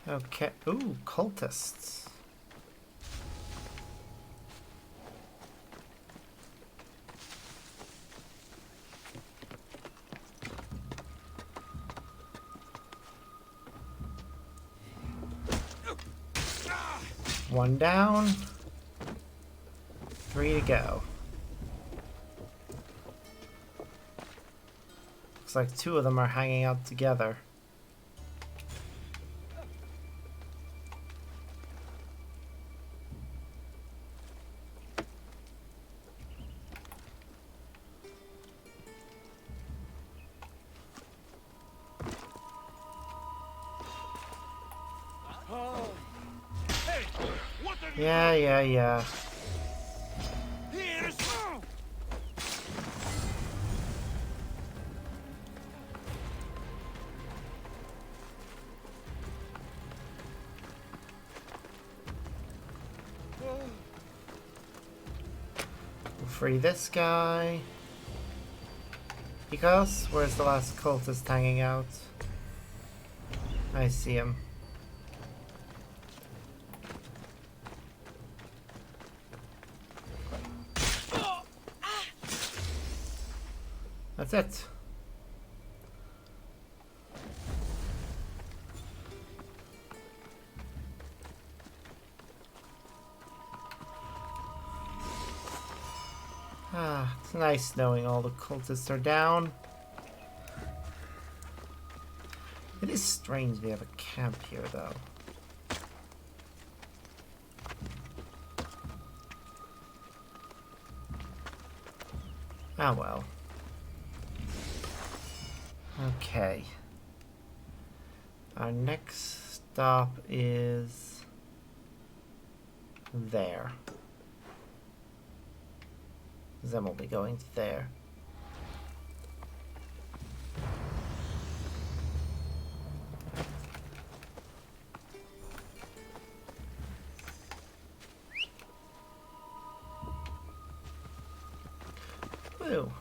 Okay. Ooh, cultists. One down. 3 to go. Looks like 2 of them are hanging out together. Yeah. We'll free this guy. Because where's the last cultist hanging out? I see him. That's it. Ah, it's nice knowing all the cultists are down. It is strange they have a camp here, though. Ah, well. Okay. Our next stop is there. Then we'll be going to there. Ooh.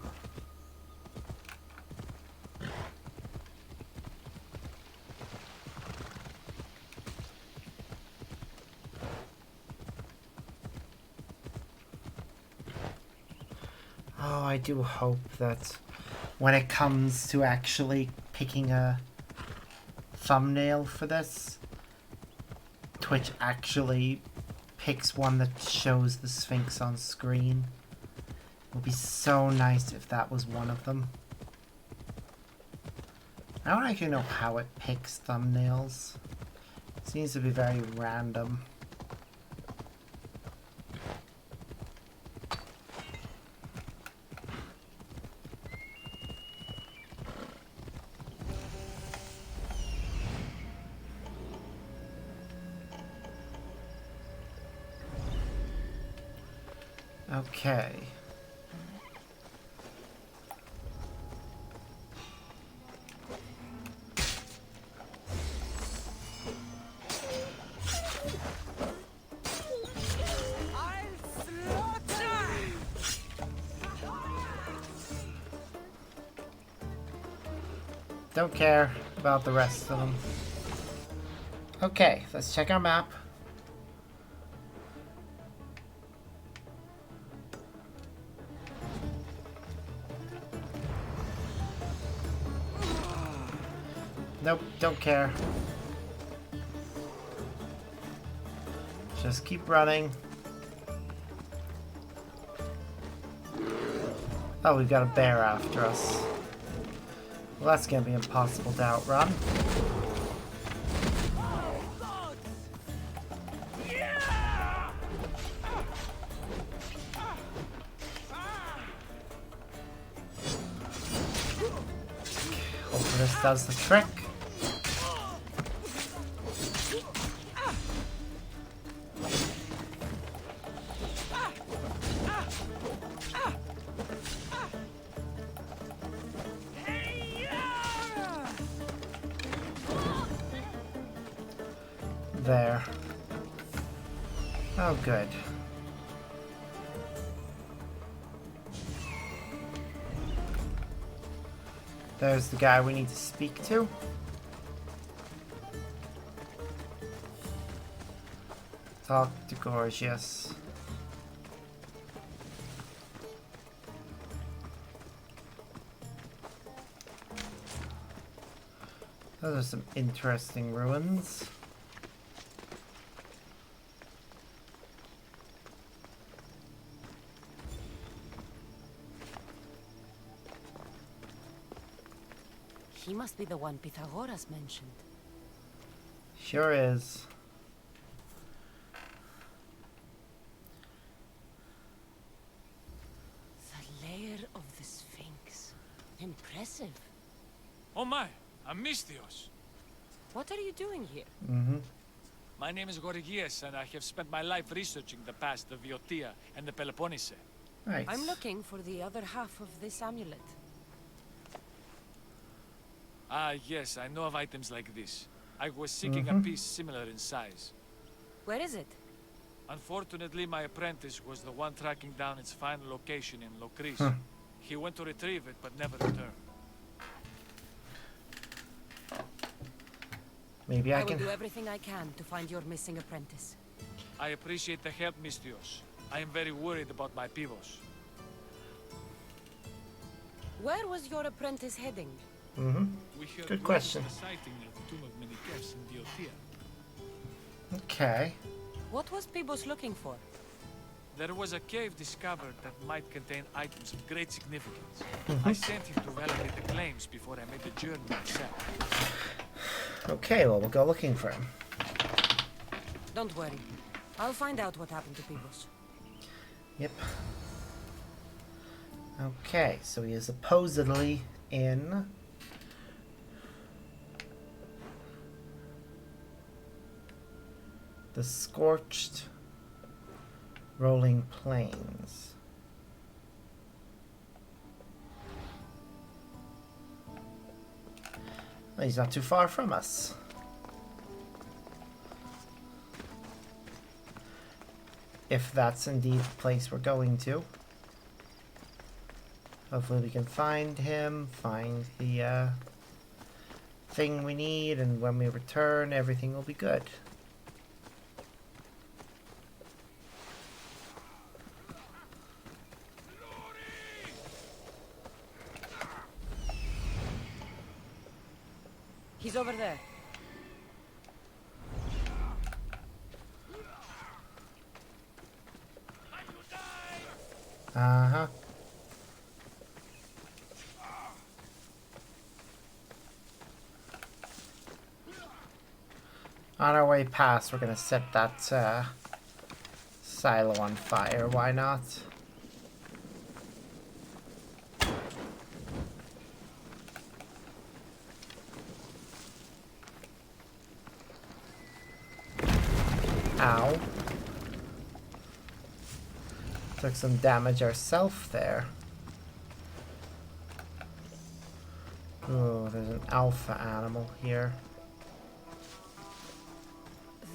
Oh, I do hope that when it comes to actually picking a thumbnail for this, Twitch actually picks one that shows the Sphinx on screen. It would be so nice if that was one of them. I don't actually know how it picks thumbnails. It seems to be very random. Okay. Don't care about the rest of them. Okay, let's check our map. Nope, don't care. Just keep running. Oh, we've got a bear after us. Well, that's gonna be impossible to outrun. Hopefully this does the trick. There. Oh, good. There's the guy we need to speak to. Talk to Gorgias. Those are some interesting ruins. He must be the one Pythagoras mentioned. Sure is. The lair of the Sphinx. Impressive. Oh my, Amistios. What are you doing here? My name is Gorgias, and I have spent my life researching the past of Viotia and the Peloponnese. Nice. I'm looking for the other half of this amulet. Ah, yes, I know of items like this. I was seeking a piece similar in size. Where is it? Unfortunately, my apprentice was the one tracking down its final location in Locris. He went to retrieve it, but never returned. Maybe I will can do everything I can to find your missing apprentice. I appreciate the help, Mistios. I am very worried about my pivos. Where was your apprentice heading? Good question. The sighting near the tomb of Menikes in Diotia. Okay. What was Pibos looking for? There was a cave discovered that might contain items of great significance. I sent him to validate the claims before I made the journey myself. Okay, well, we'll go looking for him. Don't worry. I'll find out what happened to Pibos. Yep. Okay, so he is supposedly in the scorched rolling plains. Well, he's not too far from us. If that's indeed the place we're going to. Hopefully we can find him, find the thing we need, and when we return, everything will be good. He's over there. Uh-huh. On our way past, we're gonna set that silo on fire. Why not? Ow. Took some damage ourselves there. Oh, there's an alpha animal here.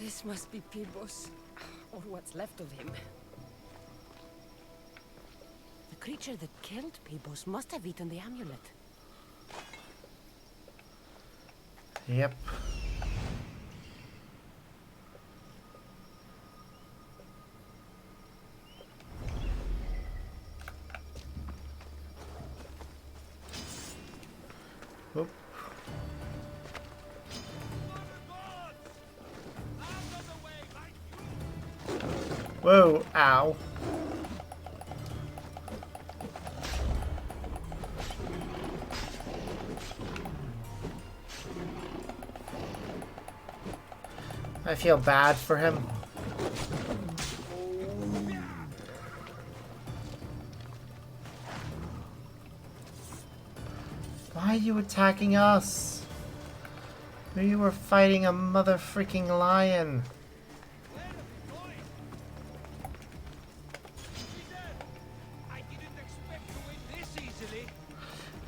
This must be Pibos, or what's left of him. The creature that killed Pibos must have eaten the amulet. Yep. Oop. Whoa, ow. I feel bad for him. Why are you attacking us? We were fighting a mother freaking lion.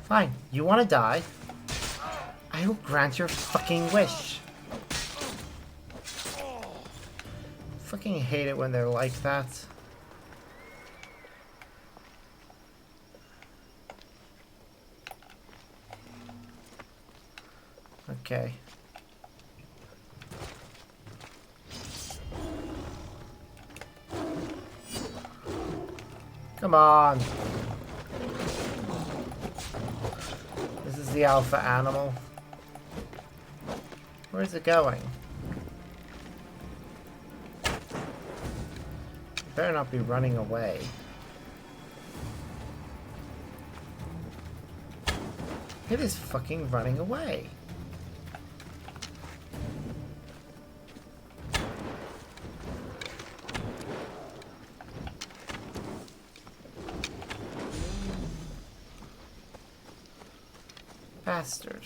Fine, you want to die? I will grant your fucking wish. Fucking hate it when they're like that. Okay. Come on. This is the alpha animal. Where's it going? Better not be running away. It is fucking running away. Bastard.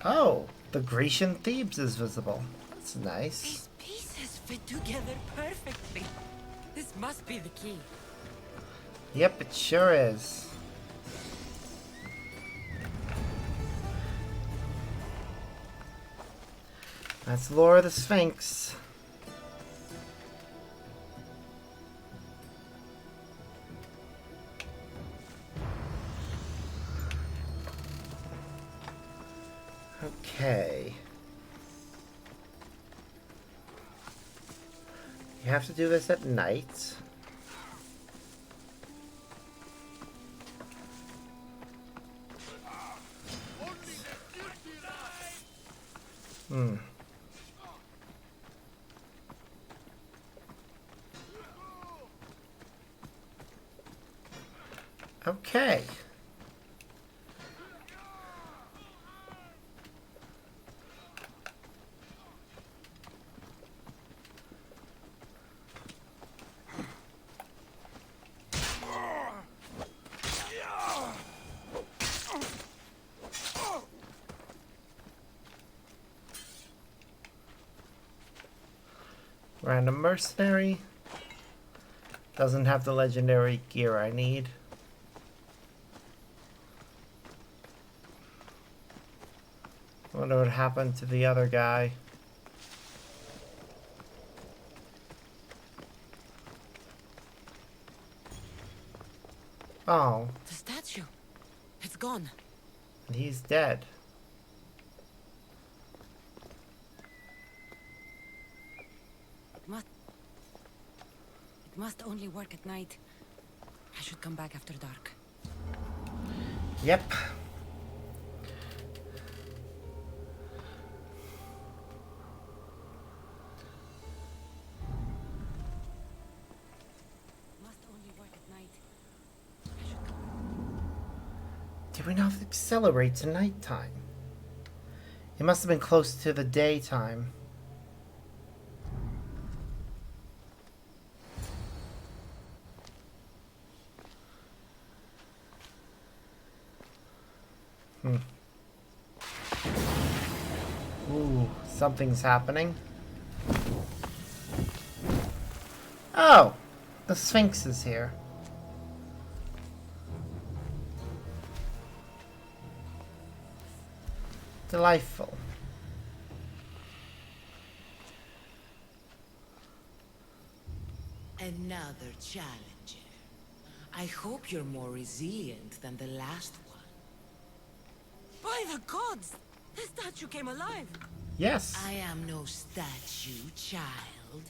Oh, the Grecian Thebes is visible. That's nice. These pieces fit together perfectly. This must be the key. Yep, it sure is. That's lore of the Sphinx. Okay. You have to do this at night. Okay. Random mercenary. Doesn't have the legendary gear I need. Wonder what happened to the other guy. Oh. The statue. It's gone. And he's dead. It must only work at night. I should come back after dark. Yep. Must only work at night. Did we not accelerate to nighttime? It must have been close to the daytime. Ooh, something's happening. Oh! The Sphinx is here. Delightful. Another challenger. I hope you're more resilient than the last one. By the gods! The statue came alive! Yes. I am no statue, child.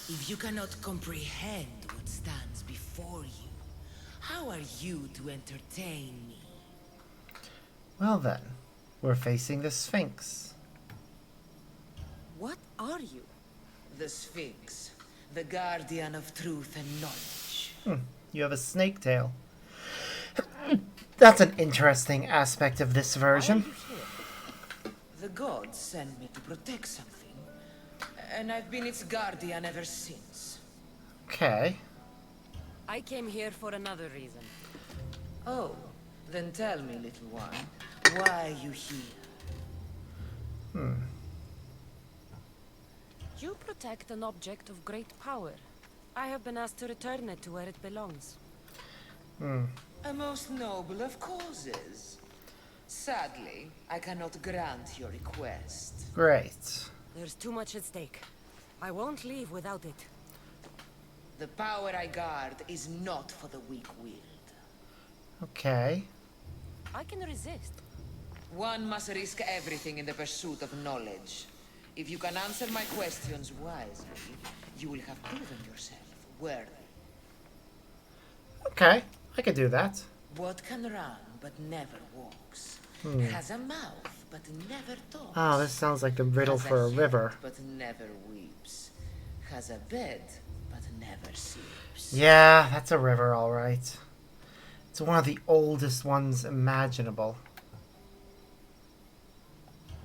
If you cannot comprehend what stands before you, how are you to entertain me? Well then, we're facing the Sphinx. What are you? The Sphinx, the guardian of truth and knowledge. You have a snake tail. That's an interesting aspect of this version. The gods sent me to protect something, and I've been its guardian ever since. Okay. I came here for another reason. Oh, then tell me, little one, why are you here? You protect an object of great power. I have been asked to return it to where it belongs. A most noble of causes. Sadly, I cannot grant your request. Great. There's too much at stake. I won't leave without it. The power I guard is not for the weak-willed. Okay. I can resist. One must risk everything in the pursuit of knowledge. If you can answer my questions wisely, you will have proven yourself worthy. Okay, I could do that. What can run but never walks? Has a mouth but never talks. Oh, this sounds like the riddle Has for a head, river. but never weeps. Has a bed but never sleeps. Yeah, that's a river, all right. It's one of the oldest ones imaginable.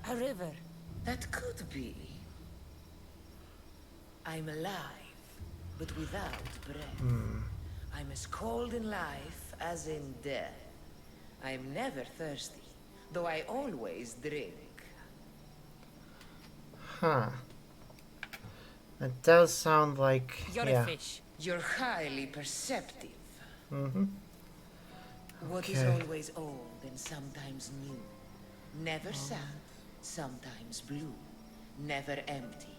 A river. That could be. I'm alive, but without breath. I'm as cold in life as in death. I'm never thirsty, though I always drink. Huh. It does sound like... You're yeah. a fish. You're highly perceptive. What is Okay. always old and sometimes new. Never sad, sometimes blue. Never empty,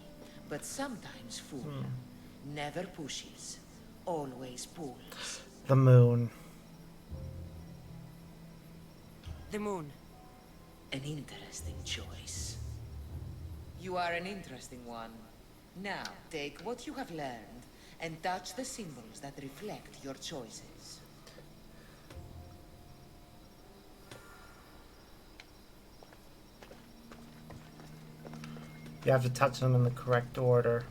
but sometimes full. Never pushes, always pulls. The moon. The moon. An interesting choice. You are an interesting one. Now, take what you have learned and touch the symbols that reflect your choices. You have to touch them in the correct order.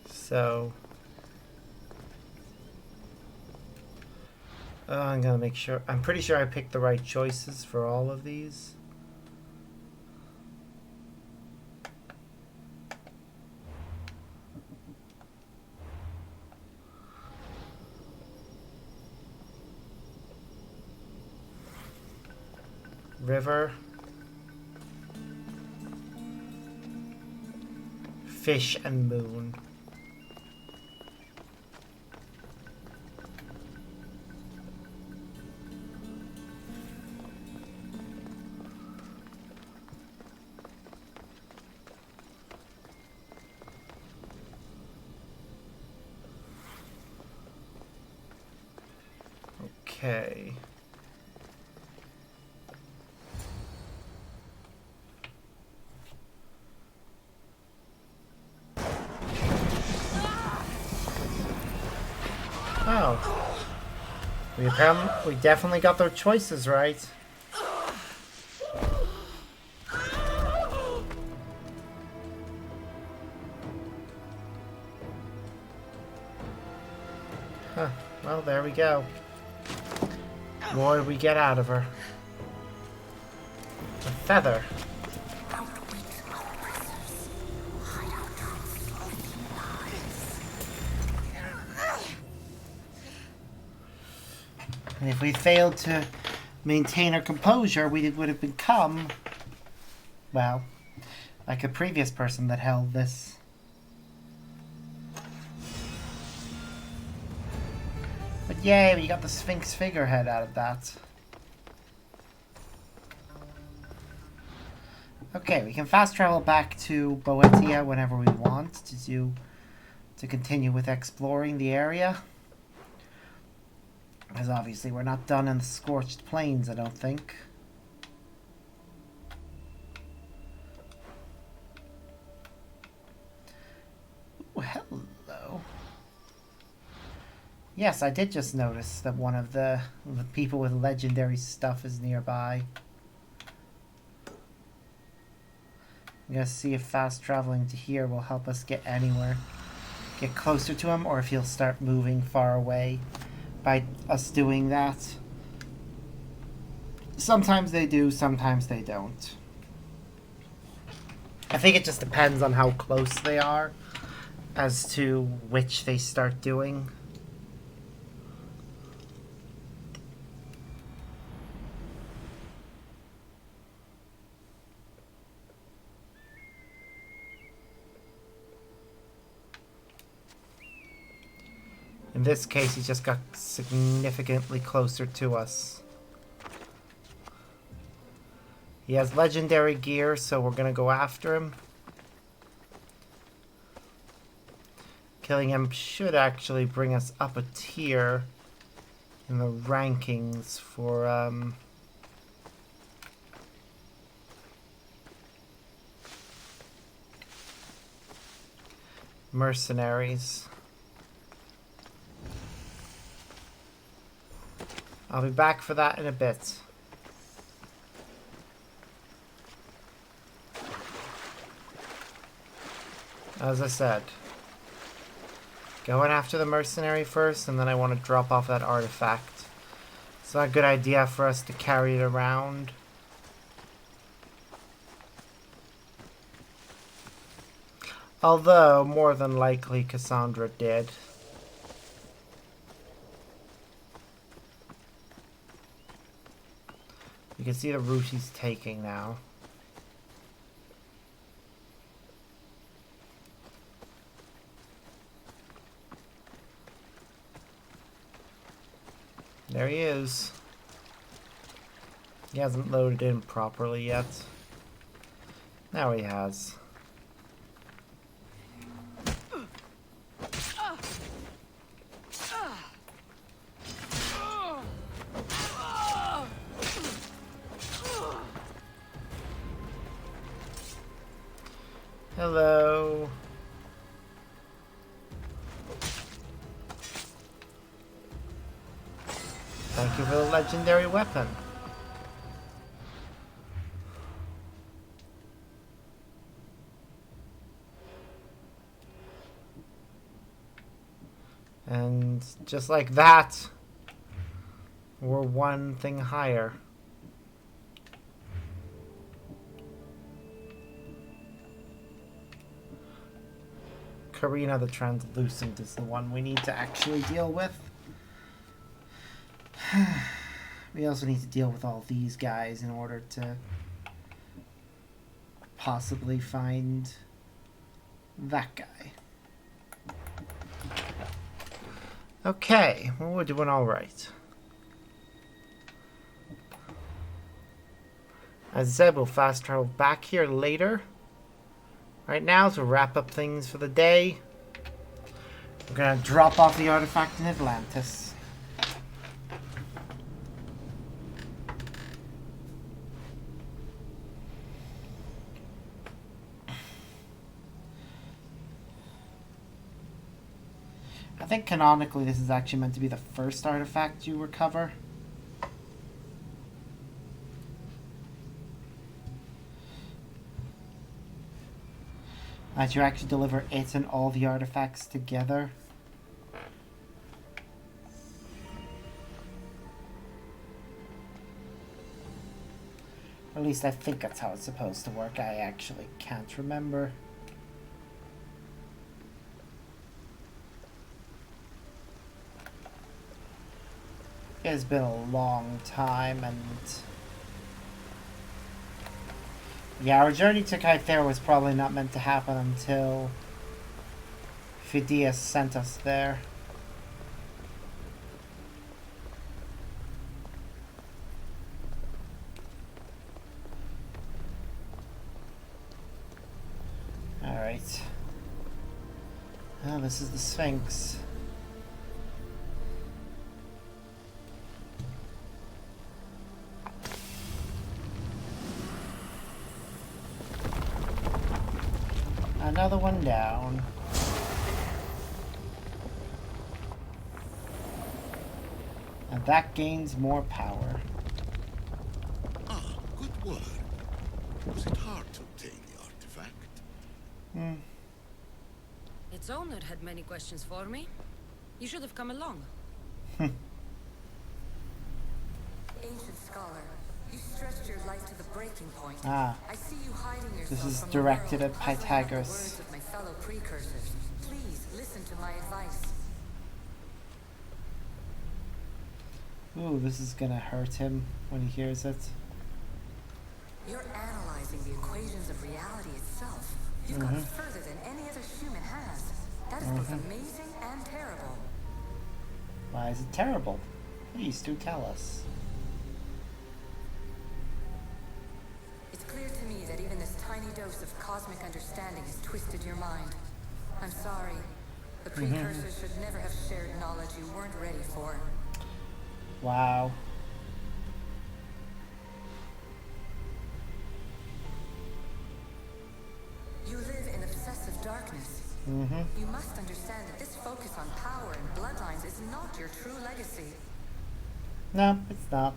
So... I'm gonna make sure. I'm pretty sure I picked the right choices for all of these. River. Fish and moon. Okay. Oh. We definitely got their choices right. Huh. Well, there we go. What did we get out of her? A feather. And if we failed to maintain our composure, we would have become, well, like a previous person that held this. But yay, we got the Sphinx figurehead out of that. Okay, we can fast travel back to Boetia whenever we want to continue with exploring the area. Because obviously we're not done in the Scorched Plains, I don't think. Ooh, hello. Yes, I did just notice that one of the people with legendary stuff is nearby. I'm gonna see if fast traveling to here will help us get anywhere. Get closer to him, or if he'll start moving far away by us doing that. Sometimes they do, sometimes they don't. I think it just depends on how close they are as to which they start doing. In this case, he just got significantly closer to us. He has legendary gear, so we're gonna go after him. Killing him should actually bring us up a tier in the rankings for, mercenaries. I'll be back for that in a bit. As I said, going after the mercenary first, and then I want to drop off that artifact. It's not a good idea for us to carry it around. Although, more than likely, Kassandra did. You can see the route he's taking now. There he is. He hasn't loaded in properly yet. Now he has. Hello. Thank you for the legendary weapon. And just like that, we're one thing higher. Karina the Translucent is the one we need to actually deal with. We also need to deal with all these guys in order to possibly find that guy. Okay, well, we're doing all right. As I said, we'll fast travel back here later. Right now, to wrap up things for the day, we're gonna drop off the artifact in Atlantis. I think canonically this is actually meant to be the first artifact you recover. As you actually deliver it and all the artifacts together. Or at least I think that's how it's supposed to work. I actually can't remember. It has been a long time, and yeah, our journey to Kythera was probably not meant to happen until Phidias sent us there. Alright. Oh, this is the Sphinx. Another one down. And that gains more power. Ah, good work. Was it hard to obtain the artifact? Its owner had many questions for me. You should have come along. Ancient scholar, you stretched your life to the breaking point. I see you hiding yourself. This is from directed the world. at Pythagoras. Words of my fellow precursors. Please listen to my advice. Ooh, this is gonna hurt him when he hears it. You're analyzing the equations of reality itself. You've gone further than any other human has. That is both amazing and terrible. Why is it terrible? Please do tell us. It's clear to me that even this tiny dose of cosmic understanding has twisted your mind. I'm sorry. The precursors should never have shared knowledge you weren't ready for. Wow. You live in obsessive darkness. You must understand that this focus on power and bloodlines is not your true legacy. No, it's not.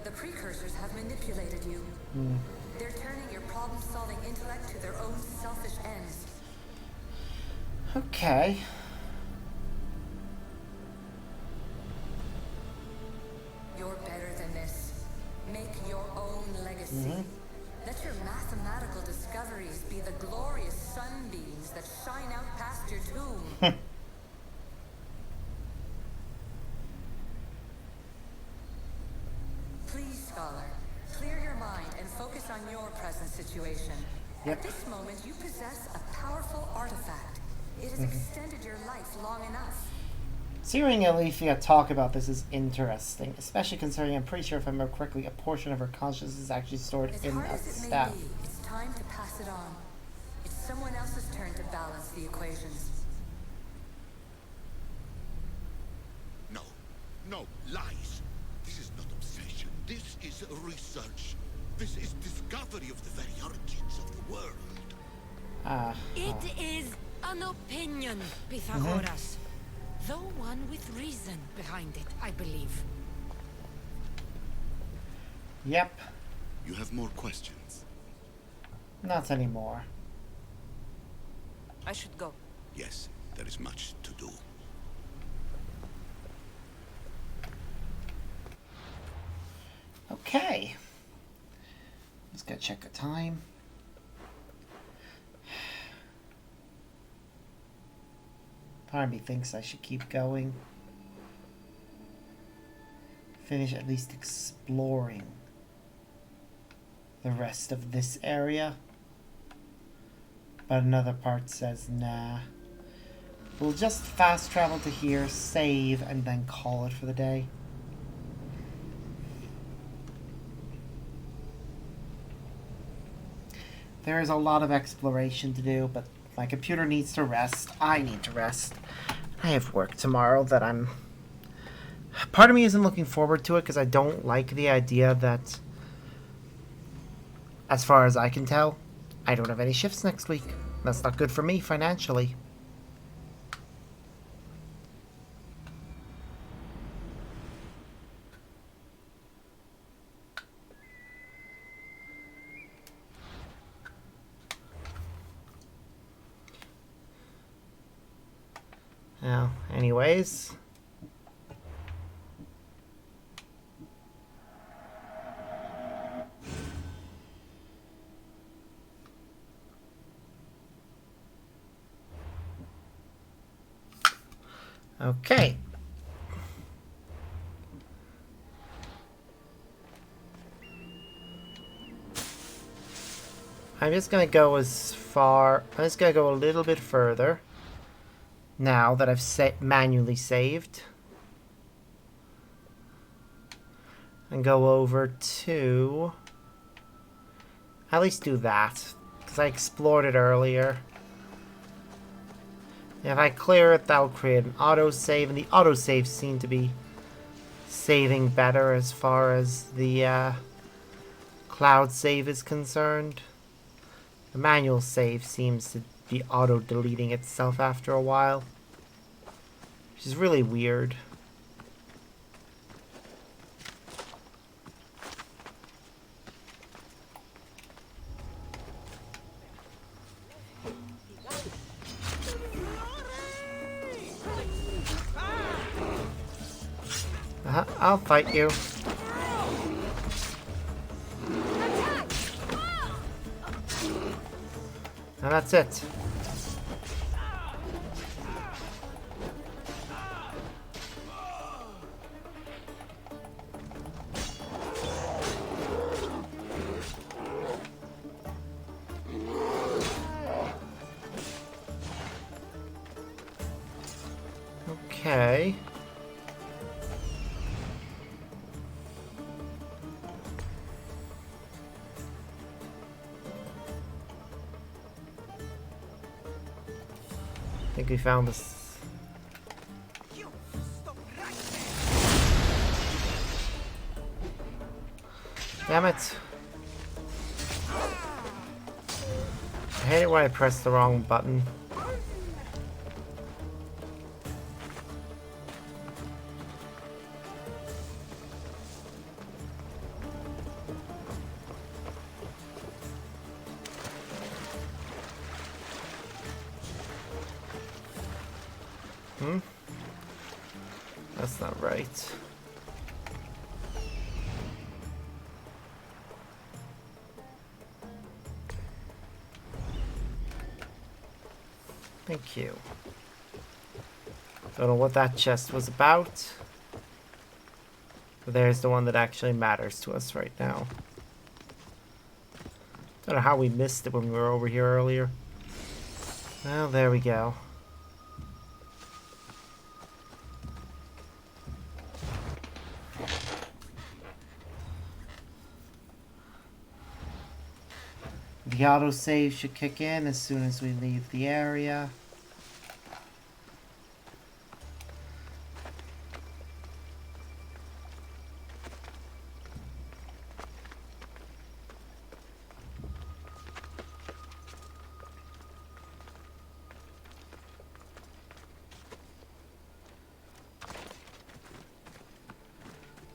The precursors have manipulated you. They're turning your problem-solving intellect to their own selfish ends. Okay. You're better than this. Make your own legacy. Let your mathematical discoveries be the glorious sunbeams that shine out past your tomb. Please, scholar, clear your mind and focus on your present situation. At this moment, you possess a powerful artifact. It is extended your life long enough. Hearing Alethea talk about this is interesting, especially considering I'm pretty sure, if I remember correctly, a portion of her consciousness is actually stored in that staff. It's time to pass it on. It's someone else's turn to balance the equations. No, lies. This is not obsession. This is research. This is discovery of the very origins of the world. It is an opinion, Pythagoras. Though one with reason behind it, I believe. Yep. You have more questions? Not anymore. I should go. Yes, there is much to do. Okay. Let's go check the time. Part of me thinks I should keep going. Finish at least exploring the rest of this area. But another part says, nah. We'll just fast travel to here, save, and then call it for the day. There is a lot of exploration to do, but my computer needs to rest. I need to rest. I have work tomorrow that I'm... Part of me isn't looking forward to it because I don't like the idea that, as far as I can tell, I don't have any shifts next week. That's not good for me financially. Well, anyways. Okay. I'm just going to go as far... I'm just going to go a little bit further. Now that I've manually saved. And go over to... At least do that. Because I explored it earlier. If I clear it, that'll create an autosave. And the autosave seem to be saving better as far as the cloud save is concerned. The manual save seems to be auto-deleting itself after a while. Which is really weird. I'll fight you. And that's it. Okay. I think we found this. Damn it. I hate it when I press the wrong button. That's not right. Thank you. Don't know what that chest was about. But there's the one that actually matters to us right now. Don't know how we missed it when we were over here earlier. Well, there we go. The autosave should kick in as soon as we leave the area.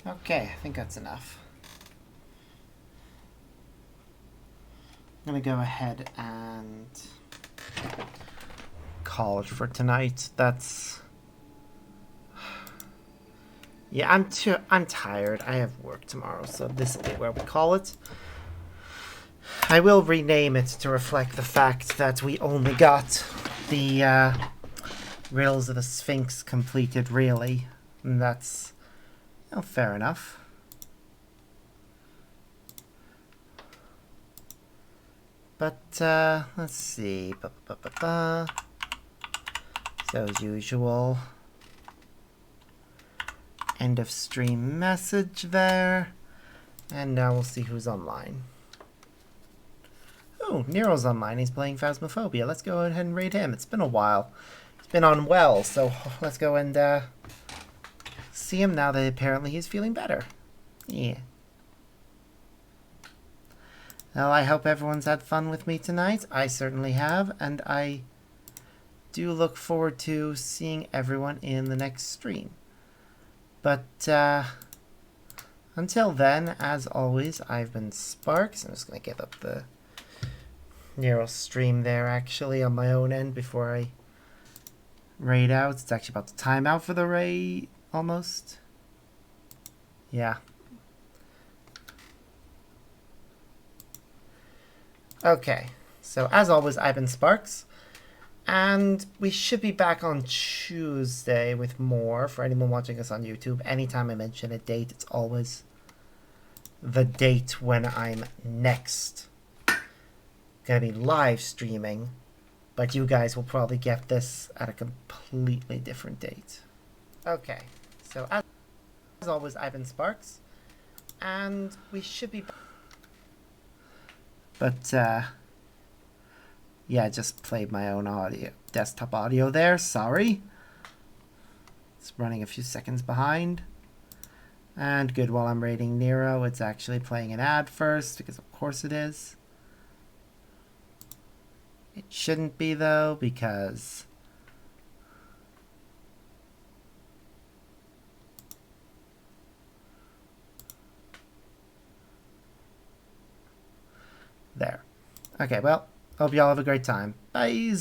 Okay, I think that's enough. I'm gonna go ahead and call it for tonight. That's... Yeah, I'm tired. I have work tomorrow, so this will be where we call it. I will rename it to reflect the fact that we only got the riddles of the Sphinx completed, really. And that's, you know, fair enough. But, let's see. So, as usual, end of stream message there. And now we'll see who's online. Oh, Nero's online. He's playing Phasmophobia. Let's go ahead and raid him. It's been a while. He's been unwell, so let's go and see him now that apparently he's feeling better. Yeah. Well, I hope everyone's had fun with me tonight. I certainly have, and I do look forward to seeing everyone in the next stream. But until then, as always, I've been Sparks. I'm just going to give up the Nero stream there, actually, on my own end before I raid out. It's actually about to time out for the raid, almost. Yeah. Okay, so as always, I've been Sparks, and we should be back on Tuesday with more. For anyone watching us on YouTube, anytime I mention a date, it's always the date when I'm next gonna be live streaming, but you guys will probably get this at a completely different date. Okay, so as always, I've been Sparks, and we should be... But, yeah, I just played my own audio, desktop audio there, sorry. It's running a few seconds behind. And good, while I'm rating Nero, it's actually playing an ad first, because of course it is. It shouldn't be, though, because... There. Okay, well, hope y'all have a great time. Bye!